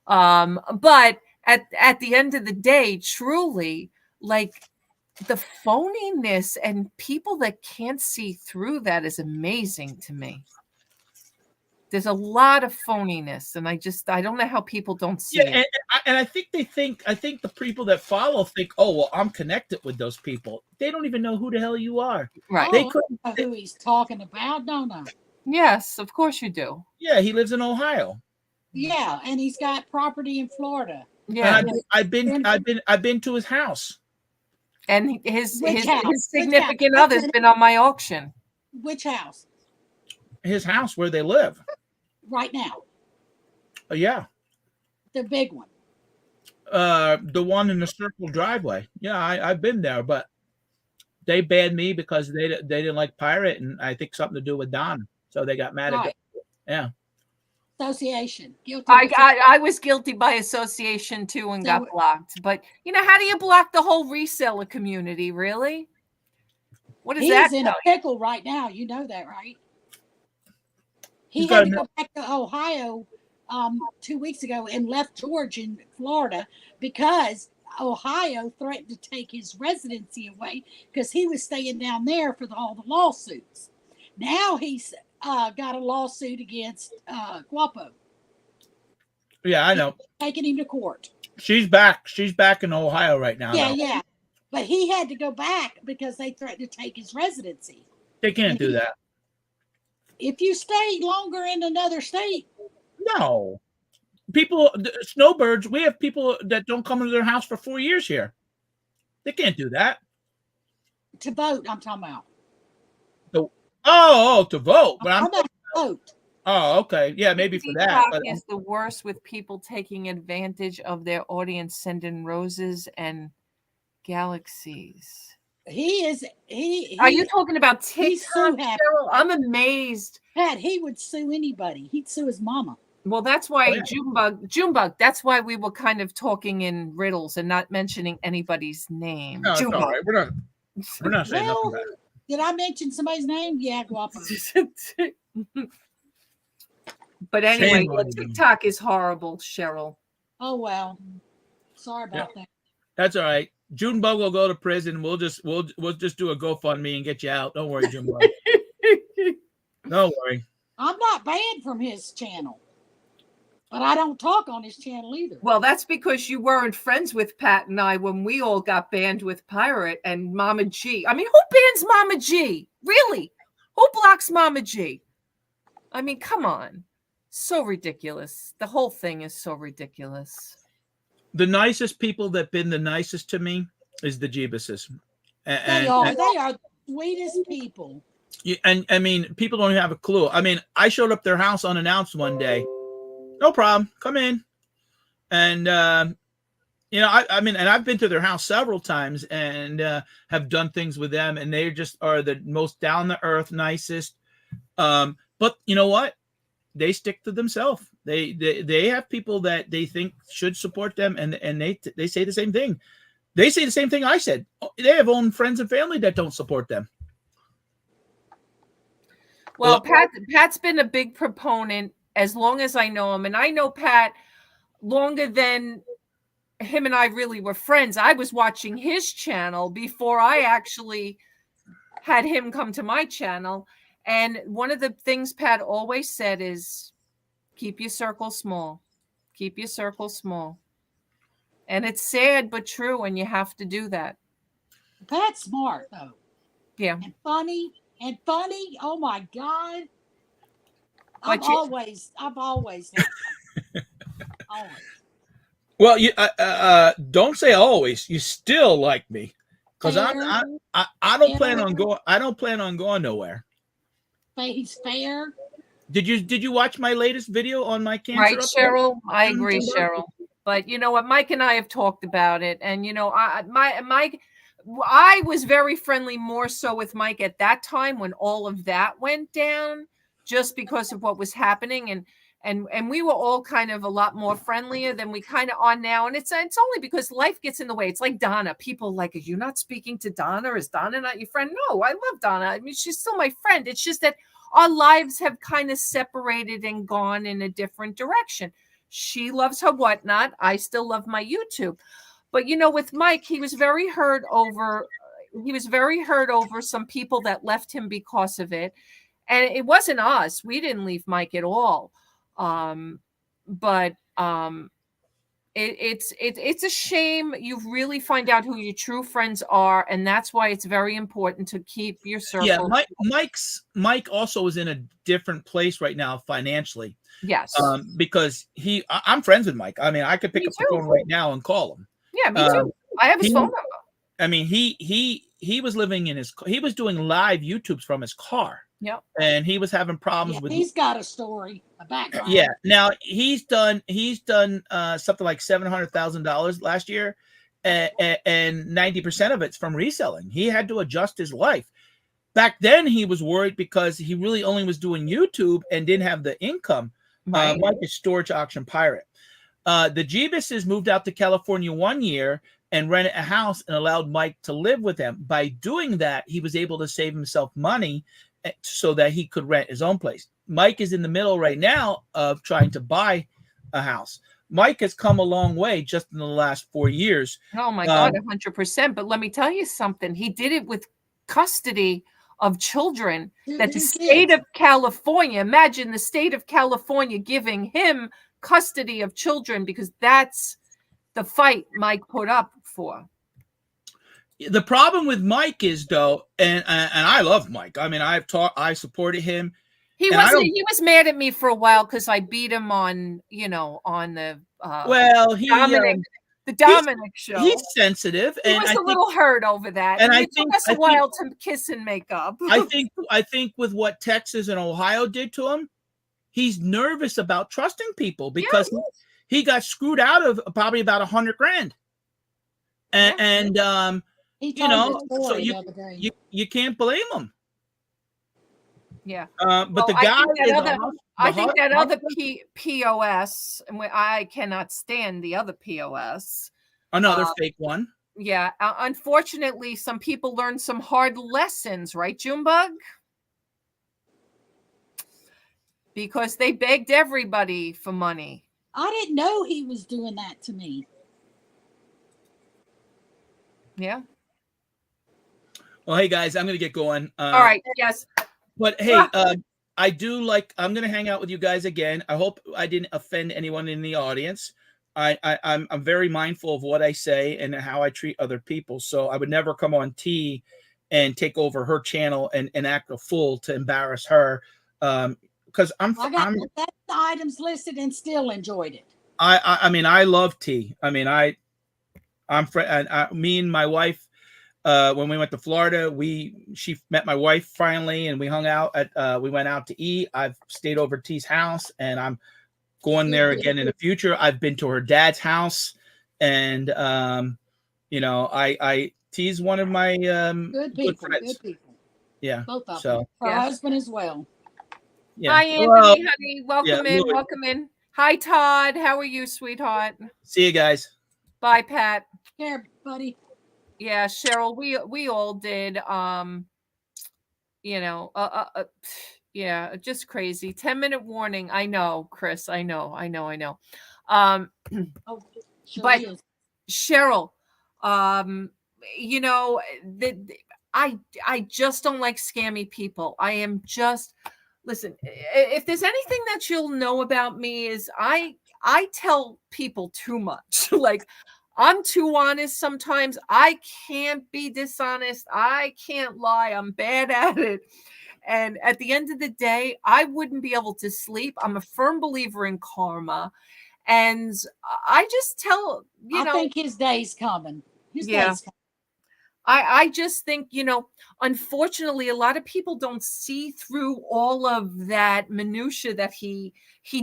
But at the end of the day, truly, like, the phoniness and people that can't see through that is amazing to me. There's a lot of phoniness, and I don't know how people don't see it. And I think the people that follow think, oh, well, I'm connected with those people. They don't even know who the hell you are. Right. They couldn't know who he's talking about, don't I? Yes, of course you do. Yeah, he lives in Ohio. Yeah, and he's got property in Florida. Yeah. And I've been to his house. And his significant other's been on my auction. Which house? His house where they live. Right now. Yeah. The big one. The one in the circle driveway. Yeah, I've been there, but they banned me because they didn't like pirate, and I think something to do with Don. So they got mad at me. Yeah. Association. Guilty. I was guilty by association too and got blocked. But how do you block the whole reseller community? Really? What is that? He's in a pickle right now. You know that, right? He had to go back to Ohio 2 weeks ago and left George in Florida because Ohio threatened to take his residency away because he was staying down there for all the lawsuits. Now he's got a lawsuit against Guapo. Yeah, I know. Taking him to court. She's back. She's back in Ohio right now. Yeah. But he had to go back because they threatened to take his residency. They can't do that. If you stay longer in another state. No. People, snowbirds, we have people that don't come into their house for 4 years here. They can't do that. To vote, I'm talking about. To vote. But I'm talking about vote. Oh, okay. Yeah, maybe for that. But is the worst with people taking advantage of their audience, sending roses and galaxies. Are you talking about TikTok? Cheryl? I'm amazed. Pat, he would sue anybody. He'd sue his mama. Well, that's why Junebug. That's why we were kind of talking in riddles and not mentioning anybody's name. No, it's all right. We're not saying nothing about it. Did I mention somebody's name? Yeah, guapo. But anyway, Shame on you. TikTok is horrible, Cheryl. Oh well. Sorry about that. That's all right. Junebug will go to prison. We'll just do a GoFundMe and get you out. Don't worry, Junebug. Don't worry. I'm not banned from his channel, but I don't talk on his channel either. Well, that's because you weren't friends with Pat and I when we all got banned with Pirate and Mama G. I mean, who bans Mama G? Really? Who blocks Mama G? I mean, come on. So ridiculous. The whole thing is so ridiculous. The nicest people that been the nicest to me is the Jeebuses. They are the sweetest people. And I mean, people don't even have a clue. I mean, I showed up their house unannounced one day. No problem. Come in. And, you know, I mean, and I've been to their house several times and have done things with them. And they just are the most down to earth, nicest. But you know what? They stick to themselves. They have people that they think should support them. And they say the same thing. They say the same thing I said. They have own friends and family that don't support them. Well, Pat's been a big proponent as long as I know him. And I know Pat longer than him and I really were friends. I was watching his channel before I actually had him come to my channel. And one of the things Pat always said is, keep your circle small. Keep your circle small. And it's sad but true, and you have to do that. Pat's smart, though. Yeah. And funny. Oh my God. I've always always. Well, you don't say always. You still like me, because I don't plan on going. I don't plan on going nowhere. He's fair. Did you watch my latest video on my cancer? Right, Cheryl. I agree, Cheryl. But you know what, Mike and I have talked about it, and you know, Mike. I was very friendly more so with Mike at that time when all of that went down, just because of what was happening. And we were all kind of a lot more friendlier than we kind of are now. And it's only because life gets in the way. It's like Donna. People like, are you not speaking to Donna? Is Donna not your friend? No, I love Donna. I mean, she's still my friend. It's just that our lives have kind of separated and gone in a different direction. She loves her whatnot. I still love my YouTube. But, you know, with Mike, he was very hurt over some people that left him because of it. And it wasn't us. We didn't leave Mike at all. It's a shame. You really find out who your true friends are. And that's why it's very important to keep your circle. Yeah, Mike also is in a different place right now financially. Yes. Because I'm friends with Mike. I mean, I could pick up the phone right now and call him. Yeah, me too. I have his phone number. I mean, he was living he was doing live YouTubes from his car. Yep. And he was having problems with. He's got a story, a background. Yeah. Now he's done something like $700,000 last year, and 90% of it's from reselling. He had to adjust his life. Back then, he was worried because he really only was doing YouTube and didn't have the income. Right. Like a storage auction pirate. The Jeebuses moved out to California one year and rented a house and allowed Mike to live with them. By doing that, he was able to save himself money so that he could rent his own place. Mike is in the middle right now of trying to buy a house. Mike has come a long way just in the last 4 years. Oh my God, 100%. But let me tell you something. He did it with custody of children that the state of California, imagine the state of California giving him custody of children, because that's the fight Mike put up for. The problem with Mike is, though, and I love Mike. I mean, I supported him. He was mad at me for a while because I beat him on the Dominic show. He's sensitive, and he was a little hurt over that. And it took us a while to kiss and make up. I think with what Texas and Ohio did to him, he's nervous about trusting people because he got screwed out of probably about $100,000. And so you can't blame him. Yeah. But the guy, I think that other POS, and I cannot stand the other POS. Another fake one. Yeah, unfortunately, some people learn some hard lessons, right, Junebug? Because they begged everybody for money. I didn't know he was doing that to me. Yeah. Well, hey guys, I'm gonna get going. All right. Yes. But hey, I do like. I'm gonna hang out with you guys again. I hope I didn't offend anyone in the audience. I'm very mindful of what I say and how I treat other people. So I would never come on T and take over her channel and act a fool to embarrass her. Because I got the items listed and still enjoyed it. I mean, I love T. I mean, me and my wife. When we went to Florida, she met my wife finally, and we hung out at. We went out to eat. I've stayed over at T's house, and I'm going there again in the future. I've been to her dad's house, and T's one of my good people. friends. Good people. Yeah. Both of them. Her husband as well. Yeah. Hi, Anthony, honey. Welcome in. Louis. Welcome in. Hi, Todd. How are you, sweetheart? See you guys. Bye, Pat. Care, buddy. Yeah, Cheryl, we all did. Yeah, just crazy. 10-minute warning. I know, Chris. I know. Oh, sure but is. Cheryl, I just don't like scammy people. I am just listen. If there's anything that you'll know about me is I tell people too much. Like, I'm too honest sometimes. I can't be dishonest. I can't lie. I'm bad at it. And at the end of the day, I wouldn't be able to sleep. I'm a firm believer in karma. And I just tell, I think his day's coming. His day's coming. I just think, unfortunately, a lot of people don't see through all of that minutia that he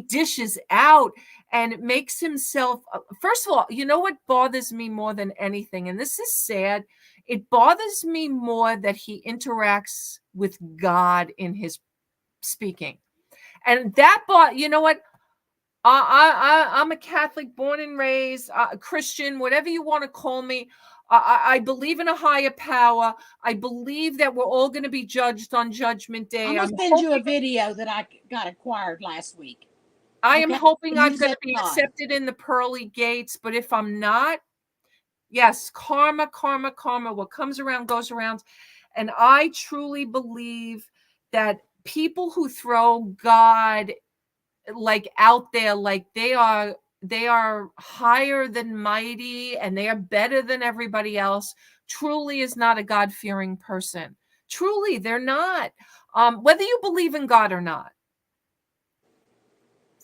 dishes out, and it makes himself. First of all, you know what bothers me more than anything, and this is sad. It bothers me more that he interacts with God in his speaking, and that you know what. I'm a Catholic, born and raised, Christian, whatever you want to call me. I believe in a higher power. I believe that we're all going to be judged on Judgment Day. I'm going to send you a video that I got acquired last week. I am hoping I'm going to be accepted in the pearly gates, but if I'm not, yes, karma. What comes around goes around. And I truly believe that people who throw God like out there, like they are higher than mighty and they are better than everybody else, truly is not a God-fearing person. Truly, they're not. Whether you believe in God or not.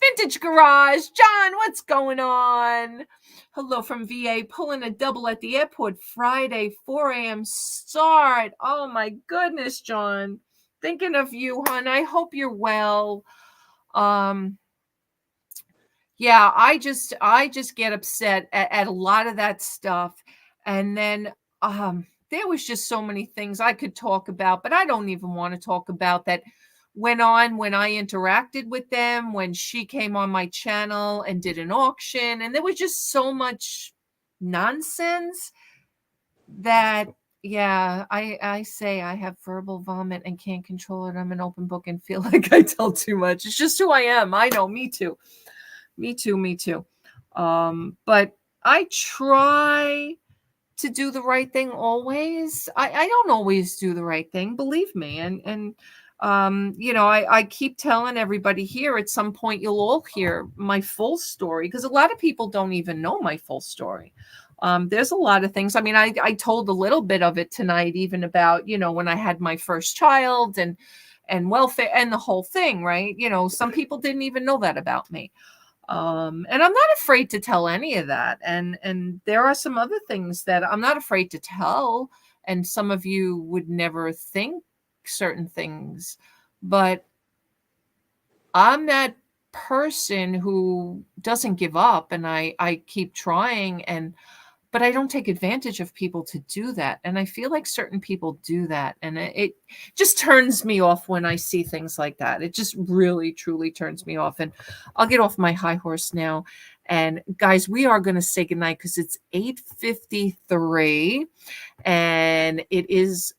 Vintage Garage, John, what's going on? Hello from VA, pulling a double at the airport Friday, 4 a.m. start. Oh my goodness, John. Thinking of you, hon. I hope you're well. Yeah, I just get upset at a lot of that stuff. And then there was just so many things I could talk about, but I don't even want to talk about that went on when I interacted with them, when she came on my channel and did an auction. And there was just so much nonsense that, yeah, I say I have verbal vomit and can't control it. I'm an open book and feel like I tell too much. It's just who I am. I know, me too. Me too. But I try to do the right thing always. I don't always do the right thing, believe me. And I keep telling everybody here, at some point you'll all hear my full story, because a lot of people don't even know my full story. There's a lot of things. I mean, I told a little bit of it tonight, even about, when I had my first child and welfare and the whole thing, right? Some people didn't even know that about me. And I'm not afraid to tell any of that. And there are some other things that I'm not afraid to tell. And some of you would never think certain things, but I'm that person who doesn't give up, and I keep trying, but I don't take advantage of people to do that. And I feel like certain people do that. And it just turns me off when I see things like that. It just really, truly turns me off. And I'll get off my high horse now And guys, we are going to say goodnight because it's 8:53 and it is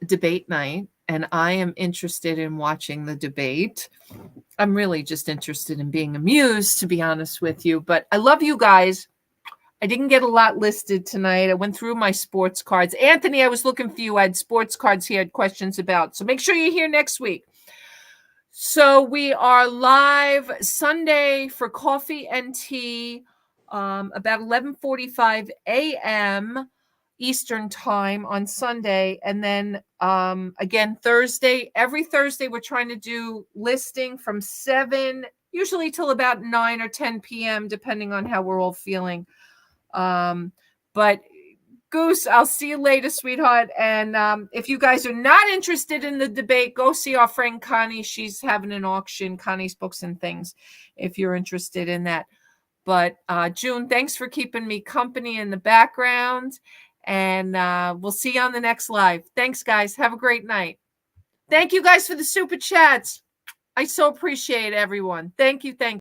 debate night. And I am interested in watching the debate. I'm really just interested in being amused, to be honest with you. But I love you guys. I didn't get a lot listed tonight. I went through my sports cards. Anthony, I was looking for you. I had sports cards he had questions about. So make sure you're here next week. So we are live Sunday for coffee and tea about 11:45 a.m. Eastern time on Sunday. And then again, Thursday, every Thursday, we're trying to do listing from 7, usually till about 9 or 10 p.m., depending on how we're all feeling. But Goose, I'll see you later, sweetheart. And if you guys are not interested in the debate, go see our friend Connie. She's having an auction, Connie's Books and Things, if you're interested in that. But June, thanks for keeping me company in the background. And we'll see you on the next live. Thanks, guys. Have a great night. Thank you guys for the super chats. I so appreciate everyone. Thank you. Thank you.